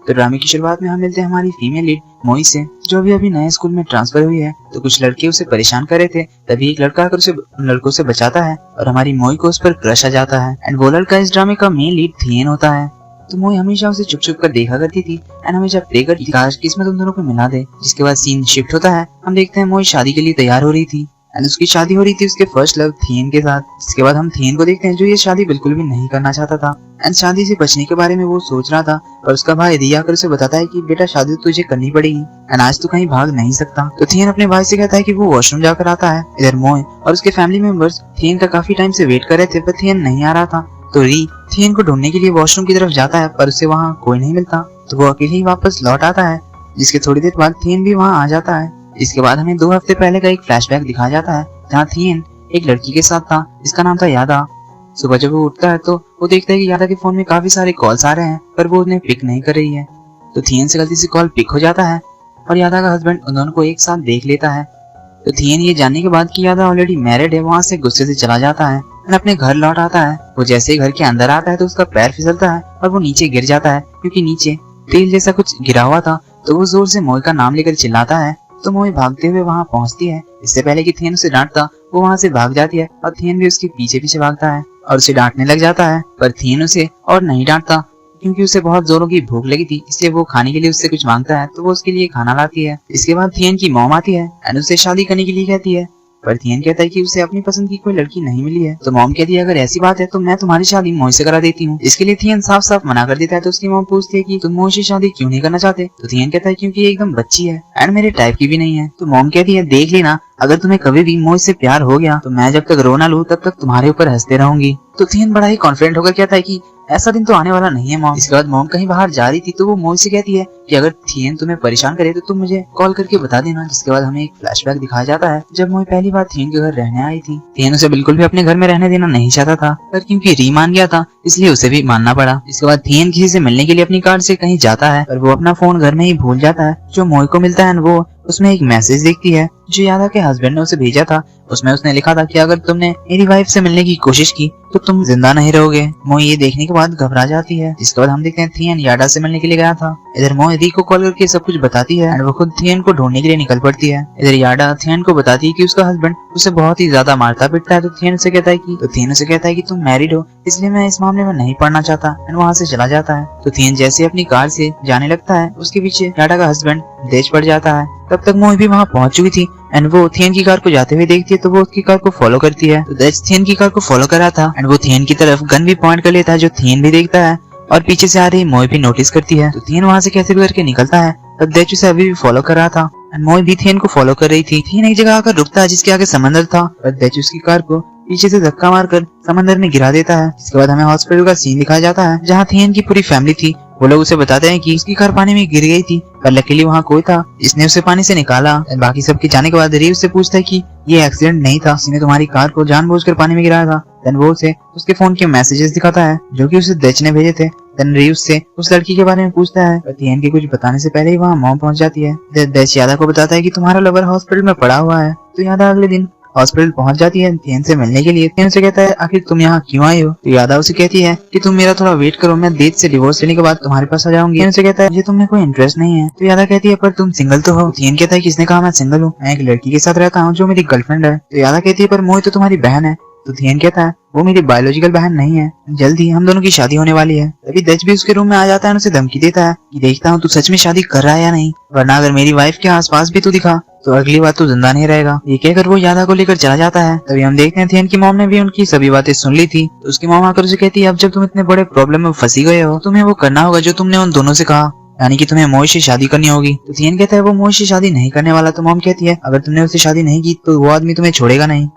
तो ड्रामे की शुरुआत में हम मिलते हैं हमारी फीमेल लीड मोई से, जो अभी अभी नए स्कूल में ट्रांसफर हुई है। तो कुछ लड़के उसे परेशान कर रहे थे, तभी एक लड़का आकर उसे उन लड़कों से बचाता है और हमारी मोई को उस पर क्रश आ जाता है। एंड वो लड़का इस ड्रामे का मेन लीड थियन होता है। तो मोई हमेशा उसे चुप चुप कर देखा करती थी एंड हमेशा प्रे करती थी काश किस्मत उन दोनों को मिला दे। जिसके बाद सीन शिफ्ट होता है, हम देखते हैं मोई शादी के लिए तैयार हो रही थी एंड उसकी शादी हो रही थी उसके फर्स्ट लव थियन के साथ। जिसके बाद हम थियन को देखते हैं जो ये शादी बिल्कुल भी नहीं करना चाहता था एंड शादी से बचने के बारे में वो सोच रहा था। और उसका भाई रिया आकर उसे बताता है कि बेटा शादी तो तुझे करनी पड़ेगी एंड आज तू कहीं भाग नहीं सकता। तो थियन अपने भाई से कहता है कि वो वॉशरूम जाकर आता है। इधर मोई और उसके फैमिली मेंबर्स थियन का काफी टाइम से वेट कर रहे थे पर थियन नहीं आ रहा था। तो री थियन को ढूंढने के लिए वॉशरूम की तरफ जाता है पर उसे वहाँ कोई नहीं मिलता, तो वो अकेले ही वापस लौट आता है। जिसके थोड़ी देर बाद थियन भी वहाँ आ जाता है। इसके बाद हमें 2 हफ्ते पहले का एक फ्लैशबैक दिखाया जाता है जहाँ थियन एक लड़की के साथ था जिसका नाम था यादा। सुबह जब वो उठता है तो वो देखता है कि यादा के फोन में काफी सारे कॉल्स आ रहे हैं पर वो उन्हें पिक नहीं कर रही है। तो थियन से गलती से कॉल पिक हो जाता है और यादा का हस्बैंड उन दोनों को एक साथ देख लेता है। तो थियन ये जानने के बाद कि यादा ऑलरेडी मैरिड है वहाँ से गुस्से से चला जाता है और अपने घर लौट आता है। वो जैसे ही घर के अंदर आता है तो उसका पैर फिसलता है और वो नीचे गिर जाता है क्योंकि नीचे तेल जैसा कुछ गिरा हुआ था। तो वो जोर से मोई का नाम लेकर चिल्लाता है। तो मोई भागते हुए वहाँ पहुँचती है। इससे पहले कि थियन उसे डांटता वो वहाँ से भाग जाती है और थियन भी उसके पीछे पीछे भागता है और उसे डांटने लग जाता है। पर थियन उसे और नहीं डांटता क्योंकि उसे बहुत जोरों की भूख लगी थी, इसलिए वो खाने के लिए उससे कुछ मांगता है तो वो उसके लिए खाना लाती है। इसके बाद थियन की मॉम आती है एंड उससे शादी करने के लिए कहती है पर थियन कहता है कि उसे अपनी पसंद की कोई लड़की नहीं मिली है। तो मॉम कहती है अगर ऐसी बात है तो मैं तुम्हारी शादी मोई से करा देती हूँ। इसके लिए थियन साफ साफ मना कर देता है। तो उसकी मॉम पूछती है कि तुम मोई से शादी क्यों नहीं करना चाहते। तो थियन कहता है क्योंकि ये एकदम बच्ची है एंड मेरे टाइप की भी नहीं है। तो मॉम कहती है देख लेना अगर तुम्हें कभी भी मोई से प्यार हो गया तो मैं जब तक रो ना लूं तब तक तुम्हारे ऊपर हंसते रहूंगी। तो थियन बड़ा ही कॉन्फिडेंट होकर कहता है कि ऐसा दिन तो आने वाला नहीं है मॉम। इसके बाद मॉम कहीं बाहर जा रही थी तो वो मोई से कहती है कि अगर थियन तुम्हें परेशान करे तो तुम मुझे कॉल करके बता देना। जिसके बाद हमें एक फ्लैशबैक दिखाया जाता है जब मोई पहली बार थियन के घर रहने आई थी। थियन उसे बिल्कुल भी अपने घर में रहने देना नहीं चाहता था पर क्योंकि री मान गया था इसलिए उसे भी मानना पड़ा। इसके बाद थियन किसी से मिलने के लिए अपनी कार से कहीं जाता है पर वो अपना फोन घर में ही भूल जाता है। जो मोई को मिलता है वो उसमें एक मैसेज देखती है जो यादा के हस्बैंड ने उसे भेजा था। उसमें उसने लिखा था कि अगर तुमने मेरी वाइफ से मिलने की कोशिश की तो तुम जिंदा नहीं रहोगे। मोई ये देखने के बाद घबरा जाती है। जिसके बाद हम देखते हैं थियन यादा से मिलने के लिए गया था। इधर मोई री को कॉल करके सब कुछ बताती है और वो खुद थियन को ढूंढने के लिए निकल पड़ती है। इधर यादा थियन को बताती है कि उसका हस्बैंड उसे बहुत ही ज्यादा मारता पीटता है। तो थियन से कहता है कि तुम मैरिड हो इसलिए मैं इस मामले में नहीं पढ़ना चाहता एंड वहाँ से चला जाता है। तो थियन जैसे अपनी कार से जाने लगता है उसके पीछे यादा का हस्बैंड देश पड़ जाता है। तब तक मोई भी वहाँ पहुंच चुकी थी एंड वो थियन की कार को जाते हुए देखती है तो वो उसकी कार को फॉलो करती है। तो दैच थियन की कार को फॉलो कर रहा था एंड वो थियन की तरफ गन भी पॉइंट कर लेता है जो थियन भी देखता है और पीछे से आ रही मोई भी नोटिस करती है। तो थियन वहाँ से कैसे भी करके निकलता है। तब दैच उसे अभी भी फॉलो कर रहा था एंड मोई भी थियन को फॉलो कर रही थी। थियन एक जगह आकर रुकता है जिसके आगे समंदर था और दैच उसकी कार को पीछे से धक्का मारकर समंदर में गिरा देता है। इसके बाद हमें हॉस्पिटल का सीन दिखाया जाता है जहाँ थियन की पूरी फैमिली थी। वो लोग उसे बताते हैं कि उसकी कार पानी में गिर गई थी पर लकीली वहाँ कोई था जिसने उसे पानी से निकाला। बाकी सबके जाने के बाद री उससे पूछता है कि ये एक्सीडेंट नहीं था, उसने तुम्हारी कार को जानबूझकर पानी में गिराया था। देन वो उसे उसके फोन के मैसेजेस दिखाता है जो कि उसे दैच ने भेजे थे। देन री उससे उस लड़की के बारे में पूछता है पर थियन के कुछ बताने से पहले ही वहाँ मॉम पहुंच जाती है। दैच यादा को बताता है कि तुम्हारा लवर हॉस्पिटल में पड़ा हुआ है। तो यादा अगले दिन हॉस्पिटल पहुंच जाती है थियन से मिलने के लिए। थियन से कहता है आखिर तुम यहाँ क्यों आई हो। तो यादा उसे कहती है कि तुम मेरा थोड़ा वेट करो, मैं दैच से डिवोर्स लेने के बाद तुम्हारे पास आ जाऊंगी। थियन से कहता है मुझे तुम्हें कोई इंटरेस्ट नहीं है। तो यादा कहती है पर तुम सिंगल तो हो। थियन कहता है किसने कहा मैं सिंगल हूँ, मैं एक लड़की के साथ रहता हूँ जो मेरी गर्लफ्रेंड है। तो यादा कहती है पर मोई तो तुम्हारी बहन है। तो थियन कहता है वो मेरी बायोलॉजिकल बहन नहीं है, जल्दी हम दोनों की शादी होने वाली है। तभी दैच भी उसके रूम में आ जाता है और उसे धमकी देता है कि देखता हूँ तू सच में शादी कर रहा है या नहीं, वरना अगर मेरी वाइफ के आसपास भी तू दिखा तो अगली बार तू जिंदा नहीं रहेगा। ये कहकर वो यादा को लेकर चला जाता है। तभी हम देखते हैं थियन की मॉम ने भी उनकी सभी बातें सुन ली थी। तो उसकी मॉम आकर उसे कहती है अब जब तुम इतने बड़े प्रॉब्लम में फंसी गए हो तुम्हें वो करना होगा जो तुमने उन दोनों से कहा, यानी कि तुम्हें मोई से शादी करनी होगी। तो थियन कहता है वो मोई से शादी नहीं करने वाला। तो मॉम कहती है अगर तुमने उससे शादी नहीं की तो वो आदमी तुम्हें छोड़ेगा नहीं।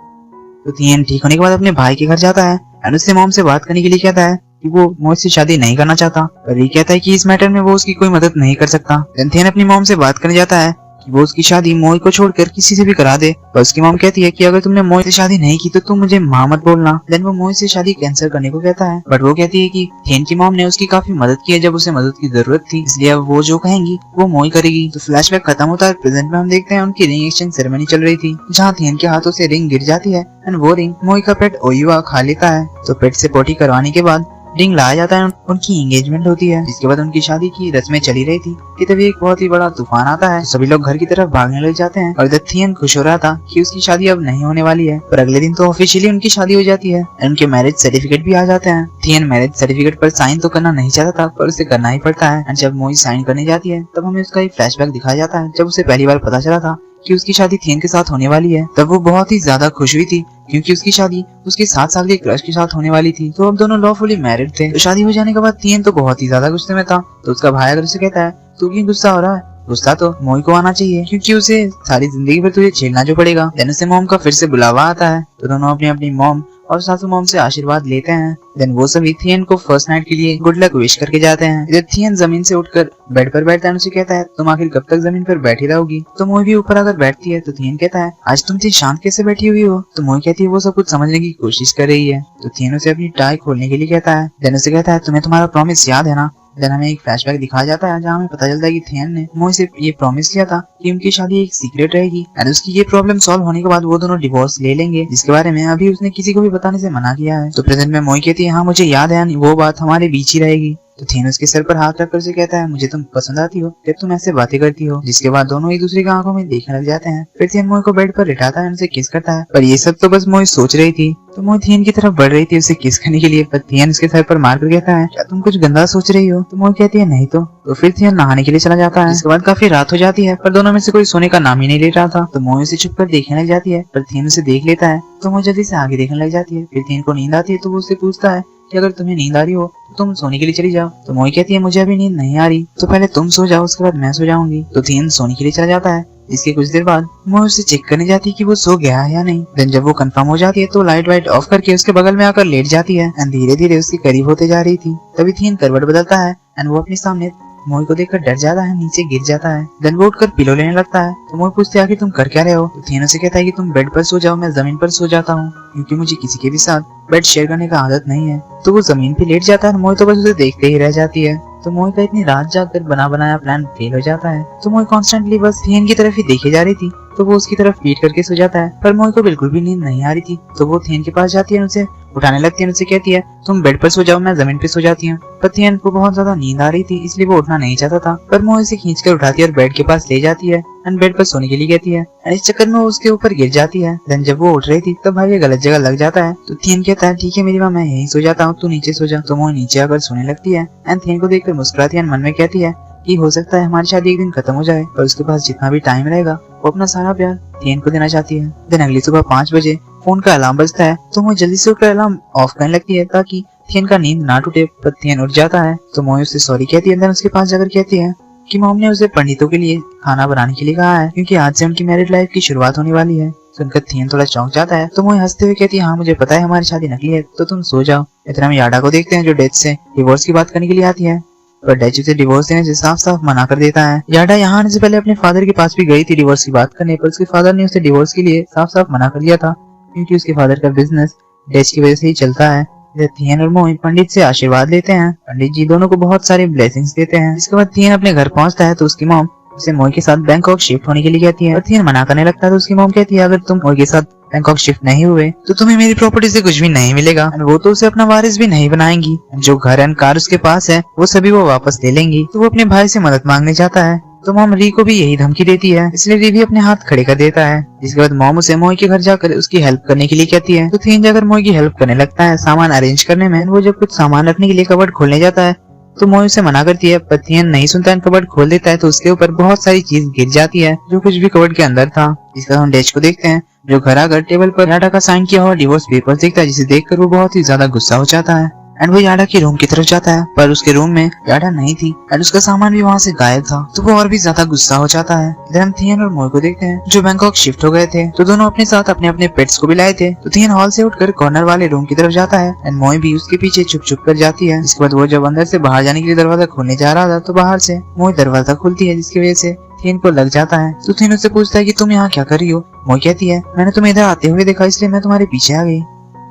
तो थियन ठीक होने के बाद अपने भाई के घर जाता है एंड उससे मॉम से बात करने के लिए कहता है कि वो मोई से शादी नहीं करना चाहता। पर ये कहता है कि इस मैटर में वो उसकी कोई मदद नहीं कर सकता। थियन अपनी मॉम से बात करने जाता है कि वो उसकी शादी मोई को छोड़कर किसी से भी करा दे। पर उसकी मॉम कहती है कि अगर तुमने मोई से शादी नहीं की तो तुम मुझे मां मत बोलना। देन वो मोई से शादी कैंसिल करने को कहता है। बट वो कहती है कि थियन की मॉम ने उसकी काफी मदद की है जब उसे मदद की जरूरत थी, इसलिए अब वो जो कहेंगी वो मोई करेगी। तो फ्लैशबैक खत्म होता है। प्रेजेंट में हम देखते हैं उनकी रिंग एक्सचेंज सेरेमनी चल रही थी जहाँ थियन के हाथों से रिंग गिर जाती है एंड वो रिंग मोई का पेट ओयुआ खा लेता है। तो पेट से पोटी करवाने के बाद रिंग लाया जाता है, उनकी एंगेजमेंट होती है। जिसके बाद उनकी शादी की रस्में चली रही थी कि तभी एक बहुत ही बड़ा तूफान आता है। सभी लोग घर की तरफ भागने लग जाते हैं और थियन खुश हो रहा था कि उसकी शादी अब नहीं होने वाली है। पर अगले दिन तो ऑफिशियली उनकी शादी हो जाती है। उनके मैरिज सर्टिफिकेट भी आ जाते हैं। थियन मैरिज सर्टिफिकेट पर साइन तो करना नहीं चाहता था, पर उसे करना ही पड़ता है। जब मोई साइन करने जाती है तब हमें उसका एक फ्लैशबैक दिखाया जाता है जब उसे पहली बार पता चला था कि उसकी शादी थियन के साथ होने वाली है। तब वो बहुत ही ज्यादा खुश हुई थी क्योंकि उसकी शादी उसके 7 साल के क्रश के साथ होने वाली थी। तो अब दोनों लॉफुली मैरिड थे। तो शादी हो जाने के बाद थियन तो बहुत ही ज्यादा गुस्से में था। तो उसका भाई अगर उसे कहता है तू क्यों गुस्सा हो रहा है, गुस्सा तो मोई को आना चाहिए क्योंकि उसे सारी जिंदगी भर तुझे झेलना जो पड़ेगा। देन उसे मॉम का फिर से बुलावा आता है। तो दोनों अपनी अपनी मॉम और सासू मॉम से आशीर्वाद लेते हैं। देन वो सभी थियन को फर्स्ट नाइट के लिए गुड लक विश करके जाते हैं। इधर थियन जमीन से उठकर बेड पर बैठता है। उसे कहता है तुम आखिर कब तक जमीन पर बैठी रहोगी। तो मोई भी ऊपर आकर बैठती है। तो थियन कहता है आज तुम इतनी शांत कैसे बैठी हुई हो। तो मोई कहती है वो सब कुछ समझने की कोशिश कर रही है। तो थियन उसे अपनी टाई खोलने के लिए कहता है। देन उसे कहता है तुम्हें तुम्हारा प्रॉमिस याद है ना। देन हमें एक फ्लैशबैक दिखाया जाता है जहाँ हमें पता चलता है कि थियन ने मोई से ये प्रॉमिस किया था कि उनकी शादी एक सीक्रेट रहेगी एंड उसकी ये प्रॉब्लम सॉल्व होने के बाद वो दोनों डिवोर्स ले लेंगे, जिसके बारे में अभी उसने किसी को भी बताने से मना किया है। तो प्रेजेंट में मोई कहती है हाँ मुझे याद है, वो बात हमारे बीच ही रहेगी। तो थियन उसके सर पर हाथ रखकर उसे कहता है मुझे तुम पसंद आती हो जब तुम ऐसे बातें करती हो। जिसके बाद दोनों एक दूसरे की आंखों में देखने लग जाते हैं। फिर थियन मोई को बेड पर लिटाता है, उनसे किस करता है। पर ये सब तो बस मोई सोच रही थी। तो मोई थियन की तरफ बढ़ रही थी उसे किस करने के लिए, पर थियन उसके सर पर मारकर कहता है क्या तुम कुछ गंदा सोच रही हो। तो मोई कहती है नहीं। तो फिर थियन नहाने के लिए चला जाता है। इसके बाद काफी रात हो जाती है पर दोनों में से कोई सोने का नाम ही नहीं ले रहा था। तो मोई उसे छुप कर देखने लग जाती है पर थियन उसे देख लेता है। तो मोई जल्दी से आगे देखने लग जाती है। फिर थियन को नींद आती है तो वो उससे पूछता है कि अगर तुम्हें नींद आ रही हो तो तुम सोने के लिए चली जाओ। तो मोई कहती है मुझे अभी नींद नहीं आ रही, तो पहले तुम सो जाओ उसके बाद मैं सो जाऊंगी। तो थियन सोने के लिए चला जाता है। इसके कुछ देर बाद मोई उसे चेक करने जाती है कि वो सो गया है या नहीं। देन जब वो कंफर्म हो जाती है तो लाइट वाइट ऑफ करके उसके बगल में आकर लेट जाती है एंड धीरे धीरे उसके करीब होते जा रही थी। तभी थियन करवट बदलता है एंड वो अपने सामने मोई को देखकर डर जाता है, नीचे गिर जाता है। देन वो उठकर पिलो लेने लगता है। तो मोई पूछती है आखिर तुम कर क्या रहे हो। तो थियन उसे कहता है कि तुम बेड पर सो जाओ, मैं जमीन पर सो जाता हूँ क्योंकि मुझे किसी के भी साथ बेड शेयर करने का आदत नहीं है। तो वो जमीन पे लेट जाता है। मोई तो बस उसे देखते ही रह जाती है। तो मोई का इतनी रात जाकर बना बनाया प्लान फेल हो जाता है। तो मोई कॉन्स्टेंटली बस थियन की तरफ ही देखे जा रही थी। तो वो उसकी तरफ पीट करके सो जाता है। पर मोई को बिल्कुल भी नींद नहीं आ रही थी। तो वो थियन के पास जाती है, उसे उठाने लगती है, उसे कहती है तुम बेड पर सो जाओ, मैं जमीन पे सो जाती हूँ। पर थियन को बहुत ज्यादा नींद आ रही थी इसलिए वो उठना नहीं चाहता था। पर मोई उसे खींचकर उठाती है और बेड के पास ले जाती है एंड बेड पर सोने के लिए कहती है। इस चक्कर में वो उसके ऊपर गिर जाती है। देन जब वो उठ रही थी तब भाई ये गलत जगह लग जाता है। तो थियन कहता है ठीक है मेरी माँ, मैं यहीं सो जाता हूँ, तू नीचे सो जा। तो मोई नीचे आकर सोने लगती है एंड थियन को देखकर मुस्कुराती है। मन में कहती है कि हो सकता है हमारी शादी एक दिन खत्म हो जाए, पर उसके पास जितना भी टाइम रहेगा वो अपना सारा प्यार थियन को देना चाहती है। दिन अगली सुबह 5 बजे फोन का अलार्म बजता है। तो मोई जल्दी से उठकर अलार्म ऑफ करने लगती है ताकि थियन का नींद ना टूटे। पर थियन उठ जाता है। तो मोई उससे सॉरी कहती है। देन उसके पास जाकर कहती है कि मॉम ने उसे पंडितों के लिए खाना बनाने के लिए कहा है क्योंकि आज से उनकी मैरिड लाइफ की शुरुआत होने वाली है। सुनकर थियन थोड़ा चौंक जाता है। तो मोई हंसते हुए कहती है हाँ मुझे पता है हमारी शादी नकली है, तो तुम सो जाओ। इतना हम याडा को देखते हैं जो डेथ से डिवोर्स की बात करने के लिए आती है। पर डेच उसे डिवोर्स देने से साफ साफ मना कर देता है। याडा यहाँ आने से पहले अपने फादर के पास भी गई थी डिवोर्स की बात करने, पर उसके फादर ने उसे डिवोर्स के लिए साफ साफ मना कर दिया था क्योंकि उसके फादर का बिजनेस डेच की वजह से ही चलता है। थियन और मोई पंडित से आशीर्वाद लेते हैं। पंडित जी दोनों को बहुत सारे ब्लेसिंग्स देते हैं। इसके बाद थियन अपने घर पहुंचता है तो उसकी मॉम उसे मोई के साथ बैंकॉक शिफ्ट होने के लिए कहती है। और थियन मना करने लगता है तो उसकी मॉम कहती है अगर तुम मोई के साथ बैंकॉक शिफ्ट नहीं हुए तो तुम्हें मेरी प्रॉपर्टी से कुछ भी नहीं मिलेगा। वो तो उसे अपना वारिस भी नहीं बनाएंगी। जो घर एंड कार उसके पास है वो सभी वो वापस ले लेंगी। तो वो अपने भाई से मदद मांगने जाता है। तो मॉम री को भी यही धमकी देती है, इसलिए री भी अपने हाथ खड़े कर देता है। जिसके बाद मॉम उसे मोई के घर जाकर उसकी हेल्प करने के लिए कहती है। तो थियन जाकर मोई की हेल्प करने लगता है सामान अरेंज करने में। वो जब कुछ सामान रखने के लिए कबर्ड खोलने जाता है तो मोई उसे मना करती है, पर थियन नहीं सुनता है, कबर्ड खोल देता है तो उसके ऊपर बहुत सारी चीज गिर जाती है जो कुछ भी कबर्ड के अंदर था। इसका हम डेच को देखते हैं जो घर आकर टेबल पर याडा का साइन किया हुआ डिवोर्स पेपर देखता है, जिसे देखकर वो बहुत ही ज्यादा गुस्सा हो जाता है एंड वो याडा की रूम की तरफ जाता है। पर उसके रूम में याडा नहीं थी एंड उसका सामान भी वहाँ से गायब था। तो वो और भी ज्यादा गुस्सा हो जाता है। इधर हम थियन और मोई को देखते हैं जो बैंकॉक शिफ्ट हो गए थे। तो दोनों अपने साथ अपने अपने पेट्स को भी लाए थे। तो थियन हॉल से उठकर कॉर्नर वाले रूम की तरफ जाता है एंड मोई भी उसके पीछे छुप छुप कर जाती है। इसके बाद वो जब अंदर से बाहर जाने के लिए दरवाजा खोलने जा रहा था तो बाहर से मोई दरवाजा खुलती है, जिसकी वजह से थियन को लग जाता है। तो थियन उससे पूछता है कि तुम यहाँ क्या कर रही हो। मोई कहती है मैंने तुम्हें इधर आते हुए देखा इसलिए मैं तुम्हारे पीछे आ गई।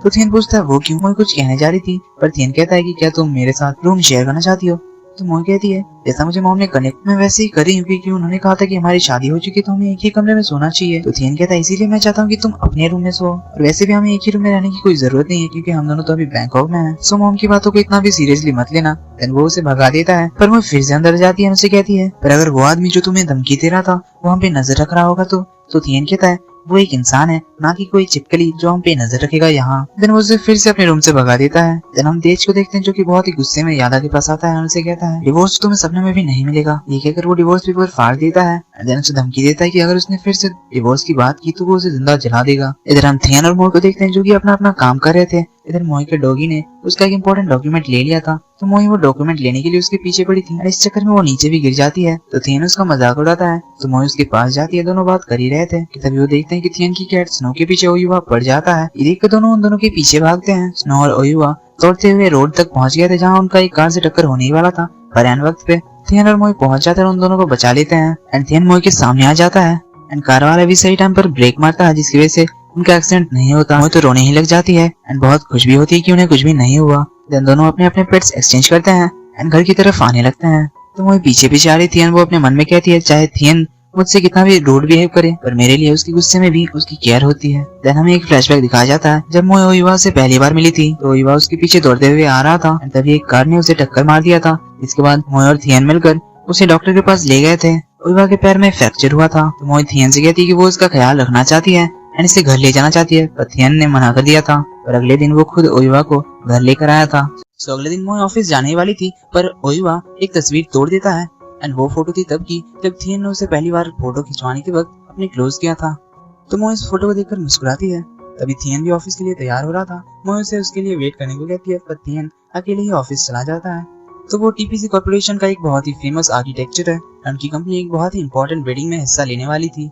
तो थियन पूछता है वो क्यों। मोई कुछ कहने जा रही थी पर थियन कहता है कि क्या तुम मेरे साथ रूम शेयर करना चाहती हो। तो मोई कहती है जैसा मुझे मॉम ने कनेक्ट में वैसे ही करी हूँ, क्योंकि उन्होंने कहा था कि हमारी शादी हो चुकी है तो हमें एक ही कमरे में सोना चाहिए। तो थियन कहता है इसीलिए मैं चाहता हूँ कि तुम अपने रूम में सो, और वैसे भी हमें एक ही रूम में रहने की कोई जरूरत नहीं है क्योंकि हम दोनों तो अभी बैंकॉक में हैं। सो मॉम की बातों को इतना भी सीरियसली मत लेना। देन वो उसे भगा देता है, पर वो फिर से अंदर जाती है, उसे कहती है पर अगर वो आदमी जो तुम्हें धमकी दे रहा था वो हम पे नजर रख रहा होगा तो थियन कहता है वो एक इंसान है, ना कि कोई चिपकली जो हम पे नजर रखेगा यहाँ। देन वो उसे फिर से अपने रूम से भगा देता है। देन हम तेज को देखते हैं जो कि बहुत ही गुस्से में यादा के पास आता है और उसे कहता है डिवोर्स तुम्हें सपने में भी नहीं मिलेगा। ये कहकर वो डिवोर्स पेपर फाड़ देता है। देन उसे धमकी देता है कि अगर उसने फिर से डिवोर्स की बात की तो वो उसे जिंदा जला देगा। इधर हम थियन और मोई को देखते हैं जो कि अपना अपना काम कर रहे थे। इधर मोई के डॉगी ने उसका एक इम्पोर्टेंट डॉक्यूमेंट ले लिया था, तो मोई वो डॉक्यूमेंट लेने के लिए उसके पीछे पड़ी थी और इस चक्कर में वो नीचे भी गिर जाती है। तो थियन उसका मजाक उड़ाता है, तो मोई उसके पास जाती है। दोनों बात कर ही रहे थे कि तभी वो देखते हैं कि थियन की कैट स्नो के पीछे ओयुआ पड़ जाता है। ये देख कर दोनों उन दोनों के पीछे भागते हैं। स्नो और ओयुआ दौड़ते हुए रोड तक पहुंच गए थे जहाँ उनका एक कार से टक्कर होने ही वाला था, पर एन वक्त पे थियन और मोई पहुंच जाते हैं और उन दोनों को बचा लेते हैं। एंड थियन मोई के सामने आ जाता है एंड कार वाला भी सही टाइम पर ब्रेक मारता है जिसकी वजह से उनका एक्सीडेंट नहीं होता। मोई तो रोने ही लग जाती है एंड बहुत खुश भी होती है कि उन्हें कुछ भी नहीं हुआ। देन दोनों अपने अपने पेट्स एक्सचेंज करते हैं एंड घर की तरफ आने लगते हैं। तो मोई पीछे पीछे आ रही थियन वो अपने मन में कहती है चाहे थियन मुझसे कितना भी रूड बिहेव करे पर मेरे लिए उसके गुस्से में भी उसकी केयर होती है। देन हमें एक फ्लैशबैक दिखाया जाता है जब मोई ओयुआ से पहली बार मिली थी तो ओयुआ उसके पीछे दौड़ते हुए आ रहा था, तभी एक कार ने उसे टक्कर मार दिया था। इसके बाद मोई और थियन मिलकर उसे डॉक्टर के पास ले गए थे। ओयुआ के पैर में फ्रैक्चर हुआ था, तो मोई थियन से कहती है कि वो उसका ख्याल रखना चाहती है एंड इसे घर ले जाना चाहती है, पर थियन ने मना कर दिया था। और अगले दिन वो खुद ओयुआ को घर लेकर आया था। सो अगले दिन मोई ऑफिस जाने वाली थी, पर ओयुआ एक तस्वीर तोड़ देता है एंड वो फोटो थी तब की जब थियन ने उसे पहली बार फोटो खिंचवाने के वक्त अपने क्लोज किया था। तो मोई इस फोटो को देखकर मुस्कुराती है। तभी थियन भी ऑफिस के लिए तैयार हो रहा था। मोई उसे उसके लिए वेट करने को कहती है, पर थियन अकेले ही ऑफिस चला जाता है। तो वो टीपीसी कॉर्पोरेशन का एक बहुत ही फेमस आर्किटेक्चर है। उनकी कंपनी एक बहुत ही इंपॉर्टेंट वेडिंग में हिस्सा लेने वाली थी,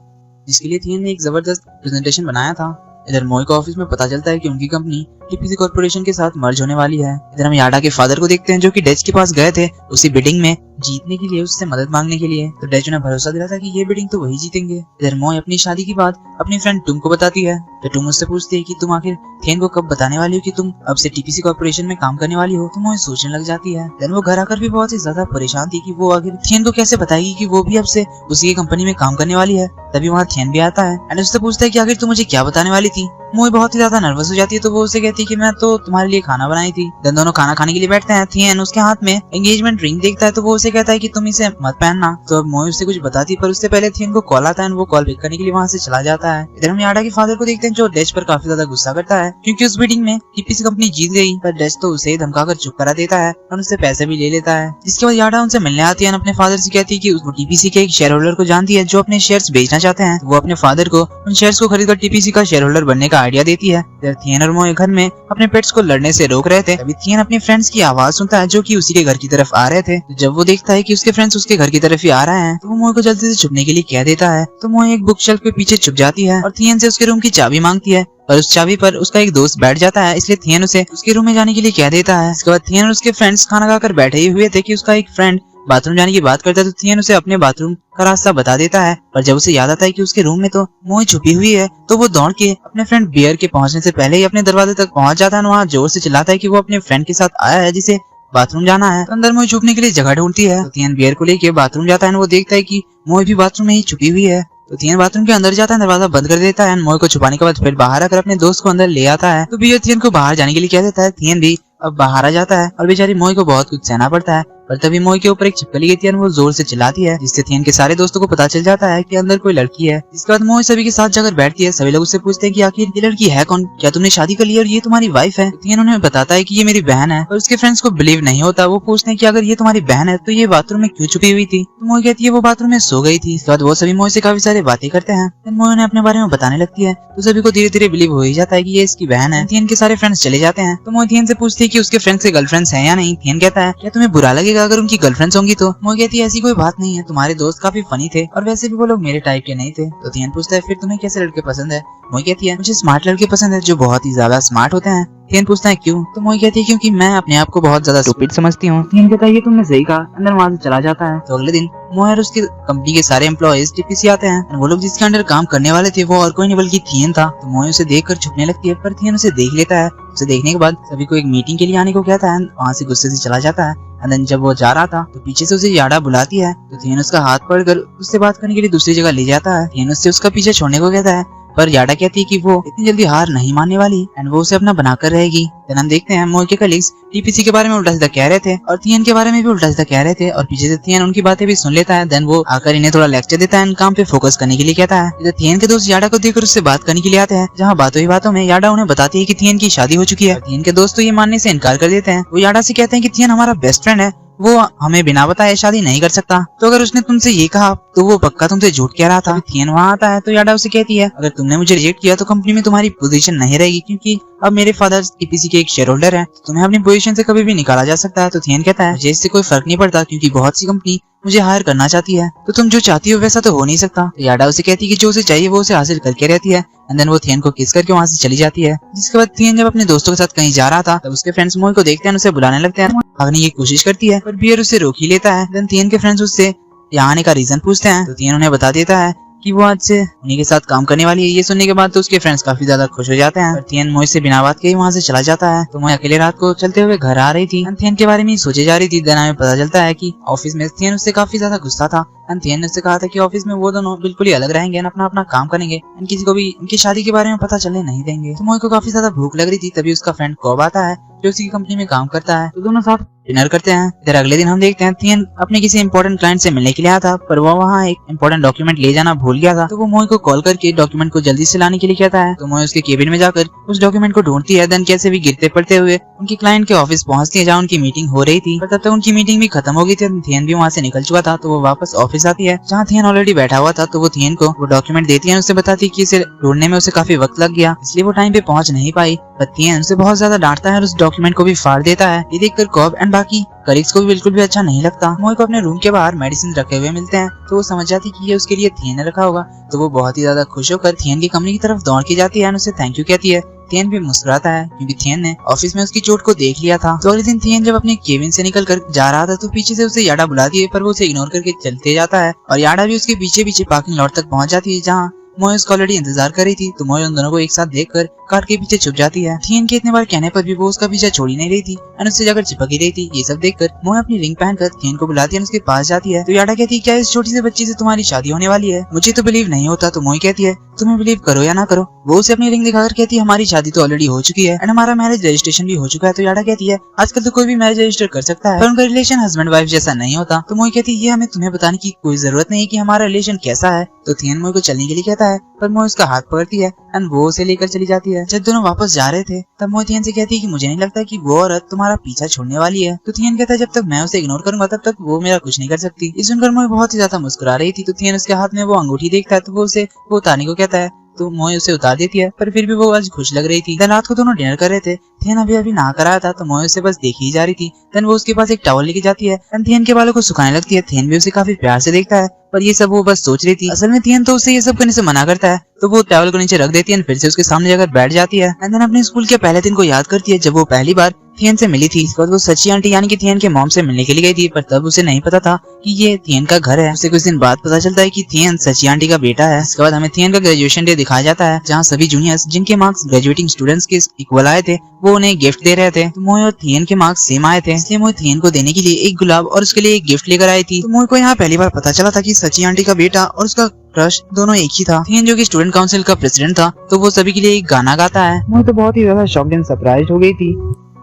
जिसके लिए थियन ने एक जबरदस्त प्रेजेंटेशन बनाया था। इधर मोई को ऑफिस में पता चलता है कि उनकी कंपनी टीपीसी कॉर्पोरेशन के साथ मर्ज होने वाली है। इधर हम याडा के फादर को देखते हैं जो कि डच के पास गए थे उसी बिडिंग में जीतने के लिए, उससे मदद मांगने के लिए। तो डच ने भरोसा दिला था कि ये बिडिंग तो वही जीतेंगे। इधर मोई अपनी शादी की बात अपनी फ्रेंड टुम को बताती है। तो टुम उससे पूछती है कि तुम आखिर थियन को कब बताने वाली हो कि तुम अब से टीपीसी कॉर्पोरेशन में काम करने वाली हो। तो मोई सोचने लग जाती है। देन वो घर आकर भी बहुत ही ज्यादा परेशान थी कि वो आखिर थियन को कैसे बताएगी कि वो भी अब से उसी कंपनी में काम करने वाली है। तभी वहाँ थियन भी आता है एंड उससे पूछता है कि आखिर तुम मुझे क्या बताने वाली थी। मोई बहुत ही ज्यादा नर्वस हो जाती है, तो वो उसे कहती है कि मैं तो तुम्हारे लिए खाना बनाई थी। देन दोनों खाना खाने के लिए बैठते हैं। थियन उसके हाथ में एंगेजमेंट रिंग देखता है, तो वो उसे कहता है कि तुम इसे मत पहनना। तो अब मोई उससे कुछ बताती, पर उससे पहले थियन को कॉल आता है और वो कॉल पिक करने के लिए वहाँ से चला जाता है। इधर हम याडा के फादर को देखते हैं जो डच पर काफी ज्यादा गुस्सा करता है क्योंकि उस मीटिंग में टीपीसी कंपनी जीत गई, पर डच तो उसे धमकाकर चुप करा देता है और उससे पैसे भी ले लेता है। जिसके बाद याडा उनसे मिलने आती है, अपने फादर से कहती है कि वो टीपीसी के एक शेयर होल्डर को जानती है जो अपने शेयर्स बेचना चाहते हैं। वो अपने फादर को उन शेयर्स को खरीदकर टीपीसी का शेयर होल्डर बनने का आइडिया देती है। थियन और मोई घर में अपने पेट्स को लड़ने से रोक रहे थे। तभी थियन अपने फ्रेंड्स की आवाज सुनता है जो कि उसी के घर की तरफ आ रहे थे। तो जब वो देखता है कि उसके फ्रेंड्स उसके घर की तरफ ही आ रहे हैं, तो वो मोई को जल्दी से छुपने के लिए कह देता है। तो मोई एक बुक शेल्फ के पीछे छुप जाती है और थियन से उसके रूम की चाबी मांगती है, पर उस चाबी पर उसका एक दोस्त बैठ जाता है, इसलिए थियन उसे उसके रूम में जाने के लिए कह देता है। इसके बाद थियन और उसके फ्रेंड्स खाना खाकर बैठे ही हुए थे कि उसका एक फ्रेंड बाथरूम जाने की बात करता है। तो थियन उसे अपने बाथरूम का रास्ता बता देता है, पर जब उसे याद आता है कि उसके रूम में तो मोई छुपी हुई है, तो वो दौड़ के अपने फ्रेंड बियर के पहुंचने से पहले ही अपने दरवाजे तक पहुंच जाता है। वहाँ जोर से चिल्लाता है कि वो अपने फ्रेंड के साथ आया है जिसे बाथरूम जाना है। तो अंदर मोई छुपने के लिए जगह ढूंढती है। तो थियन बियर को लेके बाथरूम जाता है। वो देखता है कि मोई भी बाथरूम में ही छुपी हुई है। तो थियन बाथरूम के अंदर जाता है, दरवाजा बंद कर देता है। मोई को छुपाने के बाद फिर बाहर आकर अपने दोस्त को अंदर ले आता है। तो बियर थियन को बाहर जाने के लिए कह देता है। थियन भी अब बाहर आ जाता है और बेचारी मोई को बहुत कुछ सहना पड़ता है, पर तभी मोई के ऊपर एक छिपकली गिरती है। वो जोर से चिल्लाती है जिससे थियन के सारे दोस्तों को पता चल जाता है कि अंदर कोई लड़की है। इसके बाद मोई सभी के साथ जाकर बैठती है। सभी लोग उससे पूछते हैं कि आखिर ये लड़की है कौन, क्या तुमने शादी कर ली और ये तुम्हारी वाइफ है। थियन उन्हें बताता है कि ये मेरी बहन है, और उसके फ्रेंड्स को बिलीव नहीं होता। वो पूछते हैं कि अगर ये तुम्हारी बहन है तो ये बाथरूम में क्यों छुपी हुई थी। तो मोई कहती है वो बाथरूम में सो गई थी। इसके बाद वो सभी मोई से काफी सारी बातें करते हैं। मोई उन्हें अपने बारे में बताने लगती है, तो सभी को धीरे धीरे बिलीव हो ही जाता है कि ये इसकी बहन है। थियन के सारे फ्रेंड्स चले जाते हैं। तो मोई थियन से पूछती है कि उसके फ्रेंड्स के गर्लफ्रेंड्स हैं या नहीं। थियन कहता है क्या तुम्हें बुरा लगेगा अगर उनकी गर्लफ्रेंड्स होंगी। तो मोई कहती है ऐसी कोई बात नहीं है, तुम्हारे दोस्त काफी फनी थे और वैसे भी वो लोग मेरे टाइप के नहीं थे। तो थियन पूछता है फिर तुम्हें कैसे लड़के पसंद है। मोई कहती है मुझे स्मार्ट लड़के पसंद है जो बहुत ही ज्यादा स्मार्ट होते हैं। थियन पूछता है क्यों। तो मोई कहती है क्योंकि मैं अपने आप को बहुत ज्यादा स्टूपिड समझती हूँ। थियन कहता है ये तुमने सही कहा। अंदर वहाँ से चला जाता है। तो अगले दिन मोई और उसकी कंपनी के सारे एम्प्लॉइज टीपीसी आते हैं। वो लोग जिसके अंडर काम करने वाले थे वो और कोई नहीं बल्कि थियन था। तो मोई उसे देखकर छुपने लगती है, पर थियन उसे देख लेता है। उसे देखने के बाद सभी को एक मीटिंग के लिए आने को कहता है। वहाँ से गुस्से से चला जाता है। एंड देन जब वो जा रहा था तो पीछे से उसे याडा बुलाती है, तो थियन उसका हाथ पकड़कर उससे बात करने के लिए दूसरी जगह ले जाता है। थियन उससे उसका पीछे छोड़ने को कहता है, पर याडा कहती है कि वो इतनी जल्दी हार नहीं मानने वाली एंड वो उसे अपना बनाकर रहेगी। देन हम देखते हैं मोई के कलीग्स टीपीसी के बारे में उल्टा सीधा कह रहे थे और थियन के बारे में भी उल्टा सीधा कह रहे थे और पीछे से थियन उनकी बातें भी सुन लेता है। देन वो आकर इन्हें थोड़ा लेक्चर देता है, काम पे फोकस करने के लिए कहता है। इधर थियन के दोस्त याडा को देखकर उससे बात करने के लिए आते हैं, जहाँ बातों ही बातों में याडा उन्हें बताती है कि थियन की शादी हो चुकी है। थियन के दोस्त तो ये मानने से इनकार कर देते हैं। वो याडा से कहते हैं कि थियन हमारा बेस्ट फ्रेंड है, वो हमें बिना बताए शादी नहीं कर सकता, तो अगर उसने तुमसे ये कहा तो वो पक्का तुमसे झूठ कह रहा था। थियन वहाँ आता है तो याडा उसे कहती है, अगर तुमने मुझे रिजेक्ट किया तो कंपनी में तुम्हारी पोजीशन नहीं रहेगी, क्योंकि अब मेरे फादर टीपीसी के एक शेयर होल्डर है, तो तुम्हें अपनी पोजीशन से कभी भी निकाला जा सकता है। तो थियन कहता है, मुझे इससे कोई फर्क नहीं पड़ता, क्योंकि बहुत सी कंपनी मुझे हायर करना चाहती है, तो तुम जो चाहती हो वैसा तो हो नहीं सकता। तो याडा उसे कहती है कि जो उसे चाहिए वो उसे हासिल करके रहती है एंड देन वो थियन को किस करके वहाँ से चली जाती है। जिसके बाद थियन जब अपने दोस्तों के साथ कहीं जा रहा था तब उसके फ्रेंड्स मोई को देखते हैं, उसे बुलाने लगते हैं, भागने की कोशिश करती है पर बियर उसे रोक ही लेता है। देन थियन के फ्रेंड्स उससे यहाँ आने का रीजन पूछते हैं, तो थियन उन्हें बता देता है कि वो आज से उन्हीं के साथ काम करने वाली है। ये सुनने के बाद तो उसके फ्रेंड्स काफी ज्यादा खुश हो जाते हैं और थियन मोई से बिना बात के ही वहाँ से चला जाता है। तो मोई अकेले रात को चलते हुए घर आ रही थी, थियन के बारे में सोचे जा रही थी। देन हमें पता चलता है कि ऑफिस में थियन उससे काफी ज्यादा गुस्सा था एंड थियन ने उससे कहा था कि ऑफिस में वो दोनों बिल्कुल ही अलग रहेंगे एंड अपना अपना काम करेंगे एंड किसी को भी उनकी शादी के बारे में पता चलने नहीं देंगे। तो मोई को काफी ज्यादा भूख लग रही थी, तभी उसका फ्रेंड कॉब आता है जो उसी की कंपनी में काम करता है, तो दोनों साथ डिनर करते हैं। इधर अगले दिन हम देखते हैं थियन अपने किसी इंपॉर्टेंट क्लाइंट से मिलने के लिए आया था, पर वो वहाँ एक इंपॉर्टेंट डॉक्यूमेंट ले जाना भूल गया था। तो वो मोई को कॉल करके डॉक्यूमेंट को जल्दी से लाने के लिए कहता है। तो मोई उसके केबिन में जाकर उस डॉक्यूमेंट को ढूंढती है। देन कैसे भी गिरते पड़ते हुए उनकी क्लाइंट के ऑफिस पहुंचती है, जहाँ उनकी मीटिंग हो रही थी। पर तब तक उनकी मीटिंग भी खत्म हो गई थी, थियन भी वहाँ से निकल चुका था। तो वो वापस ऑफिस आती है, जहाँ थियन ऑलरेडी बैठा हुआ था। तो वो थियन को वो डॉक्यूमेंट देती है, उससे बताती है कि इसे ढूंढने में उसे काफी वक्त लग गया, इसलिए वो टाइम पे पहुंच नहीं पाई। पर थियन उसे बहुत ज्यादा डांटता है और उस डॉक्यूमेंट को भी फाड़ देता है। ये देखकर कॉब एंड बाकी कलीग्स को भी बिल्कुल भी अच्छा नहीं लगता। मोई को अपने रूम के बाहर मेडिसिन रखे हुए मिलते हैं, तो वो समझ जाती कि ये उसके लिए थियन ने रखा होगा। तो वो बहुत ही ज्यादा खुश होकर थियन की कंपनी की तरफ दौड़ के जाती है और उसे थैंक यू कहती है। थियन भी मुस्कुराता है क्योंकि थियन ने ऑफिस में उसकी चोट को देख लिया था। तो अगले दिन थियन जब अपने केबिन से निकल कर जा रहा था तो पीछे से उसे याडा बुलाती है, पर वो उसे इग्नोर करके चलते जाता है और याडा भी उसके पीछे पीछे पार्किंग लॉट तक पहुंच जाती है, जहाँ मोई उसका ऑलरेडी इंतजार कर रही थी। तो मोई उन दोनों को एक साथ देखकर कार के पीछे छुप जाती है। थियन के इतने बार कहने पर भी वो उसका पीछा छोड़ ही नहीं रही थी और उससे जाकर चिपक ही रही थी। ये सब देखकर मोई अपनी रिंग पहनकर थियन को बुलाती है और उसके पास जाती है। तो याडा कहती है, क्या इस छोटी सी बच्ची से तुम्हारी शादी होने वाली है? मुझे तो बिलीव नहीं होता। तो मोई कहती है, तुम्हें बिलीव करो या ना करो। वो उसे अपनी रिंग दिखाकर कहती है, हमारी शादी तो ऑलरेडी हो चुकी है एंड हमारा मैरिज रजिस्ट्रेशन भी हो चुका है। तो याडा कहती है, आजकल तो कोई भी मैरिज रजिस्टर कर सकता है, पर उनका रिलेशन हस्बैंड वाइफ जैसा नहीं होता। तो मोई कहती है, ये हमें तुम्हें बताने की कोई जरूरत नहीं कि हमारा रिलेशन कैसा है। तो थियन मोई को चलने के लिए कहता है, पर मोई उसका हाथ पकड़ती है एंड वो उसे लेकर चली जाती है। जब दोनों वापस जा रहे थे तब मोई थियन से कहती है कि मुझे नहीं लगता कि वो औरत तुम्हारा पीछा छोड़ने वाली है। तो थियन कहता है, जब तक मैं उसे इग्नोर करूंगा तब तक वो मेरा कुछ नहीं कर सकती। इस सुनकर मोई बहुत ही ज्यादा मुस्कुरा रही थी। तो थियन उसके हाथ में वो अंगूठी देखता है, तो वो उसे वो उतारने को कहता है। तो मोई उसे उतार देती है, पर फिर भी वो आज खुश लग रही थी। देन रात को दोनों डिनर कर रहे थे। थियन अभी नहा कर आया था, तो मोई उसे बस देखी ही जा रही थी। देन वो उसके पास एक टॉवल लेके जाती है एंड थियन के बालों को सुखाने लगती है। थियन भी उसे काफी प्यार से देखता है, पर ये सब वो बस सोच रही थी। असल में थियन तो उसे ये सब करने से मना करता है। तो वो टॉवल को नीचे रख देती है, फिर से उसके सामने जाकर बैठ जाती है एंड देन अपने स्कूल के पहले दिन को याद करती है, जब वो पहली बार थियन से मिली थी। इसके बाद वो सची आंटी यानी कि थियन के मॉम से मिलने के लिए गई थी, पर तब उसे नहीं पता था कि ये थियन का घर है। उसे कुछ दिन बाद पता चलता है कि थियन सची आंटी का बेटा है। इसके बाद हमें थियन का ग्रेजुएशन डे दिखाया जाता है, जहाँ सभी जूनियर्स जिनके मार्क्स ग्रेजुएटिंग स्टूडेंट्स के इक्वल आए थे वो उन्हें गिफ्ट दे रहे थे। तो मोई और थियन के मार्क्स सेम आए थे, इसलिए मोई थियन को देने के लिए एक गुलाब और उसके लिए एक गिफ्ट लेकर आई थी। तो मोई को यहाँ पहली बार पता चला था कि सची आंटी का बेटा और उसका क्रश दोनों एक ही था। थियन जो कि स्टूडेंट काउंसिल का प्रेसिडेंट था, तो वो सभी के लिए एक गाना गाता है। मोई तो बहुत ही ज्यादा शॉक्ड एंड सरप्राइज्ड हो गई थी।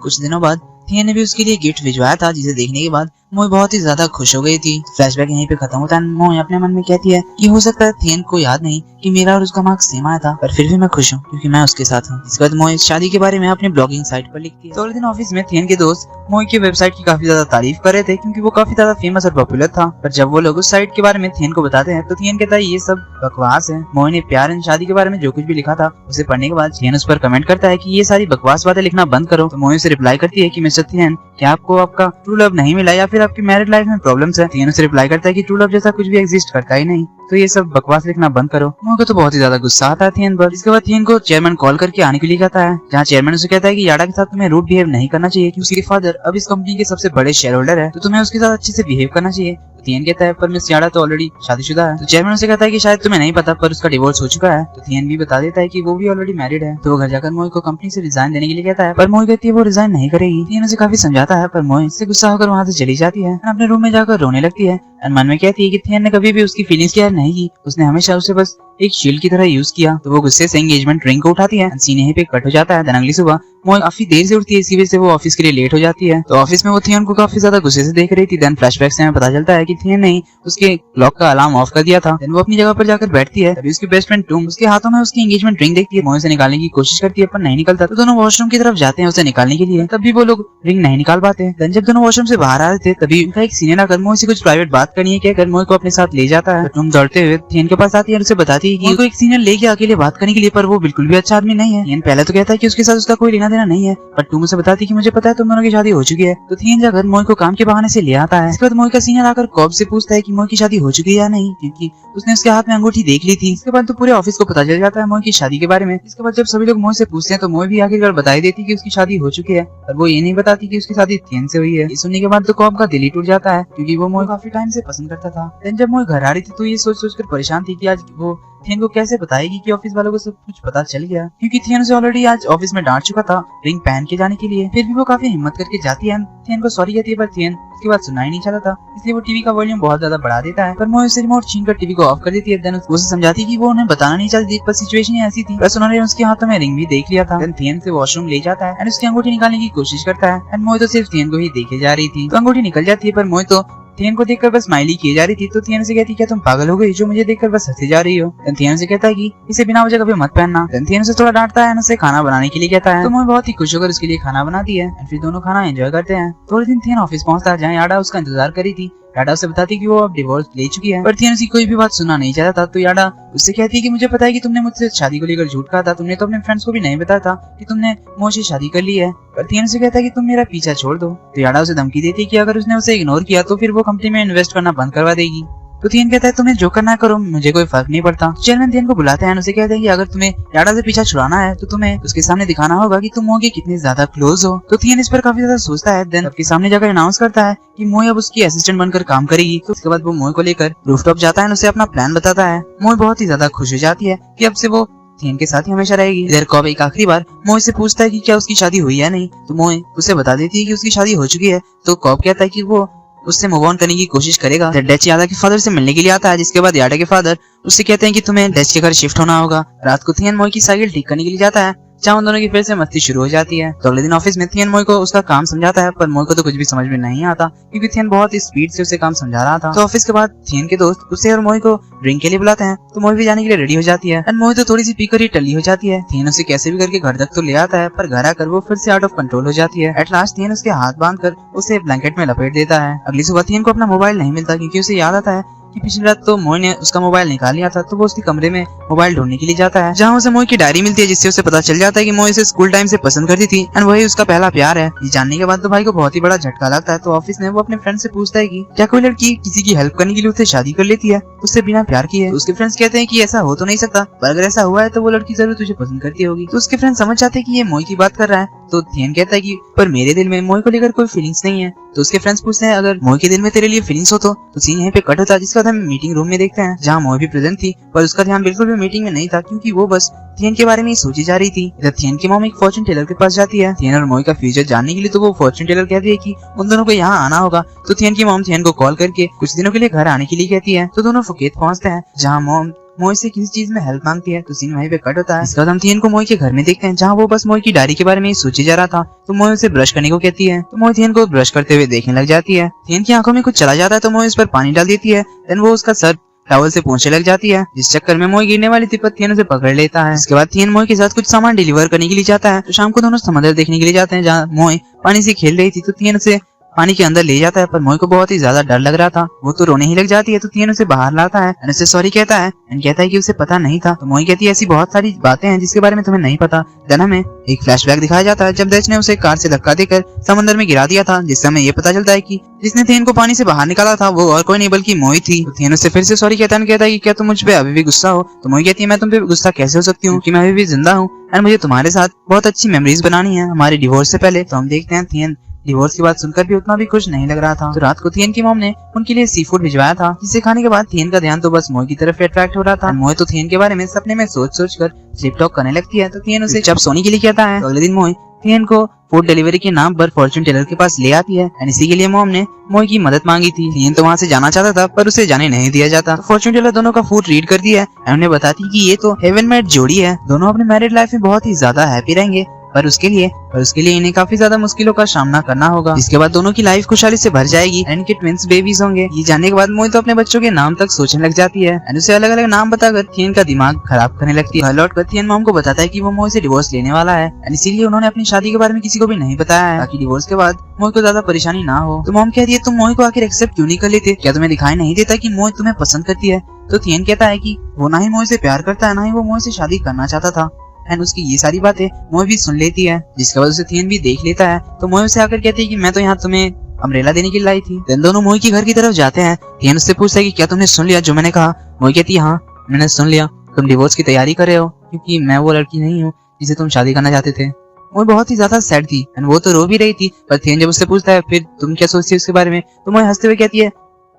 कुछ दिनों बाद थियन ने भी उसके लिए गिफ्ट भिजवाया था, जिसे देखने के बाद मोई बहुत ही ज्यादा खुश हो गई थी। फ्लैशबैक यहीं पे खत्म होता है। मोई अपने मन में कहती है कि हो सकता है थियन को याद नहीं कि मेरा और उसका मार्क्स सेम आया था, पर फिर भी मैं खुश हूँ क्योंकि मैं उसके साथ हूँ। इसके बाद मोई शादी के बारे में अपने ब्लॉगिंग साइट पर लिखती है। तो अगले दिन ऑफिस में थियन के दोस्त मोई की वेबसाइट की काफी ज्यादा तारीफ कर रहे थे, क्योंकि वो काफी ज्यादा फेमस और पॉपुलर था। पर जब वो लोग उस साइट के बारे में थियन को बताते हैं तो थियन कहता है, ये सब बकवास है। मोई ने प्यार एंड शादी के बारे में जो कुछ भी लिखा था उसे पढ़ने के बाद थियन उस पर कमेंट करता है कि ये सारी बकवास बातें लिखना बंद करो। तो मोई उसे रिप्लाई करती है कि मिस्टर थियन, क्या आपको आपका ट्रू लव नहीं मिला या फिर आपकी मैरिड लाइफ में प्रॉब्लम्स है? थियन उसे रिप्लाई करता है कि ट्रू लव जैसा कुछ भी एग्जिस्ट करता ही नहीं। तो ये सब बकवास लिखना बंद करो। मोई को तो बहुत ही ज्यादा गुस्सा आता है थियन पर। इसके बाद थियन को चेयरमैन कॉल करके आने के लिए कहता है, जहाँ चेयरमैन उसे कहता है कि याडा के साथ तुम्हें रूड बिहेव नहीं करना चाहिए, क्योंकि उसके फादर अब इस कंपनी के सबसे बड़े शेयर होल्डर है, तो तुम्हें उसके साथ अच्छे से बिहेव करना चाहिए। थियन कहता है, पर मिस याडा तो ऑलरेडी शादीशुदा है। तो चेयरमैन उसे कहता है कि शायद तुम्हें नहीं पता, पर उसका डिवोर्स हो चुका है। तो थियन भी बता देता है कि वो भी ऑलरेडी मैरिड है। तो वो घर जाकर मोई को कंपनी से रिजाइन देने के लिए कहता है, पर मोई कहती है वो रिजाइन नहीं करेगी। थियन उसे काफी समझाता है, पर मोई इससे गुस्सा होकर वहाँ से चली जाती है, अपने रूम में जाकर रोने लगती है। मन में कहती है कि थियन ने कभी भी उसकी फीलिंग्स केयर नहीं की, उसने हमेशा उसे बस एक शील्ड की तरह यूज किया। तो वो गुस्से से एंगेजमेंट रिंग को उठाती है। सीन यहीं पे कट हो जाता है। दिन अगली सुबह मोई काफी देर से उठती है, इसी वजह से वो ऑफिस के लिए लेट हो जाती है। तो ऑफिस में वो थियन को काफी ज्यादा गुस्से से देख रही थी। देन फ्लैशबैक से हमें पता चलता है कि थियन ने उसके क्लॉक का अलार्म ऑफ कर दिया था। देन वो अपनी जगह पर जाकर बैठती है। तभी उसकी बेस्ट फ्रेंड टूम उसके हाथों में उसकी एंगेजमेंट रिंग देखती है। मोई से निकालने की कोशिश करती है, पर नहीं निकलता। तो दोनों वॉशरूम की तरफ जाते हैं उसे निकालने के लिए, तब भी वो लोग रिंग नहीं निकाल पाते। देन जब दोनों वॉशरूम से बाहर आ रहे थे, तभी उनका एक सीनियर आकर मोई से कुछ प्राइवेट बात करनी है कहकर मोई को अपने साथ ले जाता है। टूम दौड़ते हुए थियन के पास आती है और उसे बताती है कि उनको एक सीनियर ले गया अकेले बात करने के लिए, पर वो बिल्कुल भी अच्छा आदमी नहीं है। थियन पहले तो कहता है कि उसके साथ उसका कोई लेना देना नहीं है, पर टूम उसे बताती है कि मुझे पता है तुम दोनों की शादी हो चुकी है। तो थियन जाकर मोई को काम के बहाने से ले आता है। इसके बाद मोई का सीनियर आकर कॉब से पूछता है कि मोई की शादी हो चुकी है या नहीं, क्योंकि उसने उसके हाथ में अंगूठी देख ली थी। इसके बाद तो पूरे ऑफिस को पता चल जाता है मोई की शादी के बारे में। इसके बाद जब सभी लोग मोई से पूछते हैं, तो मोई भी आखिरकार बताई देती है कि उसकी शादी हो चुकी है, पर वो ये नहीं बताती कि उसकी शादी थियन से हुई है। ये सुनने के बाद तो कॉब का दिल ही टूट जाता है, क्योंकि वो मोई काफी टाइम से पसंद करता था। देन जब मोई घर आ रही थी, तो ये सोच कर परेशान थी कि आज वो थियन को कैसे बताएगी कि ऑफिस वालों को सब कुछ पता चल गया, क्योंकि थियन उसे ऑलरेडी आज ऑफिस में डांट चुका था रिंग पहन के जाने के लिए। फिर भी वो काफी हिम्मत करके जाती है, थियन को सॉरी कहती है, पर थियन उसके बाद सुना ही नहीं चाहता था, इसलिए वो टीवी का वॉल्यूम बहुत ज्यादा बढ़ा देता है। पर मोई उसे रिमोट छीन कर टीवी को ऑफ कर देती है। देन उसे समझाती है कि वो उन्हें बताना नहीं चाहती, पर सिचुएशन ऐसी थी, बस उन्होंने उसके हाथों में रिंग भी देख लिया था। देन थियन से वॉशरूम ले जाता है एंड उसकी अंगूठी निकालने की कोशिश करता है, एंड मोई तो सिर्फ थियन को ही देखे जा रही थी। तो अंगूठी निकल जाती है, पर मोई तो थियन को देखकर बस स्माइली किए जा रही थी। तो थियन से कहती, क्या तुम पागल हो गई जो मुझे देखकर बस हंसी जा रही हो। देन थियन से कहता है कि इसे बिना वजह कभी मत पहनना। देन थियन से थोड़ा डांटता है, उसे खाना बनाने के लिए कहता है। तो मोई बहुत ही खुश होकर उसके लिए खाना बनाती है, फिर दोनों खाना एंजॉय करते हैं। थोड़े दिन थियन ऑफिस पहुंचता है, जहाँ याडा उसका इंतजार करी थी। याडा उसे बताती कि वो अब डिवोर्स ले चुकी है, पर थियन उसकी कोई भी बात सुनना नहीं चाहता था। तो याडा उससे कहती है कि मुझे पता है कि तुमने मुझसे शादी को लेकर झूठ कहा था, तुमने तो अपने फ्रेंड्स को भी नहीं बताया था कि तुमने मोई से शादी कर ली है। पर थियन उसे कहता है कि तुम मेरा पीछा छोड़ दो। तो याडा उसे धमकी देती है कि अगर उसने उसे इग्नोर किया तो फिर वो कंपनी में इन्वेस्ट करना बंद करवा देगी। तो थियन कहता है तुम्हें जो करना है करो, मुझे कोई फर्क नहीं पड़ता। चेयरमैन थियन को बुलाते हैं, उसे कहते हैं कि अगर तुम्हें याडा से पीछा छुड़ाना है तो तुम्हें उसके सामने दिखाना होगा कि तुम मोई के कितने ज्यादा क्लोज हो। तो थियन इस पर काफी ज्यादा सोचता है। देन सबके सामने जाकर अनाउंस करता है कि मोई अब उसकी असिस्टेंट बनकर काम करेगी। तो उसके बाद वो मोई को लेकर रूफटॉप जाता है, उसे अपना प्लान बताता है। मोई बहुत ही ज्यादा खुश हो जाती है कि अब से वो थियन के साथ ही हमेशा रहेगी। इधर कॉब एक आखिरी बार मोई से पूछता है कि क्या उसकी शादी हुई है नहीं, तो मोई उसे बता देती है कि उसकी शादी हो चुकी है। तो कॉब कहता है कि वो उससे मूव ऑन करने की कोशिश करेगा। डच याडा के फादर से मिलने के लिए आता है, जिसके बाद याडा के फादर उससे कहते हैं कि तुम्हें डच के घर शिफ्ट होना होगा। रात को थियन मोई की साइकिल ठीक करने के लिए जाता है, जहाँ उन दोनों की फिर से मस्ती शुरू हो जाती है। तो अगले दिन ऑफिस में थियन मोई को उसका काम समझाता है, पर मोई को तो कुछ भी समझ में नहीं आता, क्योंकि थियन बहुत स्पीड से उसे काम समझा रहा था। तो ऑफिस के बाद थियन के दोस्त उसे और मोई को ड्रिंक के लिए बुलाते हैं, तो मोई भी जाने के लिए रेडी हो जाती है, एंड मोई तो थोड़ी सी पीकर ही टली हो जाती है। थियन उसे कैसे भी करके घर तक तो ले आता है, पर घर आकर वो फिर से आउट ऑफ कंट्रोल हो जाती है। एट लास्ट थियन उसके हाथ बांधकर उसे ब्लैंकेट में लपेट देता है। अगली सुबह थियन को अपना मोबाइल नहीं मिलता, क्योंकि उसे याद आता है कि पिछली रात तो मोई ने उसका मोबाइल निकाल लिया था। तो वो उसके कमरे में मोबाइल ढूंढने के लिए जाता है, जहाँ उसे मोई की डायरी मिलती है, जिससे उसे पता चल जाता है कि मोई उसे स्कूल टाइम से पसंद करती थी एंड वही उसका पहला प्यार है। ये जानने के बाद तो भाई को बहुत ही बड़ा झटका लगता है। तो ऑफिस में वो अपने फ्रेंड से पूछता है कि क्या कोई लड़की किसी की हेल्प करने के लिए उससे शादी कर लेती है उससे बिना प्यार किए। तो उसके फ्रेंड्स कहते हैं कि ऐसा हो तो नहीं सकता, पर अगर ऐसा हुआ है तो वो लड़की जरूर तुझे पसंद करती होगी। तो उसके फ्रेंड समझ जाते हैं कि ये मोई की बात कर रहा है। तो थियन कहता है कि पर मेरे दिल में मोई को लेकर कोई फीलिंग्स नहीं है। तो उसके फ्रेंड्स पूछते हैं अगर मोई के दिल में तेरे लिए फीलिंग्स हो तो सीन यहीं पे कट होता है, जिसका हम मीटिंग रूम में देखते हैं, जहाँ मोई भी प्रेजेंट थी, पर उसका ध्यान बिल्कुल भी मीटिंग में नहीं था, क्योंकि वो बस थियन के बारे में ही सोची जा रही थी। इधर थियन की मॉम एक फॉर्चून टेलर के पास जाती है थियन और मोई का फ्यूचर जानने के लिए। तो वो फॉर्चून टेलर कहती है कि उन दोनों को यहाँ आना होगा। तो थियन की मॉम थियन को कॉल करके कुछ दिनों के लिए घर आने के लिए कहती है। तो दोनों फुकेत पहुँचते हैं, जहाँ मॉम मोई से किसी चीज में हेल्प मांगती है। तो सीन वहीं पे कट होता है। इसके बाद हम थियन को मोई के घर में देखते हैं, जहाँ वो बस मोई की डायरी के बारे में ही सोची जा रहा था। तो मोई उसे ब्रश करने को कहती है, तो मोई थियन को ब्रश करते हुए देखने लग जाती है। थियन की आंखों में कुछ चला जाता है, तो मोई उस पर पानी डाल देती है। देन वो उसका सर टॉवल से पोंछने लग जाती है, जिस चक्कर में मोई गिरने वाली थी, पर थियन उसे पकड़ लेता है। इसके बाद थियन मोई के साथ कुछ सामान डिलीवर करने के लिए जाता है। तो शाम को दोनों समंदर देखने के लिए जाते हैं, जहाँ मोई पानी से खेल रही थी। तो थियन उसे पानी के अंदर ले जाता है, पर मोई को बहुत ही ज्यादा डर लग रहा था। वो तो रोने ही लग जाती है, तो थियन उसे बाहर लाता है एंड उसे सॉरी कहता है एंड कहता है कि उसे पता नहीं था। तो मोई कहती है ऐसी बहुत सारी बातें हैं जिसके बारे में तुम्हें नहीं पता। देन हमें एक फ्लैशबैक दिखाया जाता है जब डच ने उसे कार से धक्का देकर समंदर में गिरा दिया था, जिससे हमें ये पता चलता है कि जिसने थियन को पानी से बाहर निकाला था वो और कोई नहीं बल्कि मोई थी। तो थियन उससे फिर से सॉरी कहता है कि क्या तुम मुझ पे अभी भी गुस्सा हो। तो मोई कहती है मैं तुम पे गुस्सा कैसे हो सकती हूँ कि मैं अभी भी जिंदा हूँ एंड मुझे तुम्हारे साथ बहुत अच्छी मेमोरीज बनानी है हमारे डिवोर्स से पहले। तो हम देखते हैं थियन डिवोर्स की बात सुनकर भी उतना भी खुश नहीं लग रहा था। तो रात को थियन की मॉम ने उनके लिए सी फूड भिजवाया था, जिसे खाने के बाद थियन का ध्यान तो बस मोई की तरफ अट्रैक्ट हो रहा था। मोई तो थियन के बारे में सपने में सोच कर स्लिप टॉक करने लगती है। तो थियन उसे जब सोने के लिए कहता है तो अगले दिन मोई थियन को फूड डिलीवरी के नाम पर फॉर्चून टेलर के पास ले आती है एंड इसी के लिए मॉम ने मोई की मदद मांगी थी। थियन तो वहाँ से जाना चाहता था पर उसे जाने नहीं दिया जाता। तो फॉर्चून टेलर दोनों का फूड रीड करती है एंड उन्हें बताती है कि ये तो हेवन मेड जोड़ी है, दोनों अपने मैरिड लाइफ में बहुत ही ज्यादा हैप्पी रहेंगे, पर उसके लिए इन्हें काफी ज्यादा मुश्किलों का सामना करना होगा। इसके बाद दोनों की लाइफ खुशहाली से भर जाएगी एंड इनके ट्विंस बेबीज होंगे। ये जानने के बाद मोई तो अपने बच्चों के नाम तक सोचने लग जाती है एंड उसे अलग अलग नाम बताकर थियन का दिमाग खराब करने लगती है। घर लौटकर थियन मॉम को बताता है कि वो मोई से डिवोर्स लेने वाला है एंड इसीलिए उन्होंने अपनी शादी के बारे में किसी को भी नहीं बताया है ताकि डिवोर्स के बाद मोई को ज्यादा परेशानी ना हो। तो मॉम कहती है तुम मोई को आखिर एक्सेप्ट क्यों नहीं कर लेते, क्या तुम्हें दिखाई नहीं देता कि मोई तुम्हें पसंद करती है। तो थियन कहता है कि वो ना ही मोई से प्यार करता है ना ही वो मोई से शादी करना चाहता था एंड उसकी ये सारी बातें मोई भी सुन लेती है, जिसके बाद उसे थियन भी देख लेता है। तो मोई उसे आकर कहती है कि मैं तो यहाँ तुम्हें अम्ब्रेला देने के लिए लाई थी। देन दोनों मोई के घर की तरफ जाते हैं। थियन उससे पूछता है कि क्या तुमने सुन लिया जो मैंने कहा। मोई कहती है हाँ मैंने सुन लिया, तुम डिवोर्स की तैयारी कर रहे हो क्योंकि मैं वो लड़की नहीं हूँ जिसे तुम शादी करना चाहते थे। मोई बहुत ही ज्यादा सैड थी एंड वो तो रो भी रही थी, पर थियन जब उससे पूछता है फिर तुम क्या सोचती है उसके बारे में, तो मोई हंसते हुए कहती है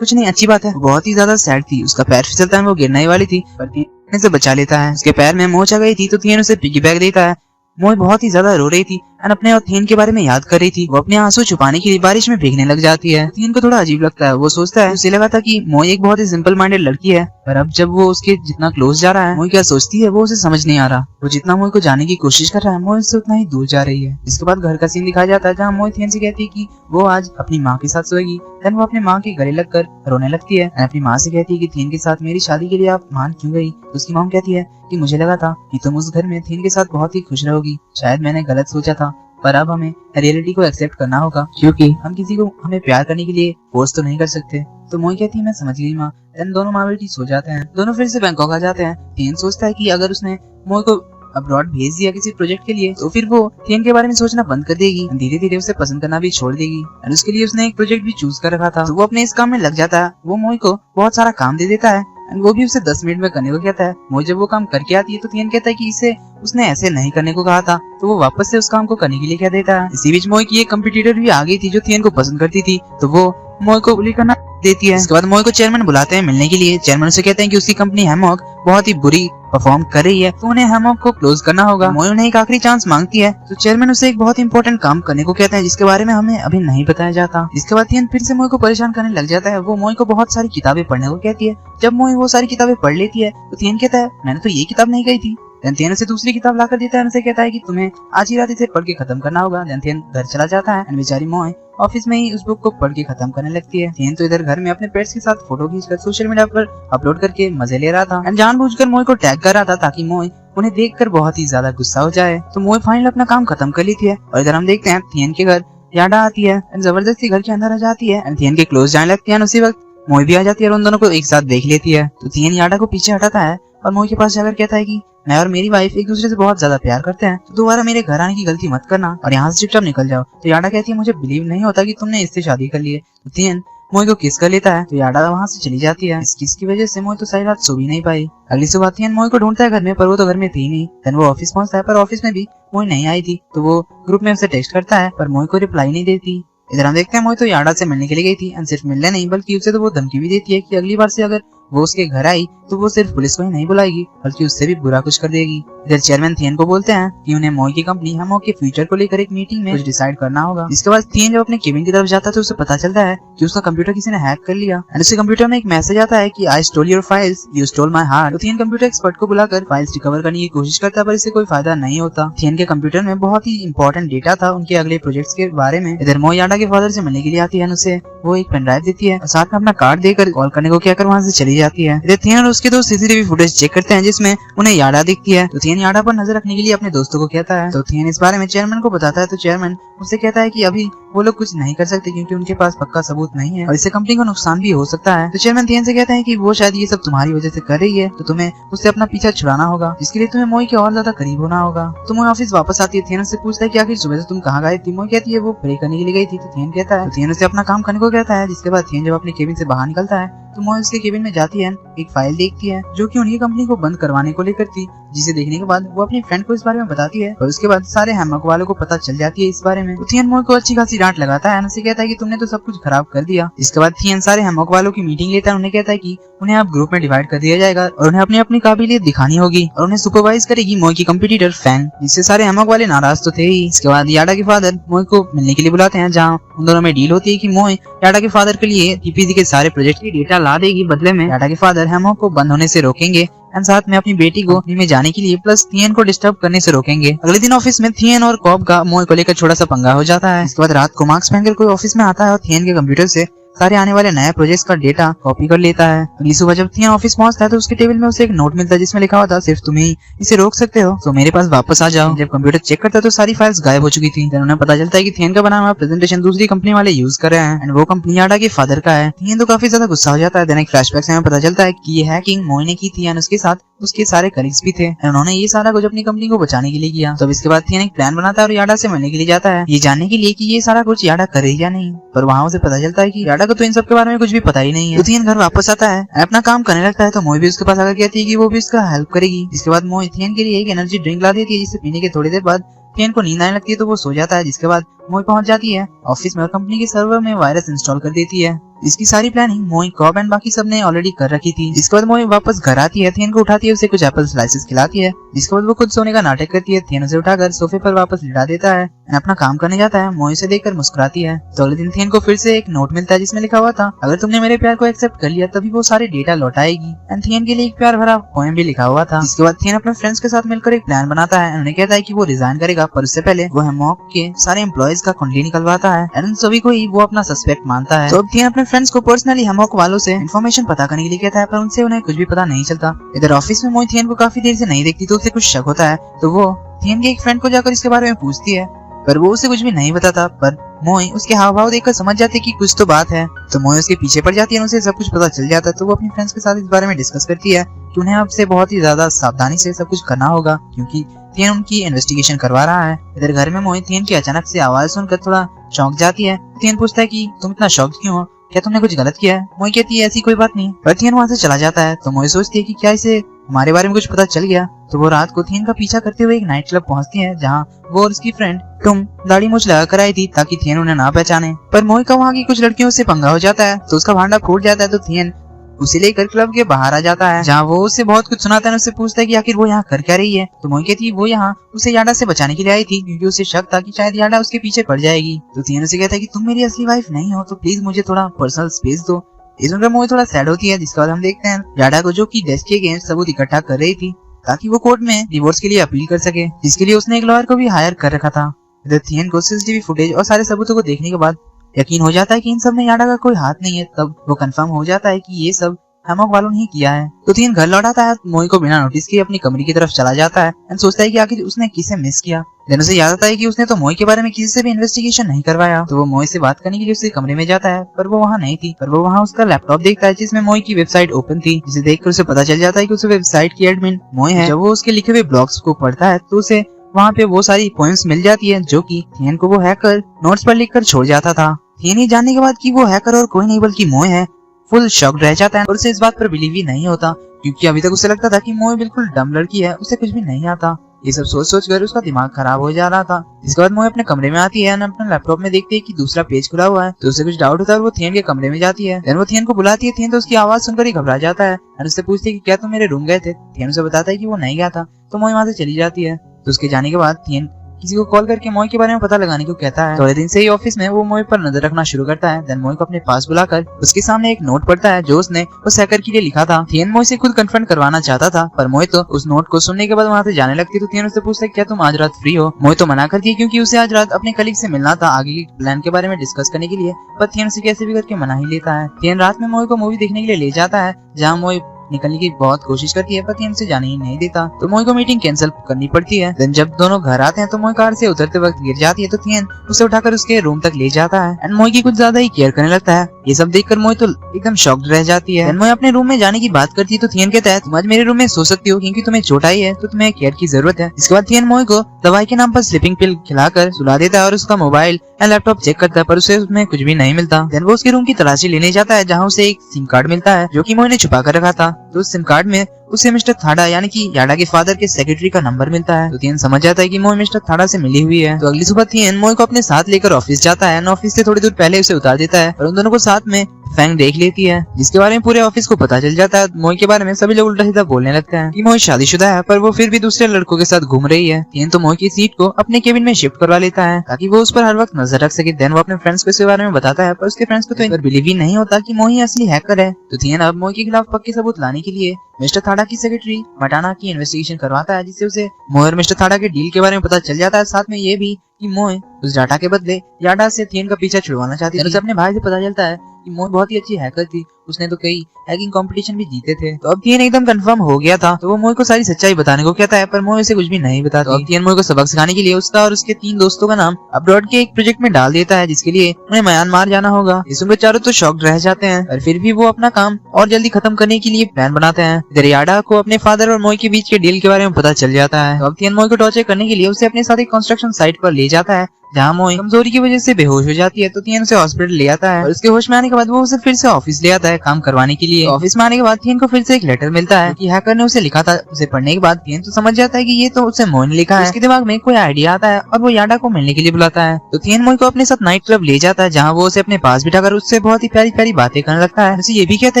कुछ नहीं, अच्छी बात है। बहुत ही ज्यादा सैड थी, उसका पैर फिसलता है, वो गिरने ही वाली थी पर थियन से बचा लेता है। उसके पैर में मोच आ गई थी तो थियन उसे पिगी बैग देता है। मोई बहुत ही ज्यादा रो रही थी एंड अपने और थियन के बारे में याद कर रही थी। वो अपने आंसू छुपाने के लिए बारिश में भीगने लग जाती है। थियन को थोड़ा अजीब लगता है, वो सोचता है उसे लगा था कि मोई एक बहुत ही सिंपल माइंडेड लड़की है, पर अब जब वो उसके जितना क्लोज जा रहा है मोई क्या सोचती है वो उसे समझ नहीं आ रहा। वो जितना मोई को जाने की कोशिश कर रहा है मोई उससे उतना ही दूर जा रही है। इसके बाद घर का सीन दिखाया जाता है जहाँ मोई थियन से कहती है कि वो आज अपनी माँ के साथ सोएगी। देन वो अपनी माँ के गले लगकर रोने लगती है। अपनी माँ से कहती है कि थियन के साथ मेरी शादी के लिए आप मान क्यों गई। तो उसकी माँ कहती है कि मुझे लगा था कि तुम उस घर में थियन के साथ बहुत ही खुश रहोगी, शायद मैंने गलत सोचा था, पर अब हमें रियलिटी को एक्सेप्ट करना होगा क्योंकि हम किसी को हमें प्यार करने के लिए फोर्स तो नहीं कर सकते। तो मोई कहती है मैं समझ गई माँ। देन दोनों माँ बेटी सो जाते हैं। दोनों फिर से बैंकॉक आ जाते हैं। थियन सोचता है कि अगर उसने मोई को अब्रॉड भेज दिया किसी प्रोजेक्ट के लिए तो फिर वो थियन के बारे में सोचना बंद कर देगी, धीरे धीरे उसे पसंद करना भी छोड़ देगी और उसके लिए उसने एक प्रोजेक्ट भी चूज कर रखा था। तो वो अपने इस काम में लग जाता है। वो मोई को बहुत सारा काम दे देता है एंड वो भी उसे 10 मिनट में करने को कहता है। मोई जब वो काम करके आती है तो थियन कहता है कि इसे उसने ऐसे नहीं करने को कहा था, तो वो वापस से उस काम को करने के लिए कह देता है। इसी बीच मोई की एक कंपटीटर भी आ गई थी जो थियन को पसंद करती थी, तो वो मोई को बुली करना देती है। इसके बाद मोई को चेयरमैन बुलाते हैं मिलने के लिए। चेयरमैन उसे कहते हैं कि उसकी कंपनी हैमॉक बहुत ही बुरी परफॉर्म कर रही है तो उन्हें हैमॉक को क्लोज करना होगा। मोई उन्हें एक आखिरी चांस मांगती है तो चेयरमैन उसे एक बहुत इंपॉर्टेंट काम करने को कहते हैं जिसके बारे में हमें अभी नहीं बताया जाता। इसके बाद थियन फिर से मोई को परेशान करने लग जाता है। वो मोई को बहुत सारी किताबें पढ़ने को कहती है। जब मोई वो सारी किताबें पढ़ लेती है तो थियन कहता है मैंने तो ये किताब नहीं कही थी। थियन उसे दूसरी किताब लाकर देता है। उसे कहता है कि तुम्हें आज ही रात इसे पढ़ के खत्म करना होगा। थियन घर चला जाता है एंड बेचारी मोई ऑफिस में ही उस बुक को पढ़ के खत्म करने लगती है। थियन तो इधर घर में अपने पेट्स के साथ फोटो खींचकर सोशल मीडिया पर अपलोड करके मजे ले रहा था एंड जानबूझकर मोई को टैग कर रहा था ताकि मोई उन्हें देखकर बहुत ही ज्यादा गुस्सा हो जाए। तो मोई फाइनल अपना काम खत्म कर लेती है और इधर हम देखते हैं थियन के घर याडा आती है एंड जबरदस्ती घर के अंदर आ जाती है एंड थियन के क्लोज जाने लगती है। उसी वक्त मोई भी आ जाती है और उन दोनों को एक साथ देख लेती है। तो थियन याडा को पीछे हटाता है और मोई के पास जाकर कहता है कि मैं और मेरी वाइफ एक दूसरे से बहुत ज्यादा प्यार करते हैं, तो दोबारा मेरे घर आने की गलती मत करना और यहाँ से चुपचाप निकल जाओ। तो याडा कहती है मुझे बिलीव नहीं होता कि तुमने इससे शादी कर ली है। तो थियन मोई को किस कर लेता है तो याडा वहाँ से चली जाती है। इस किस की वजह से मोई तो सारी रात सो भी नहीं पाई। अगली सुबह थियन मोई को ढूंढता है घर में, पर वो तो घर में थी नहीं। देन वो ऑफिस पहुंचता है पर ऑफिस में भी मोई नहीं आई थी। तो वो ग्रुप में उसे टेक्स्ट करता है पर मोई को रिप्लाई नहीं देती। इधर हम देखते हैं मोई तो याडा से मिलने के लिए गई थी एंड सिर्फ मिलने नहीं बल्कि उसे तो वो धमकी भी देती है कि अगली बार से अगर वो उसके घर आई तो वो सिर्फ पुलिस को ही नहीं बुलाएगी बल्कि उससे भी बुरा कुछ कर देगी। इधर चेयरमैन थियन को बोलते हैं कि उन्हें मोई की कंपनी हैमॉक के फ्यूचर को लेकर एक मीटिंग में कुछ डिसाइड करना होगा। इसके बाद थियन जब अपने केबिन की तरफ जाता है तो उसे पता चलता है कि उसका कंप्यूटर किसी ने हैक कर लिया एंड उसके कंप्यूटर में एक मैसेज आता है कि I stole your files, you stole my heart. तो थियन कंप्यूटर एक्सपर्ट को बुलाकर फाइल्स रिकवर करने की कोशिश करता है पर इससे कोई फायदा नहीं होता। थियन के कंप्यूटर में बहुत ही इंपॉर्टेंट डेटा था उनके अगले प्रोजेक्ट्स के बारे में। इधर मोई याडा के फादर से मिलने के लिए आती है, उसे वो एक पेन ड्राइव देती है और साथ में अपना कार्ड देकर कॉल करने को कहकर वहाँ से चली जाती है। इधर थियन और उसके दोस्त सीसीटीवी फुटेज चेक करते हैं जिसमें उन्हें याडा दिखती है। तो थियन याडा पर नजर रखने के लिए अपने दोस्तों को कहता है। तो थियन इस बारे में चेयरमैन को बताता है तो चेयरमैन उससे कहता है कि अभी वो लोग कुछ नहीं कर सकते क्योंकि उनके पास पक्का सबूत नहीं है और इससे कंपनी को नुकसान भी हो सकता है। तो चेयरमैन थियन से कहता है कि वो शायद ये सब तुम्हारी वजह से कर रही है, तो तुम्हें उससे अपना पीछा छुड़ाना होगा, जिसके लिए तुम्हें मोई के और ज्यादा करीब होना होगा। तो मोई ऑफिस वापस आती है। थियन उससे पूछता है कि आखिर सुबह से तुम कहाँ गए थी। मोई कहती है वो प्रे करने के लिए गई थी। तो थियन कहता है, थियन उसे अपना काम करने को कहता है। जिसके बाद थियन जब अपने केबिन से बाहर निकलता है तो मोई उसके केबिन में जाती है, एक फाइल देखती है जो कि उनकी कंपनी को बंद करवाने को लेकर थी, जिसे देखने के बाद वो अपनी फ्रेंड को इस बारे में बताती है और उसके बाद सारे हैमॉक वालों को पता चल जाती है इस बारे में। तो थियन मोई को अच्छी खासी डांट लगाता है, उसे कहता है कि तुमने तो सब कुछ खराब कर दिया। इसके बाद थियन सारे हैमॉक वालों की मीटिंग लेता है, उन्हें कहता है कि उन्हें अब ग्रुप में डिवाइड कर दिया जाएगा और उन्हें अपनी अपनी काबिलियत दिखानी होगी और उन्हें सुपरवाइज करेगी मोई की कंपटीटर फैंग, जिससे सारे हैमॉक वाले नाराज तो थे ही। इसके बाद याडा के फादर मोई को मिलने के लिए बुलाते हैं, जहाँ उन दोनों में डील होती है कि मोई याडा के फादर के लिए टीपीसी के सारे प्रोजेक्ट की डेटा ला देगी, बदले में याडा के फादर हैमॉक को बंद होने से रोकेंगे एंड साथ में अपनी बेटी को में जाने के लिए प्लस थियन को डिस्टर्ब करने से रोकेंगे। अगले दिन ऑफिस में थियन और कॉब का मोई को लेकर छोटा सा पंगा हो जाता है। इसके बाद रात को मार्क स्पेंगर कोई ऑफिस में आता है और थियन के कंप्यूटर से सारे आने वाले नए प्रोजेक्ट्स का डेटा कॉपी कर लेता है। अगली सुबह जब थियन ऑफिस पहुंचता है तो उसके टेबल में उसे एक नोट मिलता है जिसमें लिखा हुआ था, सिर्फ तुम ही इसे रोक सकते हो, तो मेरे पास वापस आ जाओ। जब कंप्यूटर चेक करता है तो सारी फाइल्स गायब हो चुकी थी। उन्हें पता चलता है कि थियन का बना हुआ प्रेजेंटेशन दूसरी कंपनी वाले यूज कर रहे हैं एंड वो कंपनी याडा के फादर का है। थियन तो काफी ज्यादा गुस्सा हो जाता है। एक फ्लैशबैक से हमें पता चलता है कि ये हैकिंग मोई ने की थी एंड उसके साथ उसके सारे कलीग्स भी थे। उन्होंने ये सारा कुछ अपनी कंपनी को बचाने के लिए किया। तो इसके बाद थियन एक प्लान बनाता है और याडा से मिलने के लिए जाता है, ये जानने के लिए कि ये सारा कुछ याडा करे या नहीं। पर वहाँ उसे पता चलता है कि याडा को तो इन सब के बारे में कुछ भी पता ही नहीं है। तो थियन घर वापस आता है, अपना काम करने लगता है, तो मोई भी उसके पास आकर कहती है कि वो भी उसका हेल्प करेगी। इसके बाद मोई थियन के लिए एक एनर्जी ड्रिंक ला देती है, जिसे पीने के थोड़ी देर बाद थियन को नींद आने लगती है तो वो सो जाता है। जिसके बाद मोई पहुंच जाती है ऑफिस में और कंपनी के सर्वर में वायरस इंस्टॉल कर देती है। इसकी सारी प्लानिंग मोई, कॉब एंड बाकी सब ने ऑलरेडी कर रखी थी। जिसके बाद मोई वापस घर आती है, थियन को उठाती है, उसे कुछ एप्पल स्लाइसेस खिलाती है। जिसके बाद वो खुद सोने का नाटक करती है। थियन उसे उठाकर सोफे पर वापस लिटा देता है, अपना काम करने जाता है। मोई उसे देखकर मुस्कुराती है। तो अगले दिन थियन को फिर से एक नोट मिलता है जिसमें लिखा हुआ था, अगर तुमने मेरे प्यार को एक्सेप्ट कर लिया तभी वो सारे डेटा लौटाएगी। एंड थियन के लिए एक प्यार भरा पोएम भी लिखा हुआ था। जिसके बाद थियन अपने फ्रेंड्स के साथ मिलकर एक प्लान बनाता है। उन्हें कहता है कि वो रिजाइन करेगा, पर उससे पहले वो हैमॉक के सारे एम्प्लॉयज का कुंडली निकलवाता है एंड सभी को ही वो अपना सस्पेक्ट मानता है। तो अब थियन अपने फ्रेंड्स को पर्सनली हैमॉक वालों से इन्फॉर्मेशन पता करने के लिए कहता है, पर उनसे उन्हें कुछ भी पता नहीं चलता। इधर ऑफिस में मोई थियन को काफी देर से नहीं देखती तो उसे कुछ शक होता है, तो वो थियन के एक फ्रेंड को जाकर इसके बारे में पूछती है, पर वो उसे कुछ भी नहीं बताता। पर मोई उसके हाव भाव देखकर समझ जाती है कि कुछ तो बात है। तो मोई उसके पीछे पड़ जाती है, उसे सब कुछ पता चल जाता है। तो वो अपनी फ्रेंड्स के साथ इस बारे में डिस्कस करती है कि उन्हें अब से बहुत ही ज्यादा सावधानी से सब कुछ करना होगा क्योंकि थियन उनकी इन्वेस्टिगेशन करवा रहा है। इधर घर में मोई थियन की अचानक से आवाज सुनकर थोड़ा चौंक जाती है। थियन पूछता है कि तुम इतना शॉक्ड क्यों हो, क्या तुमने कुछ गलत किया है? मोई कहती है ऐसी कोई बात नहीं, पर थियन वहाँ से चला जाता है। तो मोई सोचती है कि क्या इसे हमारे बारे में कुछ पता चल गया। तो वो रात को थियन का पीछा करते हुए एक नाइट क्लब पहुंचती है, जहाँ वो और उसकी फ्रेंड तुम दाढ़ी मूछ लगा कर आई थी ताकि थियन उन्हें ना पहचाने। पर मोई का वहाँ की कुछ लड़कियों से पंगा हो जाता है तो उसका भांडा फूट जाता है। तो थियन उसे लेकर क्लब के बाहर आ जाता है, जहाँ वो उससे बहुत कुछ सुनाता है। उससे पूछता है कि आखिर वो यहाँ कर क्या रही है। तो मोई कहती है वो यहाँ उसे याडा से बचाने के लिए आई थी क्योंकि उसे शक था कि शायद याडा उसके पीछे पड़ जाएगी। तो थियन उसे कहता है कि तुम मेरी असली वाइफ नहीं हो, तो प्लीज मुझे थोड़ा पर्सनल स्पेस दो। इस सुनकर मोई थोड़ा सैड होती है। जिसके बाद हम देखते हैं याडा को, जो कि डेस्क के अगेंस्ट सबूत इकट्ठा कर रही थी ताकि वो कोर्ट में डिवोर्स के लिए अपील कर सके, जिसके लिए उसने एक लॉयर को भी हायर कर रखा था। इधर थियन को सीसीटीवी फुटेज और सारे सबूतों को देखने के बाद यकीन हो जाता है कि इन सब में याडा का कोई हाथ नहीं है। तब वो कंफर्म हो जाता है कि ये सब हैमॉक वालों ने ही किया है। तो थियन घर लौटाता है, मोई को बिना नोटिस किए अपनी कमरे की तरफ चला जाता है एंड सोचता है कि आखिर उसने किसे मिस किया। देन उसे याद आता है कि उसने तो मोई के बारे में किसी से भी इन्वेस्टिगेशन नहीं करवाया। तो वो मोई से बात करने के लिए उसके कमरे में जाता है, पर वो वहाँ नहीं थी। पर वो वहाँ उसका लैपटॉप देखता है जिसमें मोई की वेबसाइट ओपन थी, जिसे देखकर उसे पता चल जाता है कि उस वेबसाइट की एडमिन मोई है। जब वो उसके लिखे हुए ब्लॉग्स को पढ़ता है तो उसे वहाँ पे वो सारी पोएम्स मिल जाती है जो कि थियन को वो हैकर नोट्स पर लिखकर छोड़ जाता था। थियन ये जानने के बाद कि वो हैकर और कोई नहीं बल्कि मोई है, फुल शॉक्ड रह जाता है और उसे इस बात पर बिलीव ही नहीं होता क्योंकि अभी तक उसे लगता था कि मोई बिल्कुल डम लड़की है, उसे कुछ भी नहीं आता। ये सब सोच सोच कर उसका दिमाग खराब हो जा रहा था। इसके बाद मोई अपने कमरे में आती है और अपने लैपटॉप में देखती है कि दूसरा पेज खुला हुआ है। तो उसे कुछ डाउट होता है और वो थियन के कमरे में जाती है। देन वो थियन को बुलाती है। थियन तो उसकी आवाज सुनकर ही घबरा जाता है और उससे पूछती है कि क्या तुम मेरे रूम गए थे। थियन उसे बताता है कि वो नहीं गया था। तो मोई वहाँ से चली जाती है। तो उसके जाने के बाद थियन किसी को कॉल करके मोई के बारे में पता लगाने को कहता है। थोड़े दिन से ही ऑफिस में वो मोई पर नजर रखना शुरू करता है। देन मोई को अपने पास बुलाकर उसके सामने एक नोट पढ़ता है जो उसने उस हैकर के लिए लिखा था। थियन मोई से खुद कन्फ्रंट करवाना चाहता था, पर मोई तो उस नोट को सुनने के बाद वहाँ से जाने लगती। तो थियन उससे पूछता है क्या तुम आज रात फ्री हो। मोई तो मना करती है क्योंकि उसे आज रात अपने कलीग से मिलना था आगे के प्लान के बारे में डिस्कस करने के लिए, पर थियन उसे कैसे भी करके मना ही लेता है। थियन रात में मोई को मूवी देखने के लिए ले जाता है, जहाँ मोई निकलने की बहुत कोशिश करती है पर थियन उसे जाने ही नहीं देता। तो मोई को मीटिंग कैंसिल करनी पड़ती है। देन जब दोनों घर आते हैं तो मोई कार से उतरते वक्त गिर जाती है, तो थियन उसे उठाकर उसके रूम तक ले जाता है एंड मोई की कुछ ज्यादा ही केयर करने लगता है। ये सब देखकर मोई तो एकदम शॉक्ड रह जाती है। मोई अपने रूम में जाने की बात करती है तो थियन कहता है तुम आज मेरे रूम में सो सकती हो क्योंकि तुम्हें चोट आई है तो तुम्हें केयर की जरूरत है। इसके बाद थियन मोई को दवाई के नाम पर स्लीपिंग पिल खिलाकर सुला देता है और उसका मोबाइल एंड लैपटॉप चेक करता है पर उसे उसमें कुछ भी नहीं मिलता। देन वो उसके रूम की तलाशी लेने जाता है जहाँ उसे एक सिम कार्ड मिलता है जो कि मोई ने छुपा कर रखा था। तो उस सिम कार्ड में उसे मिस्टर थाडा यानी कि याडा के फादर के सेक्रेटरी का नंबर मिलता है। तो थियन समझ जाता है कि मोई मिस्टर थाडा से मिली हुई है। तो अगली सुबह थियन मोई को अपने साथ लेकर ऑफिस जाता है। ऑफिस से थोड़ी दूर पहले उसे उतार देता है और उन दोनों को साथ में फैंग देख लेती है जिसके बारे में पूरे ऑफिस को पता चल जाता है। मोई के बारे में सभी लोग उल्टा सीधा बोलने लगते हैं कि मोई शादीशुदा है पर वो फिर भी दूसरे लड़कों के साथ घूम रही है। थियन तो मोई की सीट को अपने केबिन में शिफ्ट करवा लेता है ताकि वो उस पर हर वक्त नजर रख सके। देन वो अपने फ्रेंड्स को इसके बारे में बताता है पर उसके फ्रेंड्स को तो इन पर बिलीव ही नहीं होता कि मोई असली हैकर है। तो थियन अब मोई के खिलाफ पक्के सबूत लाने के लिए मिस्टर थाडा की सेक्रेटरी मटाना की इन्वेस्टिगेशन करवाता है जिससे उसे मोई और मिस्टर थाडा के डील के बारे में पता चल जाता है। साथ में ये भी कि मोई उस डाटा के बदले याडा से थियन का पीछा छुड़वाना चाहती है। उसे अपने भाई से पता चलता है कि मोई बहुत ही अच्छी हैकर थी, उसने तो कई हैकिंग कंपटीशन भी जीते थे। तो अब थियन एकदम कंफर्म हो गया था तो वो मोई को सारी सच्चाई बताने को कहता है पर मोई उसे कुछ भी नहीं बताती। तो अब थियन मोई को सबक सिखाने के लिए उसका और उसके 3 दोस्तों का नाम अब्रॉड के एक प्रोजेक्ट में डाल देता है जिसके लिए उन्हें म्यांमार जाना होगा। इस उनके चारों तो शॉक्ड रह जाते हैं और फिर भी वो अपना काम और जल्दी खत्म करने के लिए प्लान बनाते हैं। इधर याडा को अपने फादर और मोई के बीच के डील के बारे में पता चल जाता है। तो अब थियन मोई को टॉर्चर करने के लिए उसे अपने साथ एक कंस्ट्रक्शन साइट पर ले जाता है जहाँ मोई कमजोरी की वजह से बेहोश हो जाती है। तो थियन उसे हॉस्पिटल ले आता है और उसके होश में आने के बाद वो उसे फिर से ऑफिस ले आता है काम करवाने के लिए। ऑफिस में आने के बाद थियन को फिर से एक लेटर मिलता है कि हैकर ने उसे लिखा था। उसे पढ़ने के बाद थियन तो समझ जाता है कि ये तो उसे मोई ने लिखा है। उसके दिमाग में कोई आइडिया आता है और वो याडा को मिलने के लिए बुलाता है। तो थियन मोई को अपने साथ नाइट क्लब ले जाता है जहाँ वो उसे अपने पास बिठाकर उससे बहुत ही प्यारी प्यारी बातें करने लगता है। उसे ये भी कहता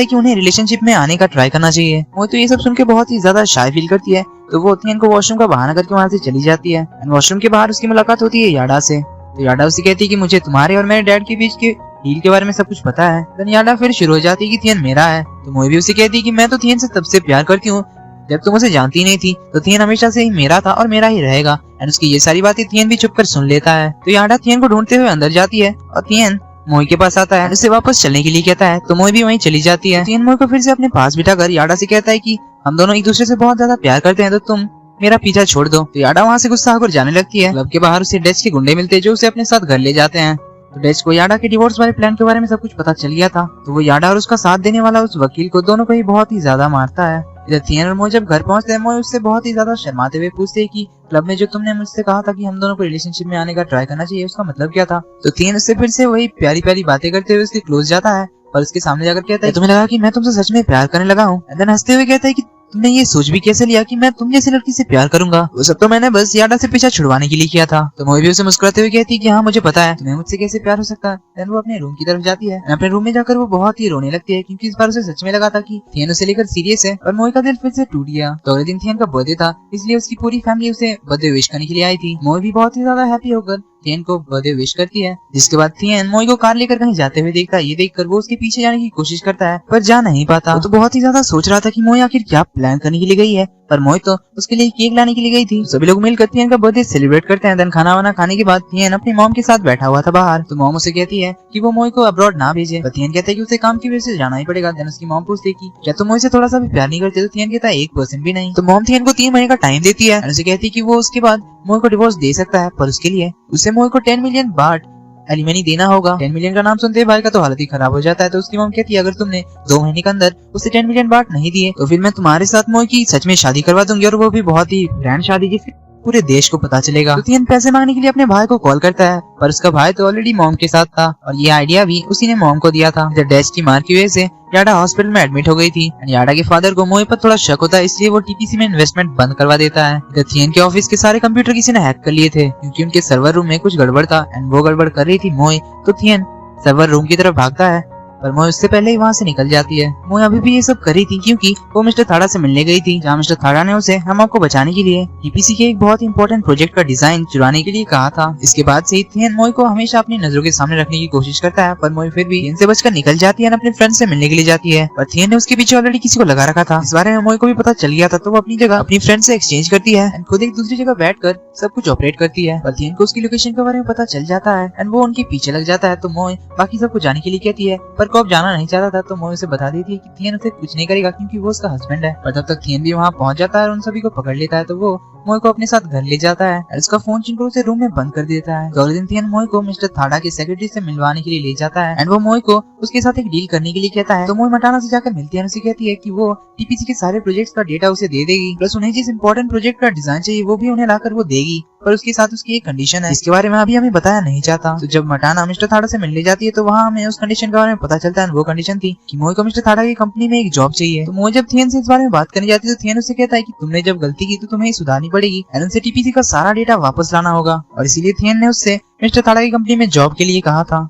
है कि उन्हें रिलेशनशिप में आने का ट्राई करना चाहिए। मोई तो ये सब सुन के बहुत ही ज्यादा शाय फील करती है तो वो थियन को वॉशरूम का बहाना करके वहाँ से चली जाती है। वॉशरूम के बाहर उसकी मुलाकात होती है याडा से। तो याडा उसे कहती है कि मुझे तुम्हारे और मेरे डैड के बीच के डील के बारे में सब कुछ पता है। देन याडा फिर शुरू हो जाती है कि थियन मेरा है। तो मोई भी उसे कहती है कि मैं तो थियन से तब से प्यार करती हूँ जब तुम उसे जानती नहीं थी। तो थियन हमेशा से ही मेरा था और मेरा ही रहेगा। एंड उसकी ये सारी बातें थियन भी चुप कर सुन लेता है। तो याडा थियन को ढूंढते हुए अंदर जाती है और थियन मोई के पास आता है, उसे वापस चलने के लिए कहता है। तो मोई भी वहीं चली जाती है। थियन मोई को फिर से अपने पास बिठाकर याडा से कहता है कि हम दोनों एक दूसरे से बहुत ज्यादा प्यार करते हैं तो तुम मेरा पीछा छोड़ दो। तो याडा वहाँ से गुस्सा होकर जाने लगती है। क्लब के बाहर उसे डेच के गुंडे मिलते हैं जो उसे अपने साथ घर ले जाते हैं। तो डेच को याडा के डिवोर्स वाले प्लान के बारे में सब कुछ पता चल गया था। तो वो याडा और उसका साथ देने वाला उस वकील को दोनों को ही बहुत ही ज्यादा मारता है। इधर थियन और मोई जब घर पहुंचते हैं मोई उससे बहुत ही ज्यादा शर्माते हुए पूछते हैं कि क्लब में जो तुमने मुझसे कहा था कि हम दोनों को रिलेशनशिप में आने का ट्राई करना चाहिए उसका मतलब क्या था। तो थियन उससे फिर से वही प्यारी प्यारी बातें करते हुए उसके क्लोज जाता है पर उसके सामने जाकर कहता है तुम्हें लगा कि मैं तुमसे सच में प्यार करने लगा हूँ। देन हंसते हुए कहता है कि तुमने ये सोच भी कैसे लिया कि मैं तुम जैसी लड़की से प्यार करूंगा। वो सब तो मैंने बस याडा से पीछा छुड़वाने के लिए किया था। तो मोई भी उसे मुस्कुराते हुए कहती है कि हाँ मुझे पता है तुम्हें मुझसे कैसे प्यार हो सकता है। देन वो अपने रूम की तरफ जाती है। अपने रूम में जाकर वो बहुत ही रोने लगती है क्योंकि इस बार उसे सच में लगा था कि थियन उसे लेकर सीरियस है और मोई का दिल फिर से टूट गया। तो अगले दिन थियन का बर्थडे था इसलिए उसकी पूरी फैमिली उसे बर्थडे विश करने के लिए आई थी। मोई भी बहुत ही ज्यादा हैप्पी होकर थियन को बर्थडे विश करती है। जिसके बाद थियन मोई को कार लेकर कहीं जाते हुए देखता है। ये देखकर वो उसके पीछे जाने की कोशिश करता है पर जा नहीं पाता। वो तो बहुत ही ज्यादा सोच रहा था कि मोई आखिर क्या प्लान करने के लिए गई है पर मोई तो उसके लिए केक लाने के लिए गई थी। सभी लोग मिलकर थियन का बर्थडे सेलिब्रेट करते हैं। देन खाना वाना खाने के बाद थियन अपनी मॉम के साथ बैठा हुआ था बाहर। तो मॉम उसे कहती है कि वो मोई को अब्रॉड ना भेजे। तो थियन कहता है कि उसे काम की वजह से जाना ही पड़ेगा। देन उसकी मॉम पूछती है कि क्या तुम मोई से थोड़ा सा भी प्यार नहीं करते। तो थियन कहता है 1% भी नहीं। तो मॉम थियन को 3 महीने का टाइम देती है। उसे कहती है कि वो उसके बाद मोई को डिवोर्स दे सकता है पर उसके लिए उसे मोई को 10 मिलियन बाट एलिमनी देना होगा। 10 मिलियन का नाम सुनते ही भाई का तो हालत ही खराब हो जाता है। तो उसकी मॉम कहती है अगर तुमने 2 महीने के अंदर उसे 10 मिलियन बाट नहीं दिए तो फिर मैं तुम्हारे साथ मोई की सच में शादी करवा दूंगी और वो भी बहुत ही ग्रैंड शादी जिससे पूरे देश को पता चलेगा। तो थियन पैसे मांगने के लिए अपने भाई को कॉल करता है पर उसका भाई तो ऑलरेडी मॉम के साथ था और ये आइडिया भी उसी ने मॉम को दिया था। डैश की मार की वजह से याडा हॉस्पिटल में एडमिट हो गई थी। याडा के फादर को मोई पर थोड़ा शक होता है इसलिए वो टीपीसी में इन्वेस्टमेंट बंद करवा देता है। थियन के ऑफिस के सारे कंप्यूटर किसी ने हैक कर लिए थे क्योंकि उनके सर्वर रूम में कुछ गड़बड़ था एंड वो गड़बड़ कर रही थी मोई। तो थियन सर्वर रूम की तरफ भागता है पर मोई उससे पहले ही वहाँ से निकल जाती है। मोई अभी भी ये सब कर रही थी क्योंकि वो मिस्टर थाडा से मिलने गई थी जहाँ मिस्टर थाडा ने उसे हम आपको बचाने के लिए टीपीसी के एक बहुत ही इंपॉर्टेंट प्रोजेक्ट का डिजाइन चुराने के लिए कहा था। इसके बाद से थियन मोई को हमेशा अपनी नजरों के सामने रखने की कोशिश करता है पर मोई फिर भी थियन से बचकर निकल जाती है और अपने फ्रेंड से मिलने के लिए जाती है। पर थियन ने उसके पीछे ऑलरेडी किसी को लगा रखा था। इस बारे में मोई को भी पता चल गया था तो वो अपनी जगह अपनी फ्रेंड से एक्सचेंज करती है एंड खुद एक दूसरी जगह बैठकर सब कुछ ऑपरेट करती है। पर थियन को उसकी लोकेशन के बारे में पता चल जाता है एंड वो उनके पीछे लग जाता है। तो मोई बाकी सबको जाने के लिए कहती है पर को अब जाना नहीं चाहता था, तो मोई उसे बता देती है कि थियन उसे कुछ नहीं करेगा क्योंकि वो उसका हस्बैंड है। पर तब तक थियन भी वहाँ पहुंच जाता है और उन सभी को पकड़ लेता है, तो वो मोई को अपने साथ घर ले जाता है और उसका फोन छीन कर उसे रूम में बंद कर देता है। तो अगले दिन थियन मोई को मिस्टर थाडा की सेक्रेटरी से मिलवाने के लिए ले जाता है एंड वो मोई को उसके साथ एक डील करने के लिए कहता है। तो मोई मटाना से जाकर मिलती है, उसे कहती है कि वो टीपीसी के सारे प्रोजेक्ट्स का डेटा उसे दे देगी, प्लस उन्हें जिस इंपॉर्टेंट प्रोजेक्ट का डिजाइन चाहिए वो भी उन्हें लाकर वो देगी, पर उसके साथ उसकी एक कंडीशन है, इसके बारे में अभी हमें बताया नहीं चाहता। तो जब मटाना मिस्टर थाडा से मिलने जाती है तो वहाँ हमें उस कंडीशन के बारे में पता चलता है। वो कंडीशन थी कि मोई को मिस्टर थाडा की कंपनी में एक जॉब चाहिए। तो मोई जब थियन से इस बारे में बात करने जाती है तो थियन उससे कहता है कि तुमने जब गलती की तो तुम्हें सुधारनी पड़ेगी एंड उनसे टीपीसी का सारा डेटा वापस लाना होगा, और इसीलिए थियन ने उससे मिस्टर थाडा की कंपनी में जॉब के लिए कहा था।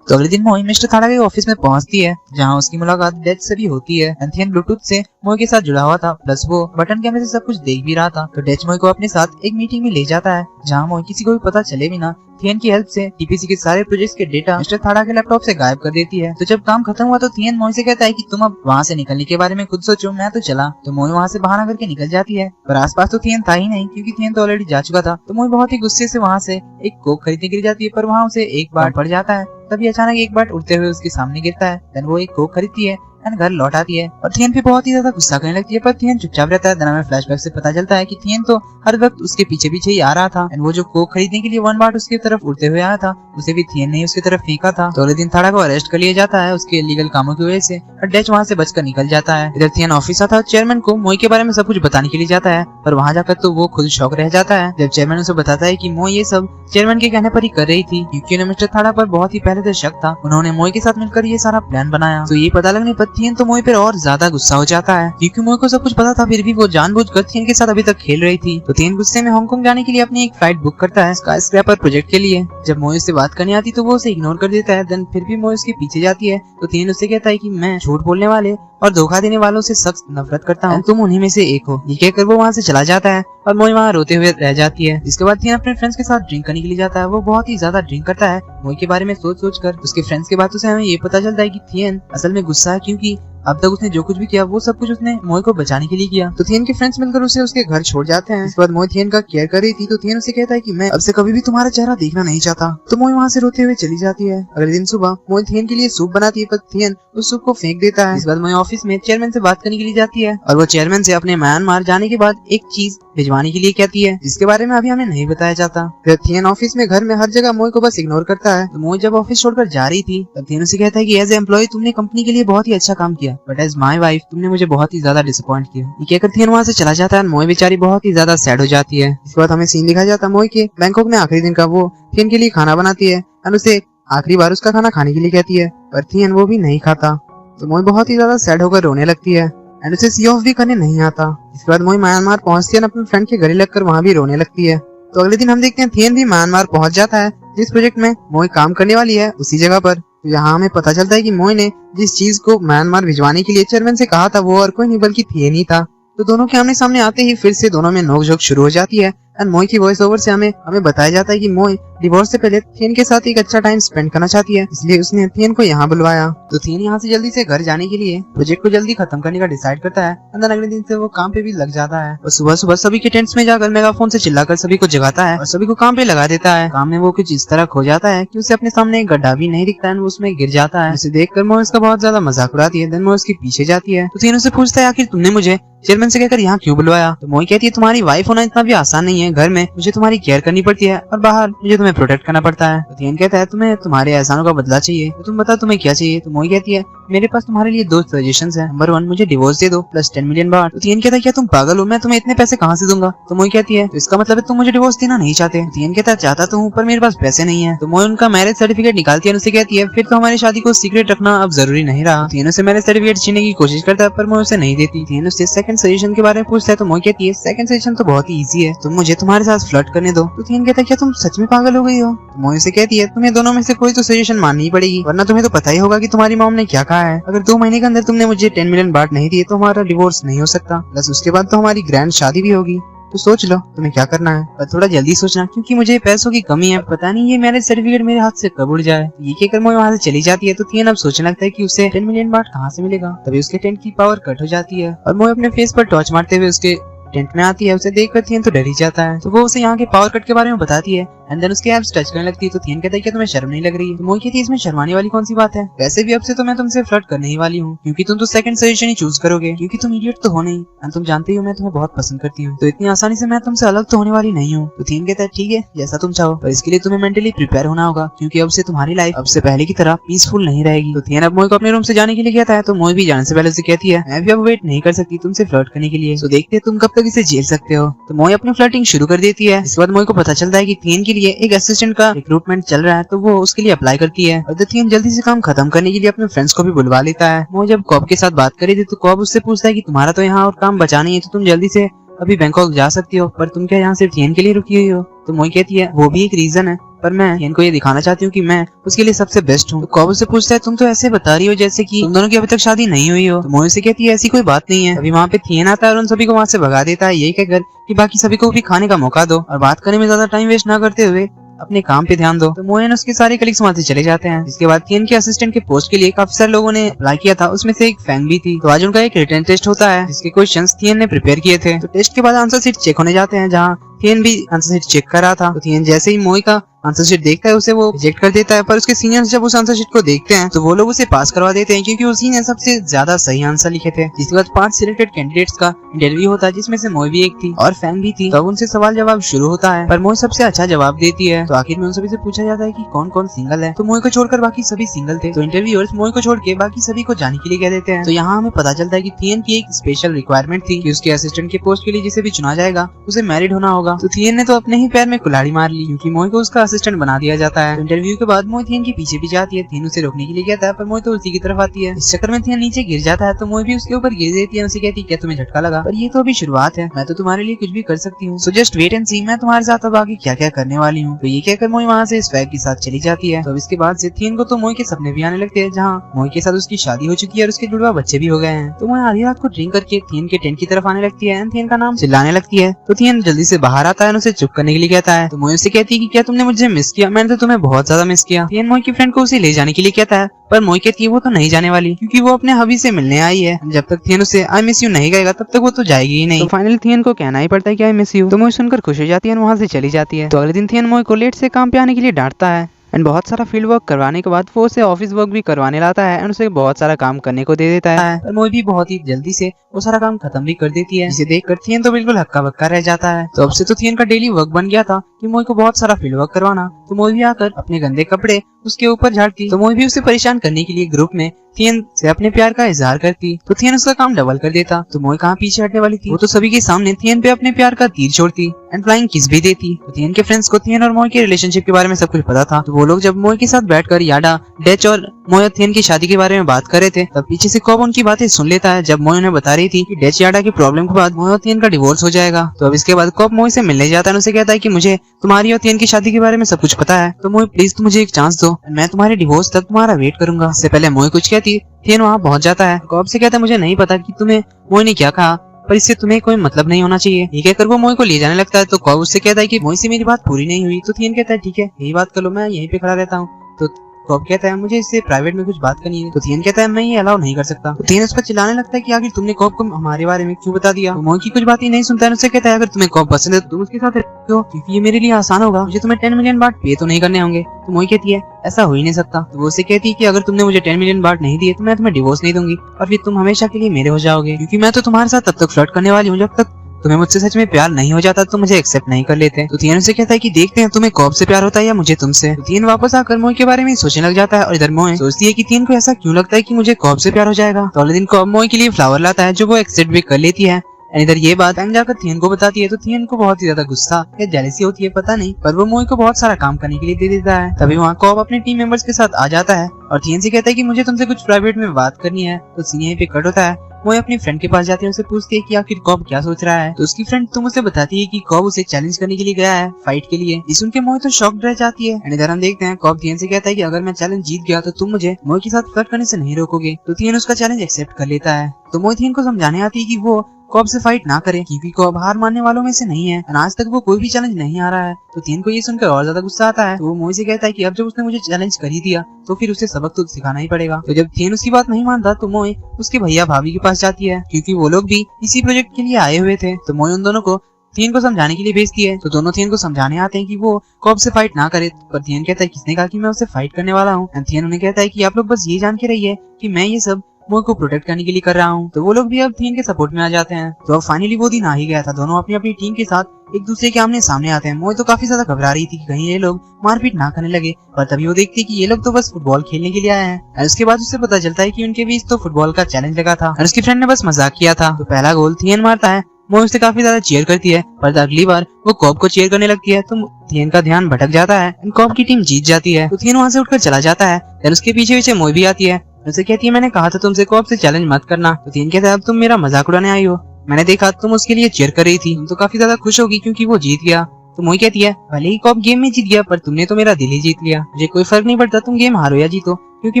तो अगले दिन मोई मिस्टर थाडा के ऑफिस में पहुंचती है जहां उसकी मुलाकात डेथ से भी होती है। थियन ब्लूटूथ से मोई के साथ जुड़ा हुआ था, प्लस वो बटन कैमरे से सब कुछ देख भी रहा था। तो डेच मोई को अपने साथ एक मीटिंग में ले जाता है जहां मोई किसी को भी पता चले बिना थियन की हेल्प से टीपीसी के सारे प्रोजेक्ट्स के डेटा मिस्टर थाडा के लैपटॉप से गायब कर देती है। तो जब काम खत्म हुआ तो थियन मोई से कहता है कि तुम अब वहाँ से निकलने के बारे में खुद सोचो, मैं तो चला। तो मोई वहाँ से बहाना करके निकल जाती है, पर आसपास तो थियन था ही नहीं क्योंकि थियन तो ऑलरेडी जा चुका था। तो मोई बहुत ही गुस्से से वहाँ से एक कोक खरीदने के लिए जाती है, पर वहाँ उसे एक बाट पड़ जाता है। तभी अचानक एक बाट उड़ते हुए उसके सामने गिरता है। देन वो एक कोक खरीदती है एंड घर लौट आती है और थियन भी बहुत ही ज्यादा गुस्सा करने लगती है, पर थियन चुपचाप रहता है। देन हमें फ्लैशबैक से पता चलता है कि थियन तो हर वक्त उसके पीछे पीछे ही आ रहा था एंड वो जो कोक खरीदने के लिए वन बाट उसकी तरफ उड़ते हुए आया था उसे भी थियन ने उसकी तरफ फेंका था। तो अगले दिन थाडा को अरेस्ट कर लिया जाता है उसके इलीगल कामों की वजह से, और डेच वहाँ से बचकर निकल जाता है। इधर थियन ऑफिस आता है, चेयरमैन को मोई के बारे में सब कुछ बताने के लिए जाता है, पर वहाँ जाकर तो वो खुद शौक रह जाता है जब चेयरमैन उसे बताता है कि मोई ये सब चेयरमैन के कहने पर ही कर रही थी क्योंकि उन्हें मिस्टर थाडा पर बहुत ही पहले से शक था। उन्होंने मोई के साथ मिलकर ये सारा प्लान बनाया। तो ये पता लगने पर थियन तो मोई पर और ज्यादा गुस्सा हो जाता है क्योंकि मोई को सब कुछ पता था, फिर भी वो जानबूझकर थियन के साथ अभी तक खेल रही थी। तो थियन गुस्से में हांगकांग जाने के लिए अपनी एक फ्लाइट बुक करता है स्काईस्क्रैपर प्रोजेक्ट के लिए। जब मोई उससे बात करने आती तो वो उसे इग्नोर कर देता है। देन फिर भी मोई उसके पीछे जाती है तो थियन उससे कहता है कि मैं झूठ बोलने वाले और धोखा देने वालों से सख्त नफरत करता हूँ, तुम उन्हीं में से एक हो। ये कहकर वो वहाँ से चला जाता है और मोई वहाँ रोते हुए रह जाती है। इसके बाद थियन अपने फ्रेंड्स के साथ ड्रिंक करने के लिए जाता है। वो बहुत ही ज्यादा ड्रिंक करता है मोई के बारे में सोच कर। उसके फ्रेंड्स की बातों से हमें ये पता चलता है कि थियन असल में गुस्सा है क्योंकि अब तक उसने जो कुछ भी किया वो सब कुछ उसने मोई को बचाने के लिए किया। तो थियन के फ्रेंड्स मिलकर उसे उसके घर छोड़ जाते हैं। इसके बाद मोई थियन का केयर कर रही थी तो थियन उसे कहता है कि मैं अब से कभी भी तुम्हारा चेहरा देखना नहीं चाहता। तो मोई वहाँ से रोते हुए चली जाती है। अगले दिन सुबह मोई थियन के लिए सूप बनाती है, पर थियन उस सूप को फेंक देता है। इसके बाद मोई ऑफिस में चेयरमैन से बात करने के लिए जाती है और वो चेयरमैन से अपने म्यांमार जाने के बाद एक चीज भिजवाने के लिए कहती है जिसके बारे में अभी हमें नहीं बताया जाता। फिर थियन ऑफिस में, घर में, हर जगह मोई को बस इग्नोर करता है। तो मोई जब ऑफिस छोड़कर जा रही थी तब थियन उसे कहता है कि एज ए एम्प्लॉय तुमने कंपनी के लिए बहुत ही अच्छा काम किया, बट एज माई वाइफ तुमने मुझे बहुत ही ज्यादा डिसअपॉइंट किया। ये कहकर थियन वहाँ से चला जाता है। मोई बेचारी बहुत ही ज्यादा सैड हो जाती है। इसके बाद हमें सीन दिखाया जाता है मोई के बैंकॉक में आखिरी दिन का। वो थियन के लिए खाना बनाती है और उसे आखिरी बार उसका खाना खाने के लिए कहती है, पर थियन वो भी नहीं खाता। तो मोई बहुत ही ज्यादा सैड होकर रोने लगती है एंड उसे सी ऑफ भी करने नहीं आता। इसके बाद मोई म्यांमार पहुंचती है और अपने फ्रेंड के घर लगकर वहाँ भी रोने लगती है। तो अगले दिन हम देखते हैं थियन भी म्यांमार पहुंच जाता है। जिस प्रोजेक्ट में मोई काम करने वाली है उसी जगह पर। तो यहाँ हमें पता चलता है कि मोई ने जिस चीज को म्यांमार भिजवाने के लिए चेयरमैन से कहा था वो और कोई नहीं बल्कि थियन ही था। तो दोनों के आमने सामने आते ही फिर से दोनों में नोकझोंक शुरू हो जाती है एंड मोई की वॉइस ओवर से हमें बताया जाता है कि मोई डिवोर्स से पहले थियन के साथ एक अच्छा टाइम स्पेंड करना चाहती है, इसलिए उसने थियन को यहाँ बुलवाया। तो थियन यहाँ से जल्दी से घर जाने के लिए प्रोजेक्ट को जल्दी खत्म करने का डिसाइड करता है। अंदर अगले दिन से वो काम पे भी लग जाता है और सुबह सुबह सभी के टेंट्स में जाकर मेगाफोन से चिल्लाकर सभी को जगाता है और सभी को काम पे लगा देता है। काम में वो कुछ इस तरह खो जाता है कि उसे अपने सामने एक गड्ढा भी नहीं दिखता है, वो उसमें गिर जाता है। उसे देखकर मोई उसका बहुत ज्यादा मजाक उड़ाती है। देन मोई उसके पीछे जाती है तो थियन उसे पूछता है आखिर तुमने मुझे चेयरमैन से कहकर यहाँ क्यों बुलवाया। तो मोई कहती है तुम्हारी वाइफ होना इतना भी आसान नहीं है, घर में मुझे तुम्हारी केयर करनी पड़ती है और बाहर मुझे तुम्हें प्रोटेक्ट करना पड़ता है। तो थियन कहता है तुम्हें तुम्हारे एहसानों का बदला चाहिए, तो तुम बताओ तुम्हें क्या चाहिए। तो मोई कहती है मेरे पास तुम्हारे लिए दो सजेशंस हैं। नंबर 1 मुझे डिवोर्स दे दो प्लस 10 मिलियन बार। तो थियन कहता है क्या तुम पागल हो, मैं तुम्हें इतने पैसे कहाँ से दूंगा। तो मोई कहती है तो इसका मतलब है तुम मुझे डिवोर्स देना नहीं चाहते। थियन कहता है चाहता तो हूँ पर मेरे पास पैसे नहीं है। तो मोई उनका मैरिज सर्टिफिकेट निकालती है और उसे कहती है फिर तो हमारी शादी को सीक्रेट रखना अब जरूरी नहीं रहा। थियन उसे मैरिज सर्टिफिकेट छीनने की कोशिश करता है पर मोई उसे नहीं देती। थियन उससे सेकंड सजेशन के बारे में पूछता है तो मोई कहती है सेकंड सजेशन तो बहुत ही इजी है, तुम मुझे तुम्हारे साथ फ्लर्ट करने दो। तो थियन कहता है क्या तुम सच में पागल हो गई हो। तो मोई उसे कहती है तुम्हें दोनों में से कोई तो सजेशन माननी ही पड़ेगी, वरना तुम्हें तो पता ही होगा कि तुम्हारी मॉम ने क्या कहा है। अगर 2 महीने के अंदर तुमने मुझे 10 मिलियन बार नहीं दिए तो हमारा डिवोर्स नहीं हो सकता, प्लस उसके बाद तो हमारी ग्रैंड शादी भी होगी। तो सोच लो तुम्हें क्या करना है, पर थोड़ा जल्दी सोचना क्योंकि मुझे पैसों की कमी है, पता नहीं ये मैरिज सर्टिफिकेट मेरे हाथ से कब उड़ जाए। ये कहकर मोई वहाँ से चली जाती है। तो थियन अब सोचने लगता है कि उसे 10 मिलियन बार कहाँ से मिलेगा। तभी उसके टेंट की पावर कट हो जाती है और मोई अपने फेस पर टॉर्च मारते हुए उसके टेंट में आती है। उसे देखकर थियन तो डर ही जाता है। तो वो उसे यहाँ के पावर कट के बारे में बताती है एंड देन उसके एब्स टच करने लगती है। तो थियन कहता है क्या तुम्हें शर्म नहीं लग रही है? तो मोई कहती है इसमें शर्माने वाली कौन सी बात है, वैसे भी अब से तो मैं तुमसे फ्लर्ट करने ही वाली हूँ, क्योंकि तुम तो सेकंड सजेशन ही चूज करोगे, क्योंकि तुम इडियट तो हो नहीं एंड तुम जानते हो मैं तुम्हें बहुत पसंद करती हूँ, तो इतनी आसानी से मैं तुमसे अलग तो होने वाली नहीं हूँ। तो थियन कहता है ठीक है जैसा तुम चाहो, पर इसके लिए तुम्हें मेंटली प्रिपेयर होना होगा, क्योंकि अब से तुम्हारी लाइफ अब से पहले की तरह पीसफुल नहीं रहेगी। तो थियन अब मोई को अपने रूम से जाने के लिए कहता है, तो मोई भी जाने से पहले से कहती है मैं भी अब वेट नहीं कर सकती तुमसे फ्लर्ट करने के लिए, तो देखते तुम कब तक इसे झेल सकते हो। तो मोई अपनी फ्लर्टिंग शुरू कर देती है। इसके बाद मोई को पता चलता है कि थियन के लिए एक असिस्टेंट का रिक्रूटमेंट चल रहा है, तो वो उसके लिए अप्लाई करती है। और थियन जल्दी से काम खत्म करने के लिए अपने फ्रेंड्स को भी बुलवा लेता है। मोई जब कॉब के साथ बात करी थी तो कॉब उससे पूछता है कि तुम्हारा तो यहाँ और काम बचा नहीं है, तो तुम जल्दी से अभी बैंकॉक जा सकती हो, पर तुम क्या यहाँ सिर्फ थियन के लिए रुकी हुई हो? तो मोई कहती है वो भी एक रीजन है, पर मैं थियन को ये दिखाना चाहती हूँ कि मैं उसके लिए सबसे बेस्ट हूँ। तो कॉब उससे पूछता है तुम तो ऐसे बता रही हो जैसे कि तुम दोनों की अभी तक शादी नहीं हुई हो। तो मोई से कहती है ऐसी कोई बात नहीं है। अभी वहाँ पे थियन आता है और उन सभी को वहाँ से भगा देता है, यही कहकर कि बाकी सभी को भी खाने का मौका दो और बात करने में ज्यादा टाइम वेस्ट ना करते हुए अपने काम पे ध्यान दो। तो मोए उसके सारे कलीग्स वहाँ से चले जाते हैं। इसके बाद थियन के असिस्टेंट के पोस्ट के लिए काफी सारे लोगों ने अप्लाई किया था, उसमें से एक फैंग भी थी। तो आज उनका एक रिटर्न टेस्ट होता है जिसके क्वेश्चंस थियन ने प्रिपेयर किए थे। तो टेस्ट के बाद आंसर शीट चेक होने जाते हैं, जहाँ थियन भी आंसर शीट चेक कर रहा था। तो थियन जैसे ही मोई का आंसर शीट देखता है उसे वो रिजेक्ट कर देता है, पर उसके सीनियर्स जब उस आंसर शीट को देखते हैं तो वो लोग उसे पास करवा देते हैं, क्योंकि उसी ने सबसे ज्यादा सही आंसर लिखे थे। जिसके बाद 5 सिलेक्टेड कैंडिडेट्स का इंटरव्यू होता है, जिसमें से मोई भी एक थी और फैंग भी थी। तब उनसे सवाल जवाब शुरू होता है, पर मोई सबसे अच्छा जवाब देती है। तो आखिर में उन सभी से पूछा जाता है कि कौन कौन सिंगल है। तो मोई को छोड़कर बाकी सभी सिंगल थे। तो इंटरव्यूअर्स मोई को छोड़ के बाकी सभी को जाने के लिए कह देते हैं। तो यहाँ हमें पता चलता है कि थियन की एक स्पेशल रिक्वायरमेंट थी कि उसके असिस्टेंट के पोस्ट के लिए जिसे भी चुना जाएगा उसे मैरिड होना होगा। तो थियन ने तो अपने ही पैर में कुल्हाड़ी मार ली, क्योंकि मोई को उसका असिस्टेंट बना दिया जाता है। इंटरव्यू के बाद मोई थियन के पीछे भी जाती है। थियन उसे रोकने के लिए कहता है, पर मोई तो उसी की तरफ आती है। इस चक्कर में थियन नीचे गिर जाता है, तो मोई भी उसके ऊपर गिर देती है। उसे कहती है क्या तुम्हें झटका लगा? पर ये तो अभी शुरुआत है, मैं तो तुम्हारे लिए कुछ भी कर सकती हूँ, सो जस्ट वेट एंड सी मैं तुम्हारे साथ अब आगे क्या क्या करने वाली हूँ। तो ये कहकर मोई वहाँ से स्वैग के साथ चली जाती है। तो इसके बाद से थियन को तो मोई के सपने भी आने लगते हैं, जहाँ मोई के साथ उसकी शादी हो चुकी है और उसके जुड़वा बच्चे भी हो गए हैं। तो मोई आधी रात को ड्रिंक करके थियन के टेंट की तरफ आने लगती है, थियन का नाम चिल्लाने लगती है। तो थियन जल्दी से बाहर आता है और उसे चुप करने के लिए कहता है। तो मोई उससे कहती है कि क्या तुमने मुझे मिस किया? मैंने तो तुम्हें बहुत ज्यादा मिस किया। थियन मोई की फ्रेंड को उसे ले जाने के लिए कहता है, पर मोई कहती है वो तो नहीं जाने वाली, क्योंकि वो अपने हबी से मिलने आई है। जब तक थियन उसे आई मिस यू नहीं कहेगा तब तक वो तो जाएगी ही नहीं। तो फाइनली थियन को कहना ही पड़ता है कि आई मिस यू। तो मोई सुनकर खुश हो जाती है और वहाँ से चली जाती है। तो अगले दिन थियन मोई को लेट से काम पे आने के लिए डांटता है एंड बहुत सारा फील्ड वर्क करवाने के बाद वो उसे ऑफिस वर्क भी करवाने लाता है एंड उसे बहुत सारा काम करने को दे देता है। पर मोई भी बहुत ही जल्दी से वो सारा काम खत्म भी कर देती है, जिसे देखकर थियन तो बिल्कुल हक्का बक्का रह जाता है। तो अब से तो थियन का डेली वर्क बन गया था कि मोई को बहुत सारा फील्ड वर्क करवाना। तो मोई भी आकर अपने गंदे कपड़े उसके ऊपर झाड़ती। तो मोई भी उसे परेशान करने के लिए ग्रुप में थियन से अपने प्यार का इजहार करती। तो थियन उसका काम डबल कर देता। तो मोई कहाँ पीछे हटने वाली थी, वो तो सभी के सामने थियन पे अपने प्यार का तीर छोड़ती एंड फ्लाइंग किस भी देती। तो थियन के फ्रेंड्स को थियन और मोई के रिलेशनशिप के बारे में सब कुछ पता था। तो वो लोग जब मोई के साथ बैठकर याडा, डेच और मोई और थियन की शादी के बारे में बात कर रहे थे, तब पीछे से कॉब उनकी बातें सुन लेता है। जब मोई उन्हें बता रही थी कि डेच याडा की प्रॉब्लम के बाद मोई और थियन का डिवोर्स हो जाएगा। तो अब इसके बाद कॉब मोई से मिलने जाता है, उसे कहता है कि मुझे तुम्हारी और थियन की शादी के बारे में सब कुछ पता है, तो मोई प्लीज तुम मुझे एक चांस दो, मैं तुम्हारे डिवोर्स तक तुम्हारा वेट करूंगा। इससे पहले मोई कुछ कहती थियन वहाँ पहुंच जाता है। कॉब से कहता है मुझे नहीं पता कि तुम्हें मोई ने क्या कहा, पर इससे तुम्हें कोई मतलब नहीं होना चाहिए। ये कहकर वो मोई को ले जाने लगता है। तो कॉब उससे कहता है कि मोई से मेरी बात पूरी नहीं हुई। तो थियन कहता है ठीक है यही बात कर लो, मैं यहीं पे खड़ा रहता हूँ। तो कॉब कहता है मुझे इससे प्राइवेट में कुछ बात करनी है। तो थियन कहता है मैं ये अलाउ नहीं कर सकता। तो थियन उस पर चिल्लाने लगता है कि आखिर तुमने कॉब को हमारे बारे में क्यों बता दिया। तो मोई की कुछ बात ही नहीं सुनता है। उससे कहता है अगर तुम्हें कॉब पसंद है तो तुम उसके साथ रहो, क्योंकि ये मेरे लिए आसान होगा, मुझे तुम्हें 10 मिलियन बार पे तो नहीं करने होंगे। तो मोई कहती है ऐसा हो ही नहीं सकता। तो वो उसे कहती है कि अगर तुमने मुझे 10 मिलियन बार नहीं दिए तो मैं तुम्हें डिवोर्स नहीं दूंगी और फिर तुम हमेशा के लिए मेरे हो जाओगे, क्योंकि मैं तो तुम्हारे साथ तब तक फ्लर्ट करने वाली हूँ जब तक तुम्हें मुझसे सच में प्यार नहीं हो जाता तो मुझे एक्सेप्ट नहीं कर लेते। तो थियन से कहता है कि देखते हैं तुम्हें कॉब से प्यार होता है या मुझे तुमसे। तो थियन वापस आकर मोई के बारे में सोचने लग जाता है और इधर मोई सोचती है कि थियन को ऐसा क्यों लगता है कि मुझे कॉब से प्यार हो जाएगा। तो अगले दिन कॉब मोई के लिए फ्लावर लाता है जो वो एक्सेप्ट भी कर लेती है। इधर ये बात फैंग जाकर थियन को बताती है। तो थियन को बहुत ही ज्यादा गुस्सा या जेलसी होती है पता नहीं, पर वो मोई को बहुत सारा काम करने के लिए दे देता है। तभी वहाँ कॉब अपने टीम मेंबर्स के साथ आ जाता है और थियन से कहता है कि मुझे तुमसे कुछ प्राइवेट में बात करनी है। तो सीन यहीं पे कट होता है। मोई अपनी फ्रेंड के पास जाती है, उसे पूछती है कि आखिर कॉब क्या सोच रहा है। तो उसकी फ्रेंड तुम उसे बताती है कि कॉब उसे चैलेंज करने के लिए गया है फाइट के लिए। इस सुनके मोई तो शॉक्ड रह जाती है। इधर हम देखते हैं कॉब थियन से कहता है कि अगर मैं चैलेंज जीत गया तो तुम मुझे मोई के साथ फ्लर्ट करने से नहीं रोकोगे। तो थियन उसका चैलेंज एक्सेप्ट कर लेता है। तो मोई थियन को समझाने आती है कि वो कॉब से फाइट ना करे, क्योंकि कॉब हार मानने वालों में से नहीं है, आज तक वो कोई भी चैलेंज नहीं आ रहा है। तो थियन को ये सुनकर और ज्यादा गुस्सा आता है। तो वो मोई से कहता है कि अब जब उसने मुझे चैलेंज कर ही दिया तो फिर उसे सबक तो सिखाना ही पड़ेगा। तो जब थियन उसकी बात नहीं मानता तो मोई उसके भैया भाभी के पास जाती है, क्योंकि वो लोग भी इसी प्रोजेक्ट के लिए आए हुए थे। तो मोई उन दोनों को थियन को समझाने के लिए भेजती है। तो दोनों थियन को समझाने आते हैं कि वो कॉब से फाइट ना करे, पर थियन कहता है किसने कहा कि मैं उससे फाइट करने वाला हूँ। थियन उन्हें कहता है कि आप लोग बस ये जान के रहिए कि मैं ये सब मोई को प्रोटेक्ट करने के लिए कर रहा हूँ। तो वो लोग भी अब थियन के सपोर्ट में आ जाते हैं। तो अब फाइनली वो दिन आ ही गया था। दोनों अपनी अपनी टीम के साथ एक दूसरे के आमने सामने आते हैं। मोई तो काफी ज्यादा घबरा रही थी कि कहीं ये लोग मारपीट ना करने लगे, पर तभी वो देखती है कि ये लोग तो बस फुटबॉल खेलने के लिए आए हैं। और उसके बाद उससे पता चलता है कि उनके बीच तो फुटबॉल का चैलेंज लगा था और उसकी फ्रेंड ने बस मजाक किया था। तो पहला गोल थियन मारता है। मोई उससे काफी ज्यादा चीयर करती है, पर अगली बार वो कॉब को चीयर करने लगती है तो थियन का ध्यान भटक जाता है। कॉब की टीम जीत जाती है। तो थियन वहाँ से उठकर चला जाता है। फिर उसके पीछे पीछे मोई भी आती है। उसे कहती है मैंने कहा था तुमसे कॉब से चैलेंज मत करना। तो थियन कहता है अब तुम मेरा मजाक उड़ाने आई हो, मैंने देखा तुम उसके लिए चीयर कर रही थी, तुम तो काफी ज्यादा खुश होगी क्योंकि वो जीत गया। तो मोई कहती है भले ही कॉब गेम में जीत गया, पर तुमने तो मेरा दिल ही जीत लिया। मुझे कोई फर्क नहीं पड़ता तुम गेम हारो या जीतो, क्योंकि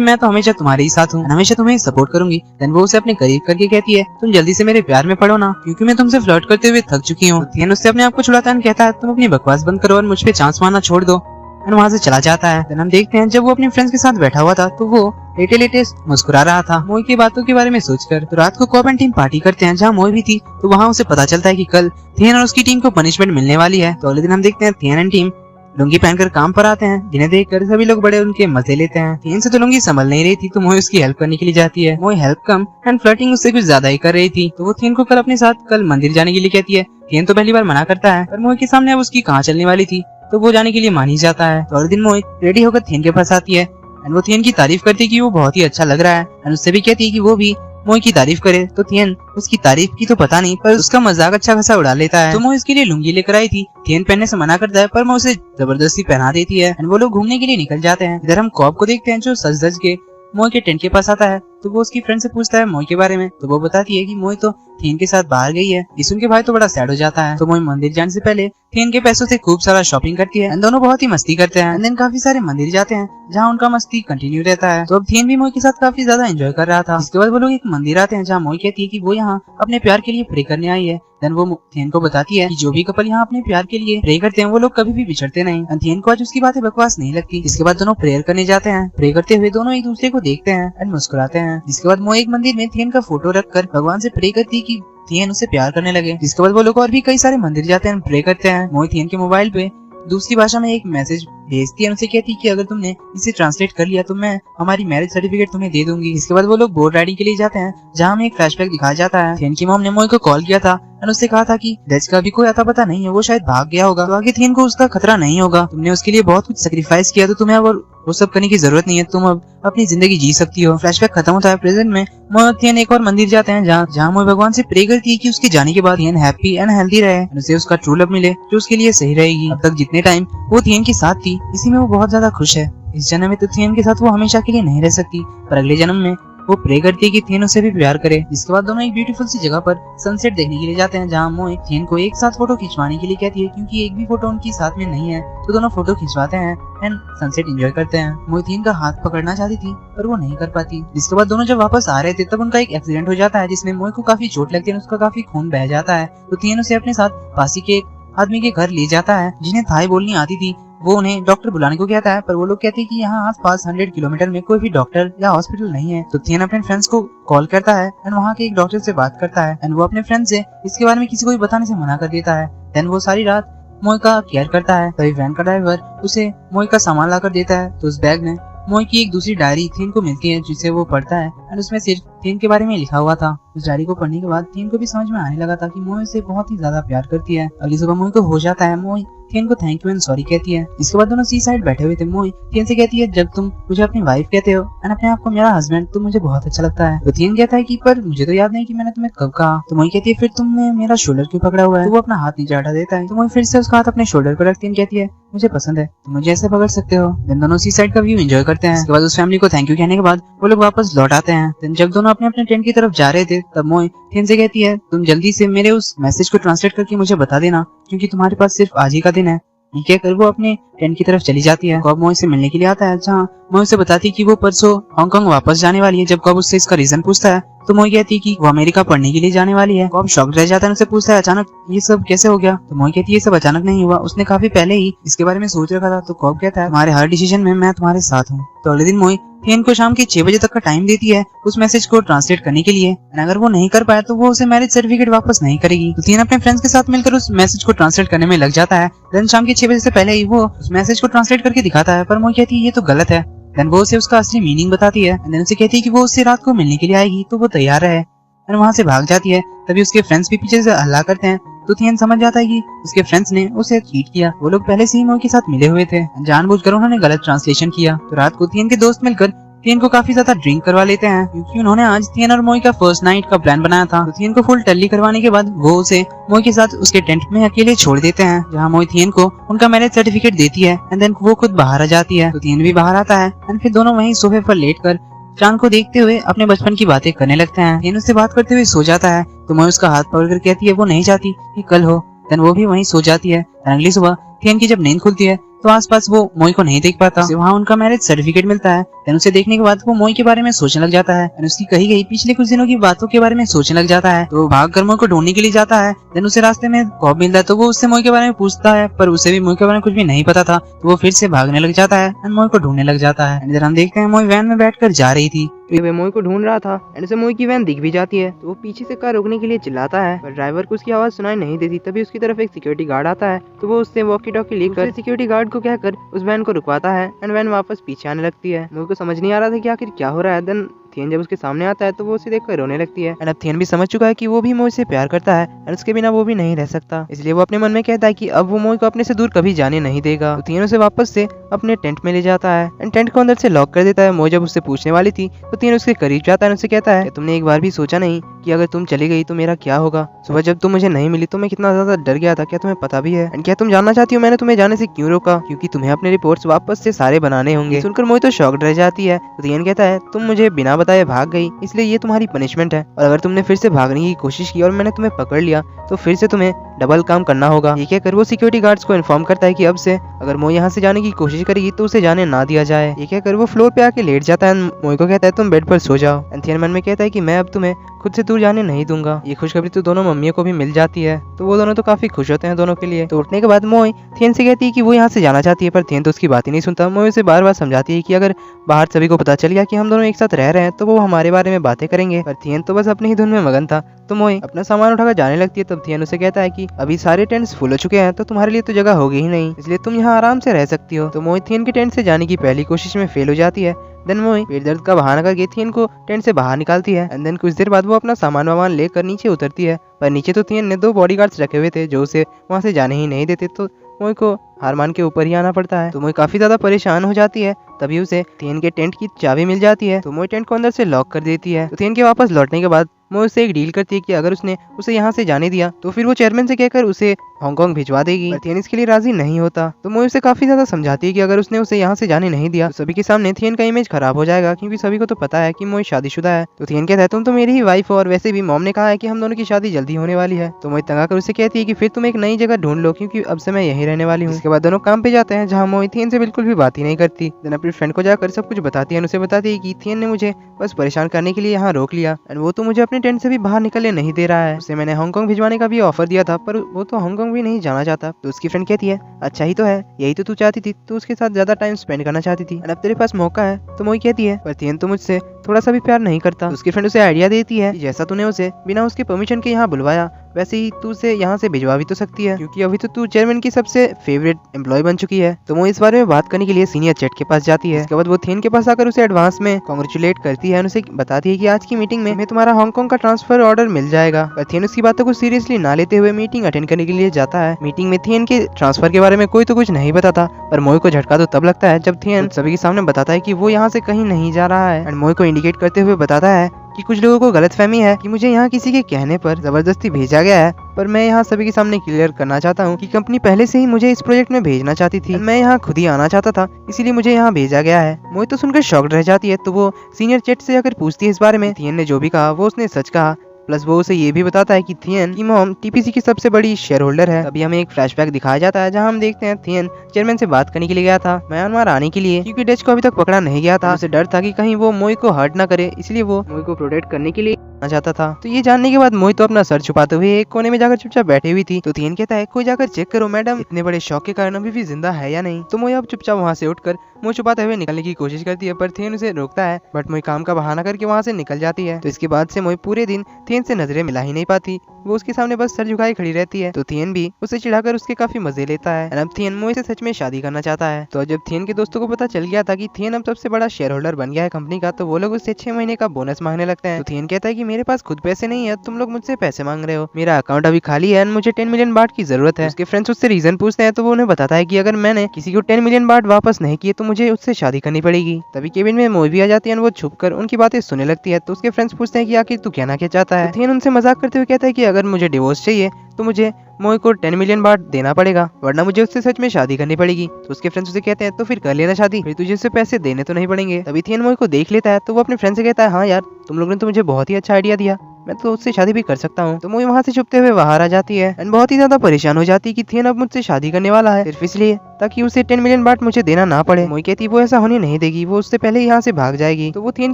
मैं तो हमेशा तुम्हारे ही साथ हूँ, हमेशा तुम्हें सपोर्ट करूंगी। देन वो उसे अपने करीब करके कहती है तुम जल्दी से मेरे प्यार में पड़ो ना, क्योंकि मैं तुमसे फ्लर्ट करते हुए थक चुकी हूँ। थियन उससे अपने आप को छुड़ाता है, कहता है तुम अपनी बकवास बंद करो और मुझ पे चांस मारना छोड़ दो। वहाँ से चला जाता है। देन हम देखते हैं जब वो अपने फ्रेंड्स के साथ बैठा हुआ था तो वो लेटे लेटे मुस्कुरा रहा था मोई की बातों के बारे में सोचकर। तो रात को कॉब एंड टीम पार्टी करते हैं जहाँ मोई भी थी। तो वहाँ उसे पता चलता है कि कल थियन और उसकी टीम को पनिशमेंट मिलने वाली है। तो अगले दिन हम देखते हैं थियन एंड टीम लुंगी पहनकर काम पर आते हैं, जिन्हें देखकर सभी लोग बड़े उनके मजे लेते हैं। थियन से तो लुंगी संभल नहीं रही थी तो मोई उसकी हेल्प करने के लिए जाती है। मोई हेल्प कम एंड फ्लर्टिंग उससे कुछ ज्यादा ही कर रही थी। तो वो थियन को कल अपने साथ कल मंदिर जाने के लिए कहती है। थियन तो पहली बार मना करता है, पर मोई के सामने अब उसकी कहाँ चलने वाली थी, तो वो जाने के लिए मान ही जाता है। तो अगले दिन मोई रेडी होकर थियन के पास आती है एंड वो थियन की तारीफ करती है कि वो बहुत ही अच्छा लग रहा है एंड उससे भी कहती है कि वो भी मोई की तारीफ करे। तो थियन उसकी तारीफ की तो पता नहीं, पर उसका मजाक अच्छा खासा उड़ा लेता है। तो मोई इसके लिए लुंगी लेकर आई थी। थियन पहनने से मना करता है, पर मोई उसे जबरदस्ती पहना देती है एंड वो लोग घूमने के लिए निकल जाते हैं। इधर हम कॉब को देखते हैं जो सज धज के मोई के टेंट के पास आता है। तो वो उसकी फ्रेंड से पूछता है मोई के बारे में। तो वो बताती है कि मोई तो थियन के साथ बाहर गई है। ये सुन के भाई तो बड़ा सैड हो जाता है। तो मोई मंदिर जाने से पहले थियन के पैसों से खूब सारा शॉपिंग करती है। दोनों बहुत ही मस्ती करते हैं। देन काफी सारे मंदिर जाते हैं जहाँ उनका मस्ती कंटिन्यू रहता है। तो अब थियन भी मोई के साथ काफी ज्यादा एंजॉय कर रहा था। इसके बाद वो लोग एक मंदिर आते हैं जहाँ मोई कहती है कि वो यहाँ अपने प्यार के लिए प्रे करने आई है। देन वो थियन को बताती है कि जो भी कपल यहाँ अपने प्यार के लिए प्रे करते हैं वो लोग कभी भी बिछड़ते नहीं। थियन को आज उसकी बातें बकवास नहीं लगती। इसके बाद दोनों प्रेयर करने जाते हैं। प्रे करते हुए दोनों एक दूसरे को देखते हैं एंड मुस्कुराते हैं। जिसके बाद मोई एक मंदिर में थियन का फोटो रखकर भगवान से प्रे करती है कि थियन उसे प्यार करने लगे। जिसके बाद वो लोग और भी कई सारे मंदिर जाते हैं, प्रे करते हैं। मोई थियन के मोबाइल पे दूसरी भाषा में एक मैसेज भेजती है, उनसे कहती है कि अगर तुमने इसे ट्रांसलेट कर लिया तो मैं हमारी मैरिज सर्टिफिकेट तुम्हें दे दूंगी। इसके बाद वो लोग बोट राइडिंग के लिए जाते हैं जहाँ हमें एक फ्लैशबैक दिखाया जाता है। थियन की मॉम ने मोई को कॉल किया था और उससे कहा था कि डच का भी कोई आता पता नहीं है, वो शायद भाग गया होगा, तो आगे थियन को उसका खतरा नहीं होगा। तुमने उसके लिए बहुत कुछ सेक्रीफाइस किया, तो तुम्हें अब वो सब करने की जरूरत नहीं है, तुम अब अपनी जिंदगी जी सकती हो। फ्लैशबैक खत्म होता है। प्रेजेंट में मोई और थियन एक और मंदिर जाते हैं जहाँ मोई भगवान से प्रे करती है कि उसके जाने के बाद थियन हैप्पी एंड हेल्दी रहे, उसे उसका ट्रू लव मिले जो उसके लिए सही रहेगी। अब तक जितने टाइम वो थियन के साथ थी इसी में वो बहुत ज्यादा खुश है। इस जन्म में तो थियन के साथ वो हमेशा के लिए नहीं रह सकती, पर अगले जन्म में वो प्रे करती है कि थियन उसे भी प्यार करे। जिसके बाद दोनों एक ब्यूटीफुल सी जगह पर सनसेट देखने के लिए जाते हैं जहाँ मोई थियन को एक साथ फोटो खिंचवाने के लिए कहती है, क्योंकि एक भी फोटो उनकी साथ में नहीं है। तो दोनों फोटो खिंचवाते हैं एंड सनसेट एंजॉय करते हैं। मोई थियन का हाथ पकड़ना चाहती थी पर वो नहीं कर पाती। जिसके बाद दोनों जब वापस आ रहे थे तब उनका एक एक्सीडेंट हो जाता है जिसमें मोई को काफी चोट लगती है, उसका काफी खून बह जाता है। तो थियन उसे अपने साथ पासी के आदमी के घर ले जाता है जिन्हें थाई बोलनी आती थी। वो उन्हें डॉक्टर बुलाने को कहता है, पर वो लोग कहते हैं कि यहाँ आसपास 100 किलोमीटर में कोई भी डॉक्टर या हॉस्पिटल नहीं है। तो थियन अपने फ्रेंड्स को कॉल करता है एंड वहाँ के एक डॉक्टर से बात करता है एंड वो अपने फ्रेंड से इसके बारे में किसी को भी बताने से मना कर देता है। देन वो सारी रात मोई का केयर करता है। तभी वैन का ड्राइवर उसे मोई का सामान ला कर देता है। तो उस बैग में मोई की एक दूसरी डायरी थियन को मिलती है जिसे वो पढ़ता है एंड उसमें सिर्फ थियन के बारे में लिखा हुआ था। उस डायरी को पढ़ने के बाद थियन को भी समझ में आने लगा था कि मोई उसे बहुत ही ज्यादा प्यार करती है। अगली सुबह मोई को हो जाता है। मोई थियन को थैंक यू एंड सॉरी कहती है। इसके बाद दोनों सी साइड बैठे हुए थे। मोई थियन से कहती है जब तुम मुझे अपनी वाइफ कहते हो एंड अपने आप को मेरा हस्बैंड तो मुझे बहुत अच्छा लगता है। तो थियन कहता है कि पर मुझे तो याद नहीं कि मैंने तुम्हें कब कहा। तो मोई कहती है फिर तुमने मेरा शोल्डर क्यों पकड़ा हुआ है। तो वो अपना हाथ नीचे हटा देता है। तो मोई फिर से उसका हाथ अपने शोल्डर पर रखती है, कहती है मुझे पसंद है, तुम मुझे ऐसे पकड़ सकते हो। देन दोनों सी साइड का व्यू एंजॉय करते हैं। इसके बाद उस फैमिली को थैंक यू कहने के बाद वो लोग वापस लौट आते हैं। देन जब दोनों अपने अपने टेंट की तरफ जा रहे थे तब मोई थियन से कहती है तुम जल्दी से मेरे उस मैसेज को ट्रांसलेट करके मुझे बता देना, क्योंकि तुम्हारे पास सिर्फ आज ही का दिन है। कहकर वो अपने टेंट की तरफ चली जाती है। कॉब मोई से मिलने के लिए आता है जहाँ मोई उसे बताती है कि वो परसों हांगकांग वापस जाने वाली है। जब कॉब उससे इसका रीजन पूछता है तो मोई कहती है कि वो अमेरिका पढ़ने के लिए जाने वाली है। कॉब शॉक्ड रह जाता है, उनसे पूछता है अचानक ये सब कैसे हो गया। तो मोई कहती है ये सब अचानक नहीं हुआ, उसने काफी पहले ही इसके बारे में सोच रखा था। तो कॉब कहता है तुम्हारे हर डिसीजन में मैं तुम्हारे साथ हूँ। तो अगले दिन मोई थियन को शाम के 6 बजे तक का टाइम देती है उस मैसेज को ट्रांसलेट करने के लिए। अगर वो नहीं कर पाया तो वो उसे मैरिज सर्टिफिकेट वापस नहीं करेगी। तो थियन अपने फ्रेंड्स के साथ मिलकर उस मैसेज को ट्रांसलेट करने में लग जाता है। देन शाम के 6 बजे से पहले ही वो उस मैसेज को ट्रांसलेट करके दिखाता है, पर मोई कहती है ये तो गलत है। देन वो उसे उसका असली मीनिंग बताती है। देन उसे कहती है कि वो उससे रात को मिलने के लिए आएगी, तो वो तैयार है। देन वहाँ से भाग जाती है। तभी उसके फ्रेंड्स भी पीछे से हल्ला करते हैं। तो थियन समझ जाता है कि उसके फ्रेंड्स ने उसे चीट किया। वो लोग पहले से ही मोई के साथ मिले हुए थे, जानबूझकर उन्होंने गलत ट्रांसलेशन किया। तो रात को थियन के दोस्त मिलकर थियन को काफी ज्यादा ड्रिंक करवा लेते हैं, क्योंकि उन्होंने आज थियन और मोई का फर्स्ट नाइट का प्लान बनाया था। तो थियन को फुल टल्ली करवाने के बाद वो उसे मोई के साथ उसके टेंट में अकेले छोड़ देते हैं, जहाँ मोई थियन को उनका मैरिज सर्टिफिकेट देती है। एंड देन वो खुद बाहर आ जाती है। तो थियन भी बाहर आता है एंड फिर दोनों वहीं सोफे पर लेटकर चांद को देखते हुए अपने बचपन की बातें करने लगते हैं। थियन उससे बात करते हुए सो जाता है। तो मोई उसका हाथ पकड़कर कहती है वो नहीं चाहती कि कल हो। देन वो भी वहीं सो जाती है। अगली सुबह थियन की जब नींद खुलती है तो आसपास वो मोई को नहीं देख पाता। वहाँ उनका मैरिज सर्टिफिकेट मिलता है। देन उसे देखने के बाद वो मोई के बारे में सोचने लग जाता है। उसकी कही गई पिछले कुछ दिनों की बातों के बारे में सोचने लग जाता है। तो भाग कर मोई को ढूंढने के लिए जाता है। देन उसे रास्ते में कॉप मिलता है, तो वो उससे मोई के बारे में पूछता है, पर उसे भी मोई के बारे में कुछ भी नहीं पता था। तो वो फिर से भागने लग जाता है एंड मोई को ढूंढने लग जाता है। इधर हम देखते हैं मोई वैन में बैठकर जा रही थी। तो वे मोई को ढूंढ रहा था एंड उसे मोई की वैन दिख भी जाती है। तो वो पीछे से कार रोकने के लिए चिल्लाता है, पर ड्राइवर को उसकी आवाज सुनाई नहीं देती। तभी उसकी तरफ एक सिक्योरिटी गार्ड आता है। तो वो उससे वॉकी टॉकी लेकर सिक्योरिटी गार्ड को कहकर उस वैन को रुकवाता है एंड वैन वापस पीछे आने लगती है। मोई को समझ नहीं आ रहा था कि आखिर क्या हो रहा है। देन थियन जब उसके सामने आता है तो वो उसे देखकर रोने लगती है। एंड अब थियन भी समझ चुका है कि वो भी मोई से प्यार करता है एंड उसके बिना वो भी नहीं रह सकता। इसलिए वो अपने मन में कहता है कि अब वो मोई को अपने से दूर कभी जाने नहीं देगा। तो थियन उसे वापस से अपने टेंट में ले जाता है एंड टेंट को अंदर से लॉक कर देता है। मोई जब उससे पूछने वाली थी तो थियन उसके करीब जाता है और उससे कहता है, तुमने एक बार भी सोचा नहीं कि अगर तुम चली गई तो मेरा क्या होगा? सुबह जब तुम मुझे नहीं मिली तो मैं कितना ज्यादा डर गया था, क्या तुम्हें पता भी है? एंड क्या तुम जानना चाहती हो मैंने तुम्हें जाने से क्यों रोका? क्योंकि तुम्हें अपने रिपोर्ट्स वापस से सारे बनाने होंगे। सुनकर मोई तो शॉक्ड रह जाती है। तो थियन कहता है, तुम मुझे बिना बताए भाग गई, इसलिए ये तुम्हारी पनिशमेंट है, और अगर तुमने फिर से भागने की कोशिश की और मैंने तुम्हें पकड़ लिया तो फिर से तुम्हें डबल काम करना होगा। ये कहकर वो सिक्योरिटी गार्ड्स को इन्फॉर्म करता है कि अब से अगर मोई यहाँ से जाने की कोशिश करेगी तो उसे जाने ना दिया जाए। ये कहकर वो फ्लोर पे आके लेट जाता है। मोई को कहता है तुम बेड पर सो जाओ। थियन मन में कहता है कि मैं अब तुम्हें खुद से दूर जाने नहीं दूंगा। ये खुशखबरी तो दोनों मम्मियों को भी मिल जाती है। तो वो दोनों तो काफी खुश होते हैं दोनों के लिए। तो उठने के बाद मोई थियन से कहती है कि वो यहाँ से जाना चाहती है, पर थियन तो उसकी बात ही नहीं सुनता। मोई उसे बार बार समझाती है कि अगर बाहर सभी को पता चल गया कि हम दोनों एक साथ रह रहे हैं तो वो हमारे बारे में बातें करेंगे। पर थियन तो बस अपनी ही धुन में मगन था। तो मोई अपना सामान उठाकर जाने लगती है। तब थियन उसे कहता है कि अभी सारे टेंट्स फुल हो चुके हैं तो तुम्हारे लिए तो जगह होगी ही नहीं, इसलिए तुम यहाँ आराम से रह सकती हो। तो मोई थियन के टेंट से जाने की पहली कोशिश में फेल हो जाती है। देन मोई पेट दर्द का बहाना करके थियन को टेंट से बाहर निकालती है। एंड देन कुछ देर बाद वो अपना सामान वामान लेकर नीचे उतरती है, पर नीचे तो थियन ने 2 बॉडीगार्ड्स रखे हुए थे जो उसे वहाँ से जाने ही नहीं देते। तो मोई को हार मान के ऊपर ही आना पड़ता है। तो मोई काफी ज्यादा परेशान हो जाती है। तभी उसे थियन के टेंट की चाबी मिल जाती है। तो मोई टेंट को अंदर से लॉक कर देती है। तो थियन के वापस लौटने के बाद मोई उससे एक डील करती है कि अगर उसने उसे यहाँ से जाने दिया तो फिर वो चेयरमैन से कहकर उसे हांगकांग भिजवा देगी। पर थियन इसके लिए राजी नहीं होता। तो मोई उसे काफी ज्यादा समझाती है कि अगर उसने उसे यहाँ से जाने नहीं दिया तो सभी के सामने थियन का इमेज खराब हो जाएगा, क्योंकि सभी को तो पता है कि मोई शादीशुदा है। तो थियन कहता है तुम तो मेरी ही वाइफ हो, और वैसे भी मॉम ने कहा है कि हम दोनों की शादी जल्दी होने वाली है। तो मोई तंगा कर उसे कहती है कि फिर तुम एक नई जगह ढूंढ लो, क्योंकि अब से मैं यहीं रहने वाली हूँ। इसके बाद दोनों काम पे जाते हैं, जहाँ मोई थियन से बिल्कुल भी बात ही नहीं करती। देन अपनी फ्रेंड को जाकर सब कुछ बताती है। उसे बताती है कि थियन ने मुझे बस परेशान करने के लिए यहाँ रोक लिया, एंड वो तो मुझे अपने टेंट से भी बाहर निकलने नहीं दे रहा है। उसे मैंने हांगकांग भिजवाने का भी ऑफर दिया था, पर वो तो हांगकांग भी नहीं जाना चाहता। तो उसकी फ्रेंड कहती है अच्छा ही तो है, यही तो तू चाहती थी, तू उसके साथ ज्यादा टाइम स्पेंड करना चाहती थी, अब तेरे पास मौका है। तो मोई कहती है पर थियन तो मुझसे थोड़ा सा भी प्यार नहीं करता। उसकी फ्रेंड उसे आइडिया देती है कि जैसा तूने उसे बिना उसके परमिशन के यहाँ बुलवाया, वैसे ही तू उसे यहाँ से भिजवा भी तो सकती है, क्योंकि अभी तो तू चेयरमैन की सबसे फेवरेट एम्प्लॉय बन चुकी है। तो वो इस बारे में बात करने के लिए सीनियर चैट के पास जाती है। इसके बाद वो थियन के पास आकर उसे एडवांस में कांग्रेचुलेट करती है और उसे बताती है कि आज की मीटिंग में हमें तुम्हारा हांगकांग का ट्रांसफर ऑर्डर मिल जाएगा। पर थियन उसकी बातों को सीरियसली ना लेते हुए मीटिंग अटेंड करने के लिए जाता है। मीटिंग में थियन के ट्रांसफर के बारे में कोई तो कुछ नहीं बताता, पर मोई को झटका तो तब लगता है जब थियन सभी के सामने बताता है कि वो यहाँ से कहीं नहीं जा रहा है, एंड मोई को इंडिकेट करते हुए बताता है कि कुछ लोगों को गलतफहमी है कि मुझे यहाँ किसी के कहने पर जबरदस्ती भेजा गया है, पर मैं यहाँ सभी के सामने क्लियर करना चाहता हूँ कि कंपनी पहले से ही मुझे इस प्रोजेक्ट में भेजना चाहती थी। मैं यहाँ खुद ही आना चाहता था, इसीलिए मुझे यहाँ भेजा गया है। मोई तो सुनकर शॉक्ड रह जाती है। तो वो सीनियर चैट से अगर पूछती है इस बारे में, थियन ने जो भी कहा वो उसने सच कहा। प्लस वो उसे ये भी बताता है कि थियन की मॉम टीपीसी की सबसे बड़ी शेयर होल्डर है। अभी हमें एक फ्लैशबैक दिखाया जाता है, जहाँ हम देखते हैं थियन चेयरमैन से बात करने के लिए गया था म्यांमार आने के लिए, क्योंकि डच को अभी तक पकड़ा नहीं गया था। उसे डर था कि कहीं वो मोई को हर्ट ना करे, इसलिए वो मोई को प्रोटेक्ट करने के लिए आना चाहता था। तो ये जानने के बाद मोई तो अपना सर छुपाते हुए एक कोने में जाकर चुपचाप बैठी हुई थी। तो थियन कहता है कोई जाकर चेक करो मैडम, इतने बड़े शॉक के कारण अभी भी जिंदा है या नहीं। तो मोई अब चुपचाप वहाँ से उठकर मोई छुपाते हुए निकलने की कोशिश करती है, पर थियन उसे रोकता है, बट मोई काम का बहाना करके वहाँ से निकल जाती है। तो इसके बाद से मोई पूरे दिन थियन से नजरें मिला ही नहीं पाती, वो उसके सामने बस सर झुकाए खड़ी रहती है। तो थियन भी उसे चिढ़ाकर उसके काफी मजे लेता है। अब थियन मोई से सच में शादी करना चाहता है। तो जब थियन के दोस्तों को पता चल गया था कि थियन अब सबसे बड़ा शेयर होल्डर बन गया है कंपनी का, तो वो लोग उससे 6 महीने का बोनस मांगने लगते हैं। तो थियन कहता है कि मेरे पास खुद पैसे नहीं है, तुम लोग मुझसे पैसे मांग रहे हो, मेरा अकाउंट अभी खाली है, मुझे 10 मिलियन बाट की जरूरत है। उसके फ्रेंड्स उससे रीजन पूछते हैं, तो वो उन्हें बताता है कि अगर मैंने किसी को 10 मिलियन बाट वापस नहीं किए तो मुझे उससे शादी करनी पड़ेगी। तभी केबिन में मोई भी आ जाती है, वो छुप कर उनकी बातें सुनने लगती है। तो उसके फ्रेंड्स पूछते हैं कि आखिर तू कहना क्या चाहता है। थियन उनसे मजाक करते हुए कहता है कि अगर मुझे डिवोर्स चाहिए तो मुझे मोई को 10 मिलियन बाट देना पड़ेगा, वरना मुझे उससे सच में शादी करनी पड़ेगी। तो उसके फ्रेंड्स उसे कहते हैं तो फिर कर लेना शादी, फिर तुझे उससे पैसे देने तो नहीं पड़ेंगे। तभी थियन मोई को देख लेता है, तो वो अपने फ्रेंड से कहता है, हाँ यार तुम लोगों ने तो मुझे बहुत ही अच्छा आइडिया दिया, मैं तो उससे शादी भी कर सकता हूँ। तो मोई वहाँ से छुपते हुए बाहर आ जाती है एंड बहुत ही ज्यादा परेशान हो जाती है कि थियन अब मुझसे शादी करने वाला है, सिर्फ इसलिए ताकि उसे 10 मिलियन बाट मुझे देना ना पड़े। मोई कहती वो ऐसा होने नहीं देगी, वो उससे पहले यहाँ से भाग जाएगी। तो वो थियन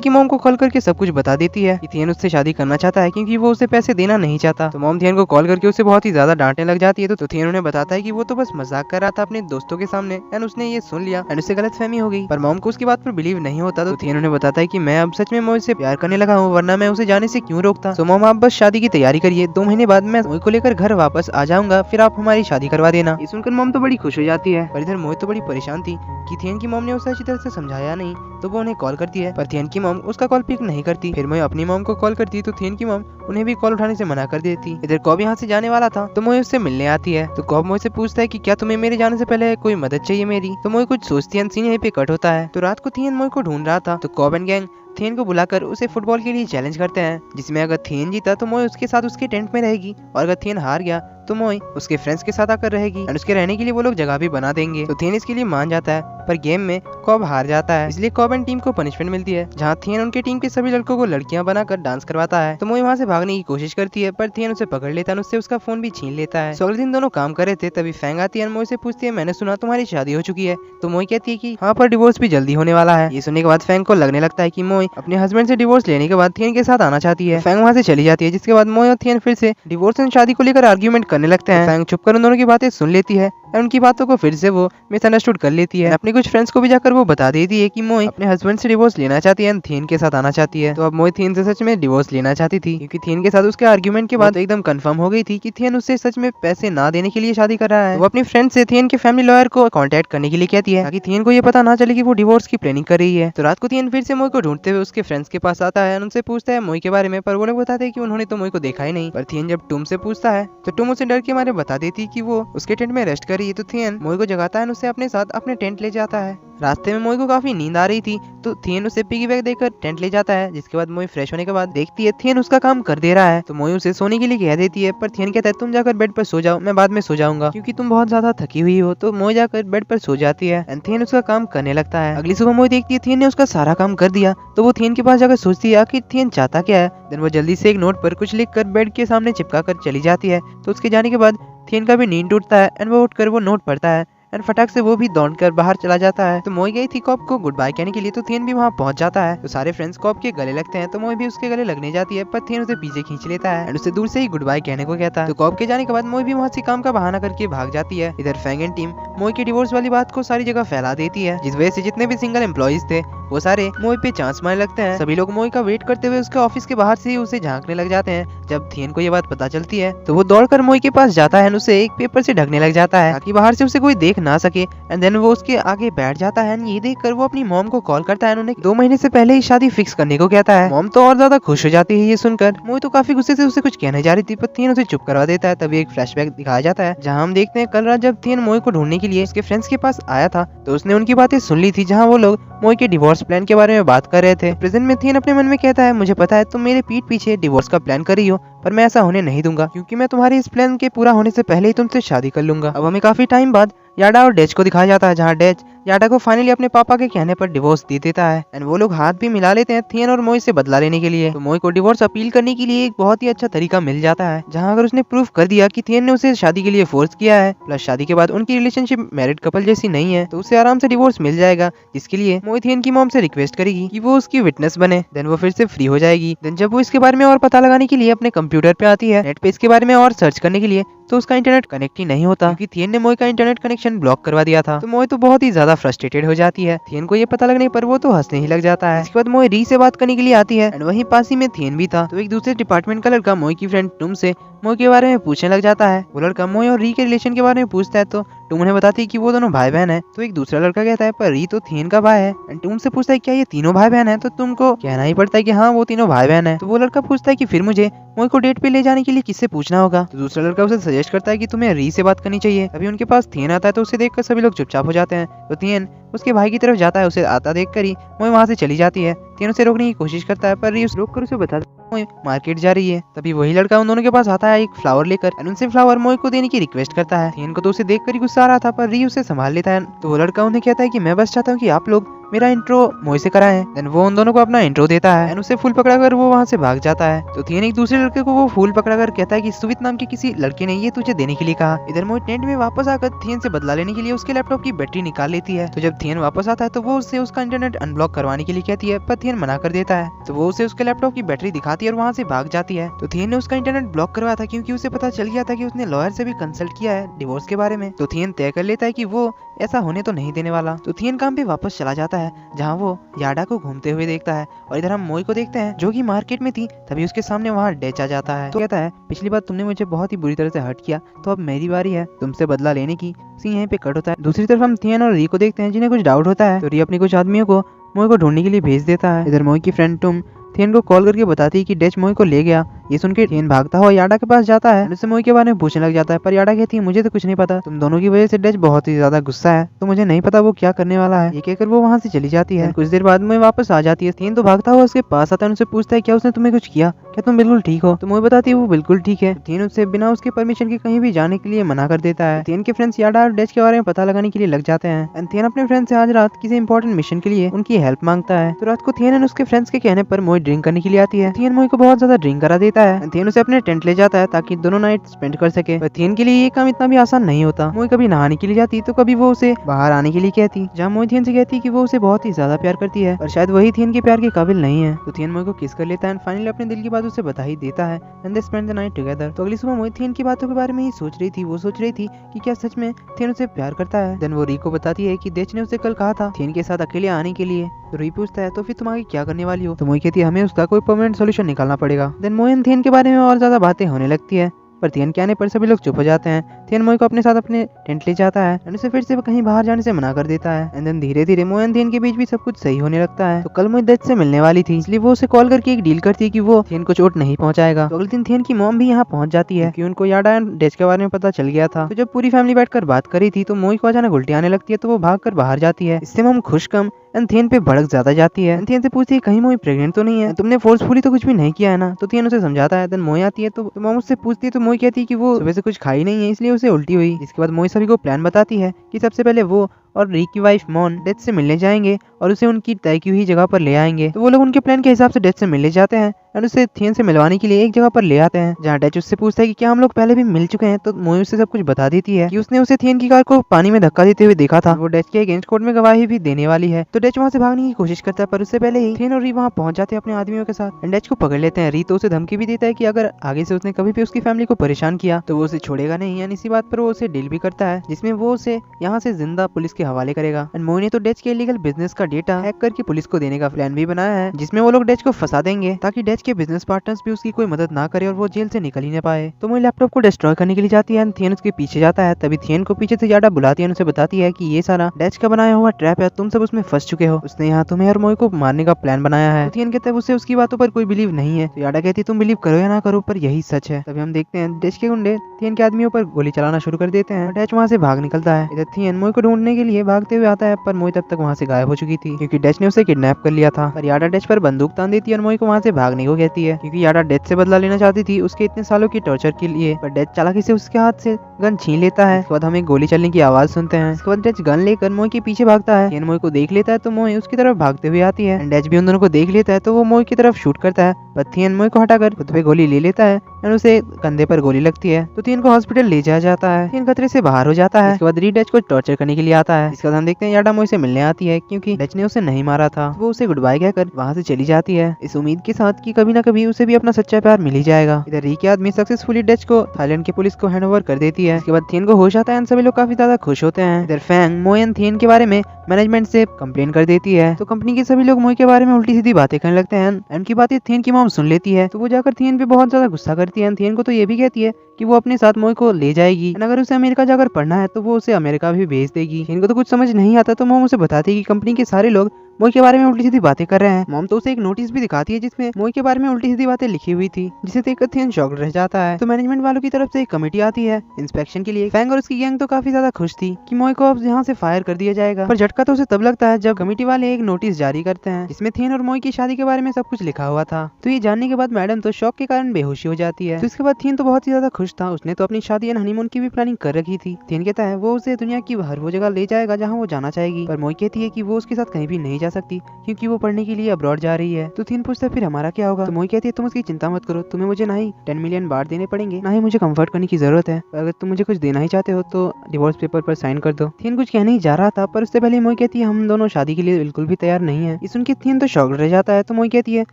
की मॉम को कॉल करके सब कुछ बता देती है कि थियन उससे शादी करना चाहता है क्योंकि वो उसे पैसे देना नहीं चाहता। तो मॉम थियन को कॉल करके उसे बहुत ही ज्यादा डांटने लग जाती है। तो थियन उन्हें बताता है कि वो तो बस मजाक कर रहा था अपने दोस्तों के सामने एंड उसने ये सुन लिया एंड उससे गलतफहमी हो गई। पर मॉम को उसकी बात पर बिलीव नहीं होता। तो थियन उन्हें बताता है कि मैं अब सच में मोई से प्यार करने लगा हूँ, वरना मैं उसे जाने से क्यों रोकता। तो मॉम आप बस शादी की तैयारी करिए, 2 महीने बाद मैं मोई को लेकर घर वापस आ जाऊंगा, फिर आप हमारी शादी करवा देना। ये सुनकर मॉम तो बड़ी खुश हो जाती है, पर इधर मोई तो बड़ी परेशान थी कि थियन की मॉम ने उसे अच्छी तरह से समझाया नहीं। तो वो उन्हें कॉल करती है, पर थियन की मॉम उसका कॉल पिक नहीं करती। फिर मोई अपनी मॉम को कॉल करती, तो थियन की मॉम उन्हें भी कॉल उठाने से मना कर देती। इधर कॉब यहाँ से जाने वाला था, तो मोई उससे मिलने आती है। तो कॉब मोई से पूछता है कि क्या तुम्हें मेरे जाने से पहले कोई मदद चाहिए मेरी। तो मोई कुछ सोचती है, सीन यहीं पे कट होता है। तो रात को थियन मोई को ढूंढ रहा था, तो कॉब एंड गैंग थियन को बुलाकर उसे फुटबॉल के लिए चैलेंज करते हैं, जिसमें अगर थियन जीता तो मोई उसके साथ उसके टेंट में रहेगी, और अगर थियन हार गया तो मोई उसके फ्रेंड्स के साथ आकर रहेगी और उसके रहने के लिए वो लोग जगह भी बना देंगे। तो थियन इसके लिए मान जाता है, पर गेम में कॉब हार जाता है, इसलिए कॉब एंड टीम को पनिशमेंट मिलती है, जहाँ थियन उनके टीम के सभी लड़कों को लड़कियां बनाकर डांस करवाता है। तो मोई वहाँ से भागने की कोशिश करती है, पर थियन उसे पकड़ लेता है, उससे उसका फोन भी छीन लेता है। अगले दिन दोनों काम कर रहे थे, तभी फैंग आती है, मोई से पूछती है मैंने सुना तुम्हारी शादी हो चुकी है। तो मोई कहती है कि हाँ, पर डिवोर्स भी जल्दी होने वाला है। ये सुनने के बाद फैंग को लगने लगता है कि मोई अपने हस्बैंड से डिवोर्स लेने के बाद थियन के साथ आना चाहती है। फैंग वहाँ से चली जाती है, जिसके बाद मोई और थियन फिर से डिवोर्स एंड शादी को लेकर आर्ग्यूमेंट करने लगते हैं। फैंग छुपकर उन दोनों की बातें सुन लेती है और उनकी बातों को फिर से वो मिसअंडरस्टूड कर लेती है। अपने कुछ फ्रेंड्स को भी जाकर वो बता देती है कि मोई अपने हस्बैंड से डिवोर्स लेना चाहती है, थियन के साथ आना चाहती है। तो अब मोई थियन से सच में डिवोर्स लेना चाहती थी, क्योंकि थियन के साथ उसके आर्ग्यूमेंट के बाद एकदम कंफर्म हो गई थी कि थियन उससे सच में पैसे ना देने के लिए शादी कर रहा है। वो अपनी फ्रेंड से थियन के फैमिली लॉयर को कांटेक्ट करने के लिए कहती है, ताकि थियन को ये पता ना चले कि वो डिवोर्स की प्लानिंग कर रही है। तो रात को थियन फिर से मोई को ढूंढते हुए उसके फ्रेंड्स के पास आता है, उनसे पूछता है मोई के बारे में, पर वो लोग बताते हैं कि उन्होंने तो मोई को देखा ही नहीं। पर थियन जब टूम से पूछता है, तो टूम उसे डर के मारे बता देती कि वो उसके टेंट में रेस्ट कर रही है। तो थियन मोई को जगाता है, उसे अपने साथ अपने टेंट ले जाता है। रास्ते में मोई को काफी नींद आ रही थी, तो थियन उसे पिगी बैग देकर टेंट ले जाता है, जिसके बाद मोई फ्रेश होने के बाद देखती है थियन उसका काम कर दे रहा है। तो मोई उसे सोने के लिए कह देती है, पर थियन कहता है तुम जाकर बेड पर सो जाओ, मैं बाद में सो जाऊंगा, क्योंकि तुम बहुत ज्यादा थकी हुई हो। तो मोई जाकर बेड पर सो जाती है एंड थियन उसका काम करने लगता है। अगली सुबह मोई देखती है थियन ने उसका सारा काम कर दिया, तो वो थियन के पास जाकर सोचती है आखिर थियन चाहता क्या है। देन वो जल्दी से एक नोट पर कुछ लिख कर बेड के सामने चिपका कर चली जाती है। तो उसके जाने के बाद थियन का भी नींद टूटता है एंड वो उठकर वो नोट पढ़ता है एंड फटाक से वो भी दौड़कर बाहर चला जाता है। तो मोई गई थी कॉब को गुड बाय कहने के लिए, तो थियन भी वहाँ पहुंच जाता है। तो सारे फ्रेंड्स कॉब के गले लगते हैं, तो मोई भी उसके गले लगने जाती है, पर थियन उसे पीछे खींच लेता है एंड उसे दूर से ही गुड बाय कहने को कहता है। तो कॉब के जाने के बाद मोई भी वहाँ से काम का बहाना करके भाग जाती है। इधर फैंग एंड टीम मोई की डिवोर्स वाली बात को सारी जगह फैला देती है, जिस वजह से जितने भी सिंगल एम्प्लॉइज थे वो सारे मोई पे चांस मारने लगते हैं। सभी लोग मोई का वेट करते हुए उसके ऑफिस के बाहर से ही उसे झांकने लग जाते हैं। जब थियन को ये बात पता चलती है, तो वो दौड़कर मोई के पास जाता है, उसे एक पेपर से ढकने लग जाता है ताकि बाहर से उसे कोई देख ना सके। एंड देन वो उसके आगे बैठ जाता है। ये देखकर वो अपनी मॉम को कॉल करता है, उन्हें 2 महीने से पहले ही शादी फिक्स करने को कहता है। मॉम तो और ज्यादा खुश हो जाती है ये सुनकर। मोई तो काफी गुस्से से उसे कुछ कहने जा रही थी, पर थियन उसे चुप करवा देता है। तभी एक फ्लैशबैक दिखाया जाता है, जहाँ हम देखते हैं कल रात जब थियन मोई को ढूंढने के लिए उसके फ्रेंड्स के पास आया था, तो उसने उनकी बातें सुन ली थी, जहाँ वो लोग मोई के डिवोर्स प्लान के बारे में बात कर रहे थे। प्रेजेंट में थियन अपने मन में कहता है, मुझे पता है तुम मेरे पीठ पीछे डिवोर्स का प्लान कर रही हो, पर मैं ऐसा होने नहीं दूंगा, क्योंकि मैं तुम्हारे इस प्लान के पूरा होने से पहले ही तुमसे शादी कर लूंगा। अब हमें काफी टाइम बाद याडा और डेच को दिखाया जाता है, जहाँ डेच याडा को फाइनली अपने पापा के कहने पर डिवोर्स दे देता है एंड वो लोग हाथ भी मिला लेते हैं थियन और मोई से बदला लेने के लिए। तो मोई को डिवोर्स अपील करने के लिए एक बहुत ही अच्छा तरीका मिल जाता है, जहाँ अगर उसने प्रूफ कर दिया कि थियन ने उसे शादी के लिए फोर्स किया है, प्लस शादी के बाद उनकी रिलेशनशिप मैरिड कपल जैसी नहीं है, तो उसे आराम से डिवोर्स मिल जाएगा, जिसके लिए मोई थियन की मॉम से रिक्वेस्ट करेगी कि वो उसकी विटनेस बने। देन वो फिर से फ्री हो जाएगी। देन जब वो इसके बारे में और पता लगाने के लिए अपने कंप्यूटर पे आती है, नेट पे इसके बारे में और सर्च करने के लिए, तो उसका इंटरनेट कनेक्ट ही नहीं होता, क्योंकि थियन ने मोई का इंटरनेट कनेक्शन ब्लॉक करवा दिया था। तो मोई तो बहुत ही ज्यादा ज्यादा फ्रस्ट्रेटेड हो जाती है। थियन को ये पता लगने पर वो तो हंसने ही लग जाता है। इसके बाद मोई री से बात करने के लिए आती है एंड वहीं पास ही में थियन भी था। तो एक दूसरे डिपार्टमेंट का लड़का मोई की फ्रेंड टुम से मोई के बारे में पूछने लग जाता है। वो लड़का मोई और री के रिलेशन के बारे में पूछता है तो टुम उन्हें बताती है कि वो दोनों भाई बहन है। तो एक दूसरा लड़का कहता है पर री तो थियन का भाई है एंड टुम से पूछता है क्या ये तीनों भाई बहन है। तो तुमको कहना ही पड़ता है कि हाँ वो तीनों भाई बहन है। तो वो लड़का पूछता है कि फिर मुझे मोई को डेट पे ले जाने के लिए किससे पूछना होगा। तो दूसरा लड़का उसे सजेस्ट करता है कि तुम्हें री से बात करनी चाहिए। अभी उनके पास थियन आता है तो उसे देखकर सभी लोग चुपचाप हो जाते हैं। तो थियन उसके भाई की तरफ जाता है, उसे आता देखकर ही मोई वहाँ से चली जाती है। थियन उसे रोकने की कोशिश करता है पर री उसे रोककर उसे बताता है मोई मार्केट जा रही है। तभी वही लड़का उन दोनों के पास आता है एक फ्लावर लेकर एंड उनसे फ्लावर मोई को देने की रिक्वेस्ट करता है। थियन को तो उसे देखकर ही गुस्सा आ रहा था पर री उसे संभाल लेता है। तो वो लड़का उन्हें कहता है कि मैं बस चाहता हूँ कि आप लोग मेरा इंट्रो मोई से कराएं। देन वो उन दोनों को अपना इंट्रो देता है एंड उसे फूल पकड़ाकर वो वहाँ से भाग जाता है। तो थियन एक दूसरे लड़के को वो फूल पकड़ाकर कहता है कि सुवित नाम के किसी लड़के ने ये तुझे देने के लिए कहा। इधर मोई टेंट में वापस आकर थियन से बदला लेने के लिए उसके लैपटॉप की बैटरी निकाल लेती है। तो जब थियन वापस आता है तो वो उससे उसका इंटरनेट अनब्लॉक करवाने के लिए कहती है पर थियन मना कर देता है। तो वो उसे उसके लैपटॉप की बैटरी दिखाती है और वहाँ से भाग जाती है। तो थियन ने उसका इंटरनेट ब्लॉक करवाया था क्योंकि उसे पता चल गया था कि उसने लॉयर से भी कंसल्ट किया है डिवोर्स के बारे में। तो थियन तय कर लेता है कि वो ऐसा होने तो नहीं देने वाला। तो थियन काम पे वापस चला जाता है जहाँ वो याडा को घूमते हुए देखता है और इधर हम मोई को देखते हैं जो कि मार्केट में थी। तभी उसके सामने वहाँ डेच आ जाता है। तो कहता है पिछली बार तुमने मुझे बहुत ही बुरी तरह से हर्ट किया तो अब मेरी बारी है तुमसे बदला लेने की। सीन यहीं पे कट होता है। दूसरी तरफ हम थियन और री को देखते हैं जिन्हें कुछ डाउट होता है। तो री अपने कुछ आदमियों को मोई को ढूंढने के लिए भेज देता है। इधर मोई की फ्रेंड टुम थियन को कॉल करके बताती है कि डेच मोई को ले गया। ये सुनकर थियन भागता हुआ याडा के पास जाता है, उससे मोई के बारे में पूछने लग जाता है पर याडा कहती है मुझे तो कुछ नहीं पता, तुम दोनों की वजह से डेच बहुत ही ज्यादा गुस्सा है तो मुझे नहीं पता वो क्या करने वाला है। ये कहकर वो वहाँ से चली जाती है। कुछ देर बाद मोई वापस आ जाती है। थियन तो भागता हुआ उसके पास आता है, उनसे पूछता है क्या उसने तुम्हें कुछ किया, क्या तुम बिल्कुल ठीक हो। तो मोई बताती है वो बिल्कुल ठीक है। थियन उससे बिना उसके परमिशन के कहीं भी जाने के लिए मना कर देता है। थियन के फ्रेंड्स याडा और डेच के बारे में पता लगाने के लिए लग जाते हैं एंड थियन अपने फ्रेंड से आज रात किसी इंपॉर्टेंट मिशन के लिए उनकी हेल्प मांगता है। तो रात को थियन और उसके फ्रेंड्स के कहने पर मोई ड्रिंक करने के लिए आती है। थियन मोई को बहुत ज्यादा ड्रिंक करा देता है। थियन उसे अपने टेंट ले जाता है ताकि दोनों नाइट स्पेंड कर सके। पर थियन के लिए ये काम इतना भी आसान नहीं होता। मोई कभी नहाने के लिए जाती तो कभी वो उसे बाहर आने के लिए कहती, जहाँ मोई थियन से कहती कि वो उसे बहुत ही ज्यादा प्यार करती है और शायद वही थियन के प्यार के काबिल नहीं है। तो थियन मोई को किस कर लेता है, फाइनली अपने दिल की बात उसे बता ही देता है and they spend the night together. तो अगली सुबह मोई थियन की बातों के बारे में ही सोच रही थी। वो सोच रही थी कि क्या सच में थियन उसे प्यार करता है। देन वो री को बताती है कि डेच ने उसे कल कहा था थियन के साथ अकेले आने के लिए। तो री पूछता है तो फिर तुम आगे क्या करने वाली हो। तो मोई कहती है हमें उसका कोई परमानेंट सोल्यूशन निकालना पड़ेगा। देन मोई एंड थियन के बारे में और ज्यादा बातें होने लगती है पर थियन के आने पर सभी लोग चुप हो जाते हैं। थियन मोई को अपने साथ अपने टेंट ले जाता है एंड उसे फिर से कहीं बाहर जाने से मना कर देता है एंड देन धीरे धीरे मोई एंड थियन के बीच भी सब कुछ सही होने लगता है। तो कल मोई डेच से मिलने वाली थी इसलिए वो उसे कॉल करके एक डील करती है कि वो थियन को चोट नहीं पहुंचाएगा। तो अगले दिन थियन की मॉम भी यहाँ पहुंच जाती है क्योंकि उनको याडा एंड डेच के बारे में पता चल गया था। तो जब पूरी फैमिली बैठकर बात करी थी तो मोई को अचानक उल्टी आने लगती है तो वो भागकर बाहर जाती है। इससे मॉम खुश कम एंड थियन पे भड़क ज्यादा जाती है। थियन से पूछती है कहीं मोई प्रेग्नेंट तो नहीं है, तुमने फोर्सफुली तो कुछ भी नहीं किया है ना। तो थियन उसे समझाता है। देन मोई आती है तो मॉम उससे पूछती है तो मोई कहती है कि वो सुबह से कुछ खाई नहीं है इसलिए उसे उल्टी हुई। इसके बाद मोई सभी को प्लान बताती है कि सबसे पहले वो और री की वाइफ मॉन डेथ से मिलने जाएंगे और उसे उनकी तय की हुई जगह पर ले आएंगे। तो वो लोग उनके प्लान के हिसाब से डेथ से मिलने जाते हैं एंड उसे थियन से मिलवाने के लिए एक जगह पर ले आते हैं जहाँ डेच उससे पूछता है कि क्या हम लोग पहले भी मिल चुके हैं। तो मोई उससे सब कुछ बता देती है कि उसने उसे थियन की कार को पानी में धक्का देते हुए देखा था। वो डेच के अगेंस्ट कोर्ट में गवाही भी देने वाली है। तो डेच वहाँ से भागने की कोशिश करता है पर उससे पहले ही थियन और री वहाँ पहुंच जाते हैं अपने आदमियों के साथ एंड डेच को पकड़ लेते हैं। री तो उसे धमकी भी देता है कि अगर आगे से उसने कभी भी उसकी फैमिली को परेशान किया तो वो उसे छोड़ेगा नहीं एंड इसी बात पर वो उसे डील भी करता है जिसमें वो उसे यहाँ से जिंदा पुलिस के हवाले करेगा। एंड मोई ने तो डेच के इलीगल बिजनेस का डेटा हैक करके पुलिस को देने का प्लान भी बनाया है जिसमें वो लोग डेच को फंसा देंगे ताकि डेच के बिजनेस पार्टनर्स भी उसकी कोई मदद ना करे और वो जेल से निकल ही न पाए। तो मोई लैपटॉप को डिस्ट्रॉय करने के लिए जाती है, थियन उसके पीछे जाता है। तभी थियन को पीछे से याडा बुलाती है, उसे बताती है कि ये सारा डेच का बनाया हुआ ट्रैप है, तुम सब उसमें फंस चुके हो, उसने यहाँ तुम्हें और मोई को मारने का प्लान बनाया है। तो थियन कहता है उसे उसकी बातों पर कोई बिलीव नहीं है। तो याडा कहती है तुम बिलीव करो या ना करो पर यही सच है। तभी हम देखते हैं डेच के गुंडे थियन के आदमियों पर गोली चलाना शुरू कर देते हैं। डेच वहाँ से भाग निकलता है। इधर थियन मोई को ढूंढने के लिए भागते हुए आता है पर मोई तब तक वहाँ से गायब हो चुकी थी क्योंकि डेच ने उसे किडनैप कर लिया था। पर याडा डेच पर बंदूक तान देती है और मोई को वहाँ से भागने को कहती है क्योंकि याडा डेच से बदला लेना चाहती थी उसके इतने सालों की टॉर्चर के लिए। पर डेच चालाकी से उसके हाथ से गन छीन लेता है। इसके बाद हमें गोली चलने की आवाज सुनते हैं। इसके बाद डेच गन लेकर मोई के पीछे भागता है। थियन मोई को देख लेता है तो मोई उसकी तरफ भागते हुए आती है। डेच भी उन दोनों को देख लेता है तो वो मोई की तरफ शूट करता है पर थियन मोई को हटाकर खुद पे गोली ले लेता है एंड उसे कंधे पर गोली लगती है। तो थियन को हॉस्पिटल ले जाया जाता है। थियन खतरे से बाहर हो जाता है। इसके बाद री डच को टॉर्चर करने के लिए आता है। इसके बाद हम देखते हैं याडा मोई से मिलने आती है क्योंकि डच ने उसे नहीं मारा था। वो उसे गुड बाय कहकर वहाँ से चली जाती है, इस उम्मीद के साथ कि कभी ना कभी उसे भी अपना सच्चा प्यार मिल ही जाएगा। इधर री की आदमी सक्सेसफुली डच को थाईलैंड की पुलिस को हैंड ओवर कर देती है। इसके बाद थियन को होश आता है। सभी लोग काफी ज्यादा खुश होते हैं। इधर फैंग मोई एंड थियन के बारे में मैनेजमेंट से कंप्लेन कर देती है। तो कंपनी के सभी लोग मोई के बारे में उल्टी सीधी बातें करने लगते हैं। उनकी बातें थियन की मॉम सुन लेती है। तो वो जाकर थियन पे बहुत ज्यादा गुस्सा करती है। थियन को तो ये भी कहती है कि वो अपने साथ मोई को ले जाएगी। अगर उसे अमेरिका जाकर पढ़ना है तो वो उसे अमेरिका भी भेज देगी। थियन को तो कुछ समझ नहीं आता। तो मॉम उसे बताती है कि कंपनी के सारे लोग मोई के बारे में उल्टी सीधी बातें कर रहे हैं। मॉम तो उसे एक नोटिस भी दिखाती है जिसमें मोई के बारे में उल्टी सीधी बातें लिखी हुई थी, जिसे देखकर थियन शॉक्ड रह जाता है। तो मैनेजमेंट वालों की तरफ से एक कमेटी आती है इंस्पेक्शन के लिए। फैंग और उसकी गैंग तो काफी ज्यादा खुश थी कि मोई को अब यहाँ से फायर कर दिया जाएगा, पर झटका तो उसे तब लगता है जब कमेटी वाले एक नोटिस जारी करते हैं जिसमें थियन और मोई की शादी के बारे में सब कुछ लिखा हुआ था। तो ये जानने के बाद मैडम तो शॉक के कारण बेहोशी हो जाती है। तो इसके बाद थियन तो बहुत ही ज्यादा खुश था। उसने तो अपनी शादी एंड हनीमून की भी प्लानिंग कर रखी थी। थियन कहता है वो उसे दुनिया की हर वो जगह ले जाएगा जहाँ वो जाना चाहेगी, पर मोई कहती है कि वो उसके साथ कहीं भी नहीं जा सकती क्योंकि वो पढ़ने के लिए अब्रॉड जा रही है। तो थियन पूछता है फिर हमारा क्या होगा। तो मोई कहती है तुम उसकी चिंता मत करो, तुम्हें मुझे ना ही 10 मिलियन बार देने पड़ेंगे, ना ही मुझे कंफर्ट करने की जरूरत है। अगर तुम मुझे कुछ देना ही चाहते हो तो डिवोर्स पेपर पर साइन कर दो। थियन कुछ कहने ही जा रहा था, पर उससे पहले मोई कहती है हम दोनों शादी के लिए बिल्कुल भी तैयार नहीं है। इस सुनकर थियन तो शॉक्ड रह जाता है। तो मोई कहती है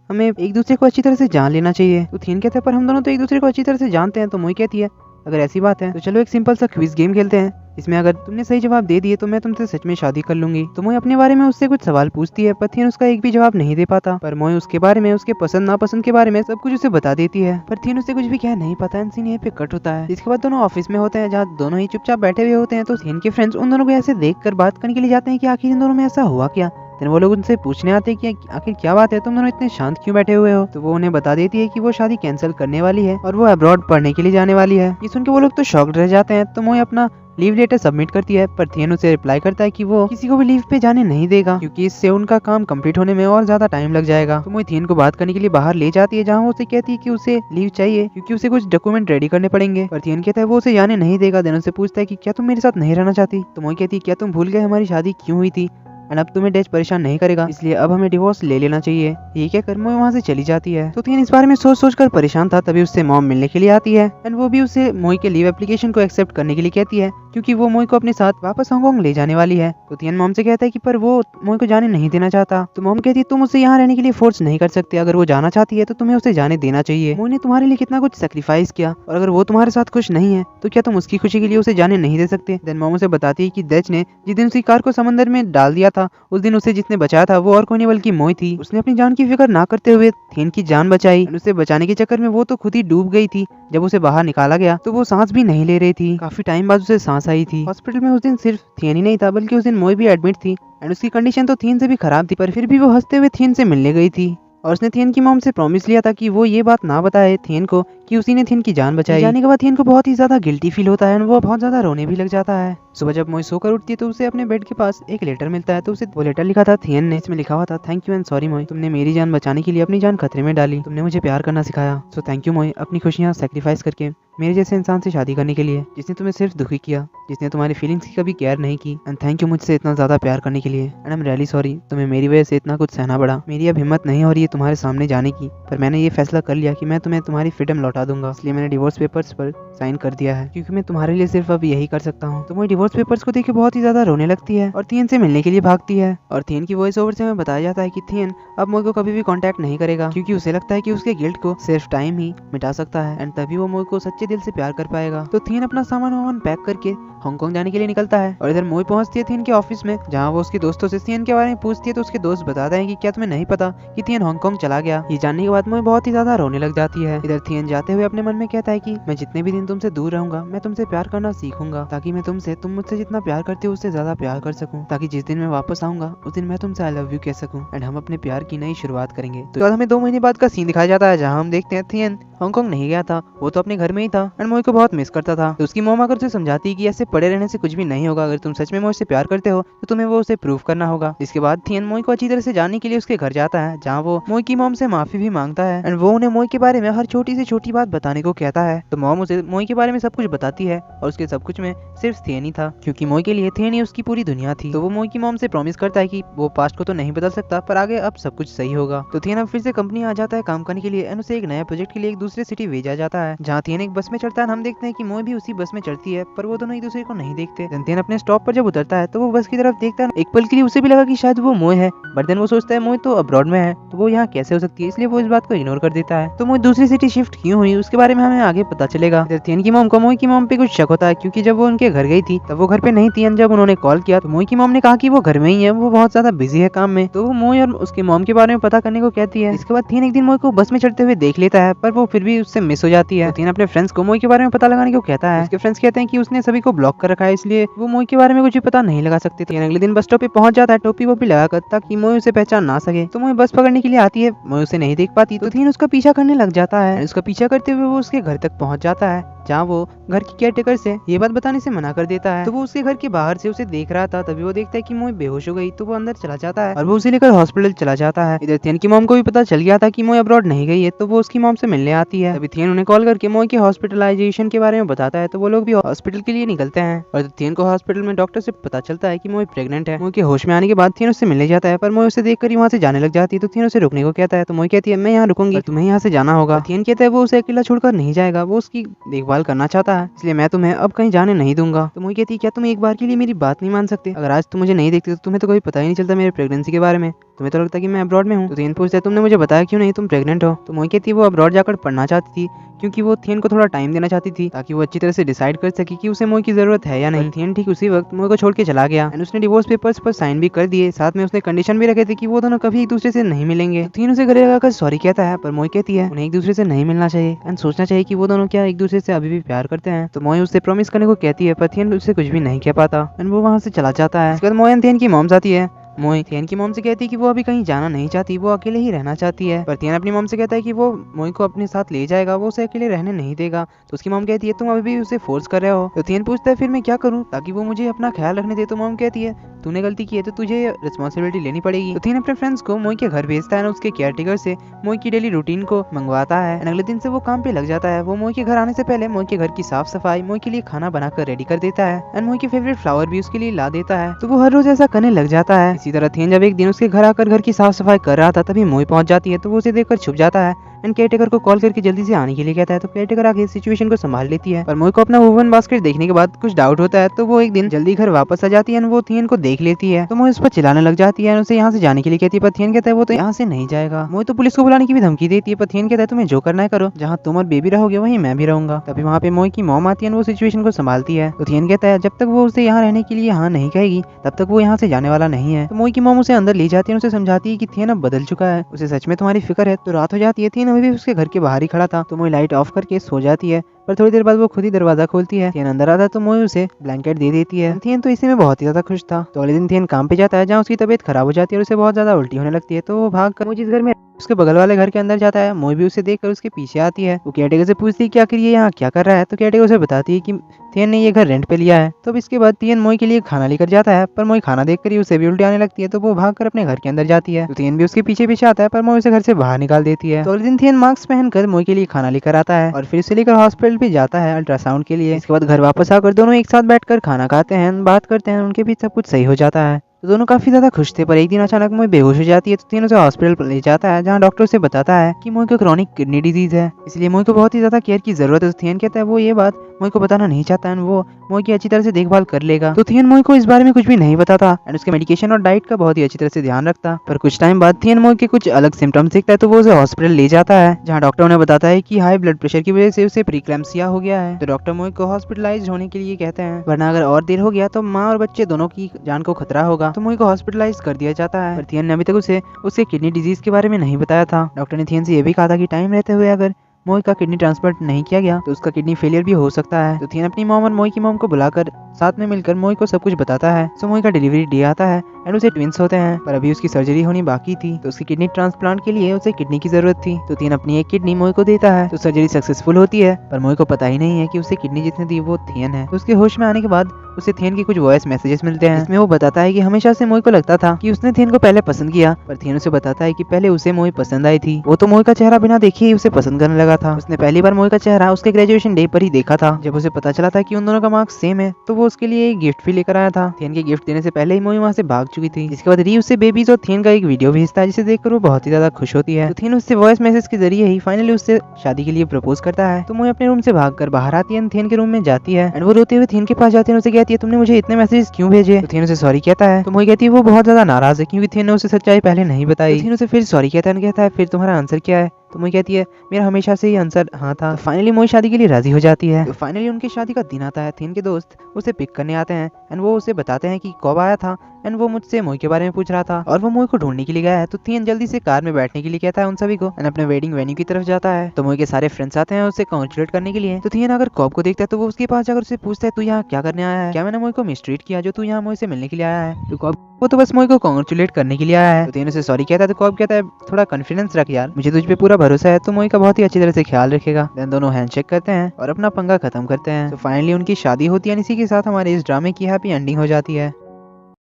हमें एक दूसरे को अच्छी तरह से जान लेना चाहिए। तो थियन कहता है पर हम दोनों तो एक दूसरे को अच्छी तरह से जानते हैं। तो मोई कहती है अगर ऐसी बात है तो चलो एक सिंपल सा क्विज गेम खेलते हैं, इसमें अगर तुमने सही जवाब दे दिए तो मैं तुमसे सच में शादी कर लूंगी। तो मोई अपने बारे में उससे कुछ सवाल पूछती है, पर थियन उसका एक भी जवाब नहीं दे पाता। पर मोई उसके बारे में, उसके पसंद नापसंद के बारे में सब कुछ उसे बता देती है, पर थियन उसे कुछ भी कह नहीं पाता। सीन यहीं पे कट होता है। इसके बाद दोनों ऑफिस में होते हैं जहाँ दोनों ही चुपचाप बैठे हुए होते हैं। तो थियन के फ्रेंड्स उन दोनों को ऐसे देखकर बात करने के लिए जाते हैं कि आखिर इन दोनों में ऐसा हुआ क्या। वो लोग उनसे पूछने आते हैं कि आखिर क्या बात है, तुम दोनों इतने शांत क्यों बैठे हुए हो। तो वो उन्हें बता देती है कि वो शादी कैंसिल करने वाली है और वो अब्रॉड पढ़ने के लिए जाने वाली है। ये सुन के वो लोग तो शॉक्ड रह जाते हैं। तो मोई अपना लीव लेटर सबमिट करती है, पर थियन उसे रिप्लाई करता है कि वो किसी को भी लीव पे जाने नहीं देगा क्योंकि इससे उनका काम कंप्लीट होने में और ज्यादा टाइम लग जाएगा। तो मोई थियन को बात करने के लिए बाहर ले जाती है जहाँ वो उसे कहती है कि उसे लीव चाहिए क्योंकि उसे कुछ डॉक्यूमेंट रेडी करने पड़ेंगे, पर थियन कहता है वो उसे जाने नहीं देगा। देन उसे पूछता है कि क्या तुम मेरे साथ नहीं रहना चाहती। तो मोई कहती है क्या तुम भूल गए हमारी शादी क्यों हुई थी, एंड अब तुम्हें डच परेशान नहीं करेगा, इसलिए अब हमें डिवोर्स ले लेना चाहिए। ये क्या कर मोई वहाँ से चली जाती है। तो थियन इस बारे में सोच कर परेशान था। तभी उससे मॉम मिलने के लिए आती है एंड वो भी उसे मोई के लीव एप्लीकेशन को एक्सेप्ट करने के लिए कहती है क्योंकि वो मोई को अपने साथ वापस हांगकांग ले जाने वाली है। तो थियन मॉम से कहता है कि पर वो मोई को जाने नहीं देना चाहता। तो मॉम कहती है तुम उसे यहाँ रहने के लिए फोर्स नहीं कर सकते, अगर वो जाना चाहती है तो तुम्हें उसे जाने देना चाहिए। मोई ने तुम्हारे लिए कितना कुछ सेक्रीफाइस किया और अगर वो तुम्हारे साथ खुश नहीं है तो क्या तुम उसकी खुशी के लिए उसे जाने नहीं दे सकते। देन मॉम उसे बताती है कि डच ने जिस दिन उसकी कार को समंदर में डाल दिया था उस दिन उसे जिसने बचाया था वो और कोई नहीं बल्कि मोई थी। उसने अपनी जान की फिक्र ना करते हुए थियन की जान बचाई। उसे बचाने के चक्कर में वो तो खुद ही डूब गई थी। जब उसे बाहर निकाला गया तो वो सांस भी नहीं ले रही थी। काफी टाइम बाद उसे सांस आई थी। हॉस्पिटल में उस दिन सिर्फ थियन ही नहीं था बल्कि उस दिन मोई भी एडमिट थी एंड उसकी कंडीशन तो थियन से भी खराब थी, पर फिर भी वो हंसते हुए थियन से मिलने गई थी और उसने थियन की मॉम से प्रॉमिस लिया था कि वो ये बात ना बताए थियन को कि उसी ने थियन की जान बचाई। जाने के बाद थियन को बहुत ही ज्यादा गिल्टी फील होता है और वो बहुत ज्यादा रोने भी लग जाता है। सुबह जब मोई सोकर उठती है तो उसे अपने बेड के पास एक लेटर मिलता है। तो उसे वो लेटर लिखा था थियन ने, इसमें लिखा हुआ था थैंक यू एंड सॉरी मोई, तुमने मेरी जान बचाने के लिए अपनी जान खतरे में डाली, तुमने मुझे प्यार करना सिखाया, सो थैंक यू मोई, अपनी खुशियाँ सेक्रीफाइस करके मेरे जैसे इंसान से शादी करने के लिए जिसने तुम्हें सिर्फ दुखी किया, जिसने तुम्हारी फीलिंग्स की कभी केयर नहीं की, एंड थैंक यू मुझसे इतना ज्यादा प्यार करने के लिए, and I am really sorry, तुम्हें मेरी वजह से इतना कुछ सहना पड़ा। मेरी अब हिम्मत नहीं हो रही है तुम्हारे सामने जाने की, पर मैंने ये फैसला कर लिया कि मैं तुम्हें तुम्हारी फ्रीडम लौटा दूंगा, इसलिए मैंने डिवोर्स पेपर्स पर साइन कर दिया है क्योंकि मैं तुम्हारे लिए सिर्फ अब यही कर सकता हूँ। तो मोई डिवोर्स पेपर्स को देख के बहुत ही ज्यादा रोने लगती है और थियन से मिलने के लिए भागती है और थियन की वॉइस ओवर से हमें बताया जाता है कि थियन अब मोई को कभी भी कांटेक्ट नहीं करेगा क्योंकि उसे लगता है कि उसके गिल्ट को सिर्फ टाइम ही मिटा सकता है एंड तभी वो मोई को सच्चे दिल से प्यार कर पाएगा। तो थियन अपना सामान वामान पैक करके हांगकांग जाने के लिए निकलता है और इधर मोई पहुंचती है थियन के ऑफिस में जहाँ वो उसके दोस्तों से थियन के बारे में पूछती है। तो उसके दोस्त बताते हैं कि क्या तुम्हें नहीं पता कि थियन हांगकांग चला गया। ये जानने के बाद मोई बहुत ही ज्यादा रोने लग जाती है। इधर थियन जाते हुए अपने मन में कहता है कि मैं जितने भी दिन तुमसे दूर रहूंगा मैं तुमसे प्यार करना सीखूंगा ताकि मैं तुम मुझसे जितना प्यार करते हो उससे ज्यादा प्यार कर सकूं, ताकि जिस दिन मैं वापस आऊंगा उस दिन मैं तुमसे आई लव यू कह सकूं एंड हम अपने प्यार की नई शुरुआत करेंगे। तो हमें 2 महीने बाद का सीन दिखाया जाता है जहाँ हम देखते हैं थियन हांगकांग नहीं गया था, वो तो अपने घर में ही था एंड मोई को बहुत मिस करता था। तो उसकी मॉम आकर उसे समझाती है कि ऐसे पड़े रहने से कुछ भी नहीं होगा, अगर तुम सच में मोई से प्यार करते हो तो तुम्हें वो उसे प्रूव करना होगा। इसके बाद थियन मोई को अच्छी तरह से जानने के लिए उसके घर जाता है जहाँ वो मोई की मॉम से माफी भी मांगता है एंड वो उन्हें मोई के बारे में हर छोटी से छोटी बात बताने को कहता है। तो मॉम उसे मोई के बारे में सब कुछ बताती है और उसके सब कुछ में सिर्फ थियन ही था, क्योंकि मोई के लिए थियन ही उसकी पूरी दुनिया थी। तो वो मोई की मॉम से प्रॉमिस करता है कि वो पास्ट को तो नहीं बदल सकता पर आगे अब सब कुछ सही होगा। तो थियन अब फिर से कंपनी आ जाता है काम करने के लिए एंड उसे एक नया प्रोजेक्ट के लिए एक दूसरे सिटी भेजा जाता है, जहाँ थियन एक बस में चढ़ता है। हम देखते हैं कि मोई भी उसी बस में चढ़ती है, पर वो दोनों एक दूसरे को नहीं देखते। थियन अपने स्टॉप पर जब उतरता है तो वो बस की तरफ देखता है। एक पल के लिए उसे भी लगा कि शायद वो मोई है, बट देन वो सोचता है मोई तो अब्रॉड में है, तो वो यहाँ कैसे हो सकती है, इसलिए वो इस बात को इग्नोर कर देता है। तो मोई दूसरी सिटी शिफ्ट क्यों हुई उसके बारे में हमें आगे पता चलेगा। थियन की मॉम को मोई की मॉम पे कुछ शक होता है, क्योंकि जब वो उनके घर गई थी तब वो घर पे नहीं थी। जब उन्होंने कॉल किया तो मोई की मॉम ने कहा कि वो घर में ही है, वो बहुत ज्यादा बिजी है काम में। तो वो मोई और उसके मॉम के बारे में पता करने को कहती है। इसके बाद थियन एक दिन मोई को बस में चढ़ते हुए देख लेता है, पर वो फिर भी उससे मिस हो जाती है। तो थियन अपने फ्रेंड्स को मोई के बारे में पता लगाने को कहता है। उसके फ्रेंड्स कहते हैं कि उसने सभी को ब्लॉक कर रखा है, इसलिए वो मोई के बारे में कुछ भी पता नहीं लगा सकते। थियन अगले दिन बस स्टॉप पे पहुंच जाता है, टोपी वोपी लगाकर, ताकि मोई उसे पहचान ना सके। तो मोई बस पकड़ने के लिए आती है, मोई उसे नहीं देख पाती, तो थियन उसका पीछा करने लग जाता है। उसका पीछा करते हुए वो उसके घर तक पहुंच जाता है, जहाँ वो घर की केयरटेकर से ये बात बताने से मना कर देता है। तो वो उसके घर के बाहर से उसे देख रहा था, तभी वो देखता है कि मोई बेहोश हो गई। तो वो अंदर चला जाता है और वो उसे लेकर हॉस्पिटल चला जाता है। इधर थियन की मॉम को भी पता चल गया था कि मोई अब्रॉड नहीं गई है, तो वो उसकी मॉम से मिलने आती है। तभी थियन उन्हें कॉल करके मोई के हॉस्पिटलाइजेशन के बारे में बताता है, तो वो लोग भी हॉस्पिटल के लिए निकलते हैं। और थियन को हॉस्पिटल में डॉक्टर से पता चलता है कि मोई प्रेग्नेंट है। मोई के होश में आने के बाद थियन उससे मिलने जाता है, पर मोई उसे देखकर ही वहाँ से जाने लग जाती है। तो थियन उसे रुकने को कहता है, तो मोई कहती है मैं यहाँ रुकूंगी, तुम्हें यहाँ से जाना होगा। थियन कहता है वो उसे अकेला छोड़कर नहीं जाएगा, वो उसकी देखभाल करना चाहता है, इसलिए मैं तुम्हें अब कहीं जाने नहीं दूंगा। तो मोई कहती है क्या तुम एक बार के लिए मेरी बात नहीं मान सकते? अगर आज तुम मुझे नहीं देखते तो तुम्हें तो कभी पता ही नहीं चलता मेरे प्रेगनेंसी के बारे में, तुम्हें तो लगता है कि मैं अब्रॉड में हूँ। तो थियन पूछता है तुमने मुझे बताया क्यों नहीं तुम प्रेग्नेंट हो? तो मोई कहती है वो अब्रॉड जाकर पढ़ना चाहती थी, क्योंकि वो थियन को थोड़ा टाइम देना चाहती थी, ताकि वो अच्छी तरह से डिसाइड कर सके कि उसे मोई की जरूरत है या नहीं। थियन ठीक उसी वक्त मोई को छोड़ के चला गया एंड उसने डिवोर्स पेपर्स पर साइन भी कर दिए। साथ में उसने कंडीशन भी रखे थे कि वो दोनों कभी एक दूसरे से नहीं मिलेंगे। थियन उसे गले लगाकर सॉरी कहता है, पर मोई कहती है उन्हें एक दूसरे से नहीं मिलना चाहिए एंड सोचना चाहिए कि वो दोनों क्या एक दूसरे से अभी भी प्यार करते हैं। तो मोई उससे प्रॉमिस करने को कहती है, पर थियन उससे कुछ भी नहीं कह पाता एंड वो वहाँ से चला जाता है। इसके बाद मोई एंड थियन की मॉम्स आती है। मोई थियन की मॉम से कहती है कि वो अभी कहीं जाना नहीं चाहती, वो अकेले ही रहना चाहती है। पर थियन अपनी मॉम से कहता है कि वो मोई को अपने साथ ले जाएगा, वो उसे अकेले रहने नहीं देगा। तो उसकी मॉम कहती है तुम अभी भी उसे फोर्स कर रहे हो। तो थियन पूछता है फिर मैं क्या करूं ताकि वो मुझे अपना ख्याल रखने दे। तो मॉम कहती है तूने गलती की है तो तुझे रिस्पॉन्सिबिलिटी लेनी पड़ेगी। तो थियन अपने फ्रेंड्स को मोई के घर भेजता है, उसके केयरटेकर से मोई की डेली रूटीन को मंगवाता है। अगले दिन से वो काम पे लग जाता है। वो मोई के घर आने से पहले मोई के घर की साफ सफाई, मोई के लिए खाना बनाकर रेडी कर देता है एंड मोई के फेवरेट फ्लावर भी उसके लिए ला देता है। तो वो हर रोज ऐसा करने लग जाता है। इसी तरह थियन जब एक दिन उसके घर आकर घर की साफ सफाई कर रहा था, तभी मोई पहुंच जाती है। तो वो उसे देखकर छुप जाता है एंड केयरटेकर को कॉल करके जल्दी से आने के लिए कहता है। तो केयरटेकर आके सिचुएशन को संभाल लेती है। पर मोई को अपना वुवन बास्केट देखने के बाद कुछ डाउट होता है, तो वो एक दिन जल्दी घर वापस आ जाती है। वो थियन को देख लेती है, तो मोई उस पर चिल्लाने लग जाती है, उसे यहाँ से जाने के लिए कहती है। पर थियन कहता है वो तो यहाँ से नहीं जाएगा। मोई तो पुलिस को बुलाने की भी धमकी देती है, पर थियन कहता है तुम्हें जो करना है करो, जहाँ तुम और बेबी रहोगे वहीं मैं भी रहूंगा। तभी वहाँ पे मोई की मॉम आती है, वो सिचुएशन को संभालती है। तो थियन कहता है जब तक वो उसे यहाँ रहने के लिए हाँ नहीं कहेगी तब तक वो यहाँ से जाने वाला नहीं है। तो मोई की मॉम उसे अंदर ले जाती है, उसे समझाती है कि थियन अब बदल चुका है, उसे सच में तुम्हारी फिक्र है। तो रात हो जाती है, थियन अभी भी उसके घर के बाहर ही खड़ा था। तो मोई लाइट ऑफ करके सो जाती है, पर थोड़ी देर बाद वो खुद ही दरवाजा खोलती है। थियन अंदर आता है तो मोई उसे ब्लैंकेट दे देती है। थियन तो इसी में बहुत ही ज्यादा खुश था। तो अगले दिन थियन काम पे जाता है, जहाँ उसकी तबीयत खराब हो जाती है और उसे बहुत ज्यादा उल्टी होने लगती है। तो वो भाग कर जिस घर में उसके बगल वाले घर के अंदर जाता है। मोई भी उसे देखकर उसके पीछे आती है। वो केयरटेकर से पूछती है कि आखिर ये यहाँ क्या कर रहा है। तो केयरटेकर उसे बताती है कि थियन ने ये घर रेंट पे लिया है। तो अब इसके बाद थियन मोई के लिए खाना लेकर जाता है, पर मोई खाना देखकर ही उसे भी उल्टी आने लगती है। तो वो भागकर अपने घर के अंदर जाती है। तो थियन भी उसके पीछे पीछे आता है, पर मोई उसे घर से बाहर निकाल देती है। तो अगले दिन थियन मास्क पहनकर मोई के लिए खाना लेकर आता है और फिर उसे लेकर हॉस्पिटल भी जाता है अल्ट्रासाउंड के लिए। इसके बाद घर वापस आकर दोनों एक साथ बैठकर खाना खाते हैं, बात करते हैं, उनके बीच सब कुछ सही हो जाता है। तो दोनों काफी ज्यादा खुश थे। पर एक दिन अचानक मोई बेहोश हो जाती है। तो थियन उसे हॉस्पिटल ले जाता है, जहाँ डॉक्टर उसे बताता है कि मोई को क्रॉनिक किडनी डिजीज है, इसलिए मोई को बहुत ही ज्यादा केयर की जरूरत है। तो थियन कहता है वो ये बात मोई को बताना नहीं चाहता है, वो मोई की अच्छी तरह से देखभाल कर लेगा। तो थियन मोई को इस बारे में कुछ भी नहीं बताता एंड उसके मेडिकेशन और डाइट का बहुत ही अच्छी तरह से ध्यान रखता। पर कुछ टाइम बाद थियन मोई के कुछ अलग सिम्टम्स दिखता है, तो वो उसे हॉस्पिटल ले जाता है, जहाँ डॉक्टर उन्हें बताता है कि हाई ब्लड प्रेशर की वजह से उसे प्रीक्लैम्सिया हो गया है। तो डॉक्टर मोई को हॉस्पिटलाइज होने के लिए कहते हैं, वरना अगर और देर हो गया तो माँ और बच्चे दोनों की जान को खतरा होगा। तो मोई को हॉस्पिटलाइज कर दिया जाता है। पर थियन ने अभी तक उसे उसके किडनी डिजीज के बारे में नहीं बताया था। डॉक्टर ने थियन से यह भी कहा था कि टाइम रहते हुए अगर मोई का किडनी ट्रांसप्लांट नहीं किया गया तो उसका किडनी फेलियर भी हो सकता है। तो थियन अपनी मॉम और मोई की मॉम को बुलाकर साथ में मिलकर मोई को सब कुछ बताता है। सो मोई का डिलीवरी डे आता है एंड उसे ट्विंस होते हैं, पर अभी उसकी सर्जरी होनी बाकी थी तो उसकी किडनी ट्रांसप्लांट के लिए उसे किडनी की जरूरत थी। तो थियन अपनी एक किडनी मोई को देता है। तो सर्जरी सक्सेसफुल होती है, पर मोई को पता ही नहीं है कि उसे किडनी जिसने दी वो थियन है। तो उसके होश में आने के बाद उसे थियन की कुछ वॉइस मैसेजेस मिलते हैं, जिसमें वो बताता है कि हमेशा से मोई को लगता था कि उसने थियन को पहले पसंद किया, पर थियन उसे बताता है कि पहले उसे मोई पसंद आई थी। वो तो मोई का चेहरा बिना देखे ही उसे पसंद करने लगा था। उसने पहली बार मोई का चेहरा उसके ग्रेजुएशन डे पर ही देखा था, जब उसे पता चला था कि उन दोनों का मार्क्स सेम है। तो वो उसके लिए एक गिफ्ट भी लेकर आया था। थियन के गिफ्ट देने से पहले ही मोई वहाँ से भाग चुकी थी। इसके बाद री उससे बेबीज और थियन का एक वीडियो भेजता है, जिसे देखकर वो बहुत ही ज्यादा खुश होती है। तो थियन उससे वॉइस मैसेज के जरिए ही फाइनली उससे शादी के लिए प्रपोज करता है। तो मोई अपने रूम से भागकर बाहर आती है, थियन के रूम में जाती है एंड वो रोते हुए थियन के पास जाती है, उसे कहती है तुमने मुझे इतने मैसेज क्यों भेजे। तो थियन उसे सॉरी कहता है। तो मोई कहती है वो बहुत ज्यादा नाराज है क्योंकि थियन ने उसे सच्चाई पहले नहीं बताई। तो थियन उसे फिर सॉरी कहता है, फिर तुम्हारा आंसर क्या है। तो मोई कहती है मेरा हमेशा से ही आंसर हाँ था। तो फाइनली मोई शादी के लिए राजी हो जाती है। तो फाइनली उनकी शादी का दिन आता है। थियन के दोस्त उसे पिक करने आते हैं एंड वो उसे बताते हैं कि कब आया था एंड वो मुझसे मोई के बारे में पूछ रहा था और वो मोई को ढूंढने के लिए गया है। तो थियन जल्दी से कार में बैठने के लिए कहता है उन सभी को एंड अपने वेडिंग वेन्यू की तरफ जाता है। तो मोई के सारे फ्रेंड्स आते हैं उसे कॉन्ग्रेचुलेट करने के लिए। तो थियन अगर कॉब को देखता है तो वो उसके पास जाकर उसे पूछता है तू यहाँ क्या करने आया है, क्या मैंने मोई को मिसट्रीट किया जो तू यहाँ मोई से मिलने के लिए आया है। तो कॉब वो तो बस मोई को कॉन्ग्रेचुलेट करने के लिए आया है। तो थियन उसे सॉरी कहता है। तो कॉब कहता है थोड़ा कॉन्फिडेंस रख यार, मुझे तुझ पे पूरा भरोसा है, तो मोई का बहुत ही अच्छी तरह से ख्याल रखेगा। देन दोनों हैंडशेक करते हैं और अपना पंगा खत्म करते हैं। तो फाइनली उनकी शादी होती है। इसी के साथ हमारे इस ड्रामे की हैप्पी एंडिंग हो जाती है।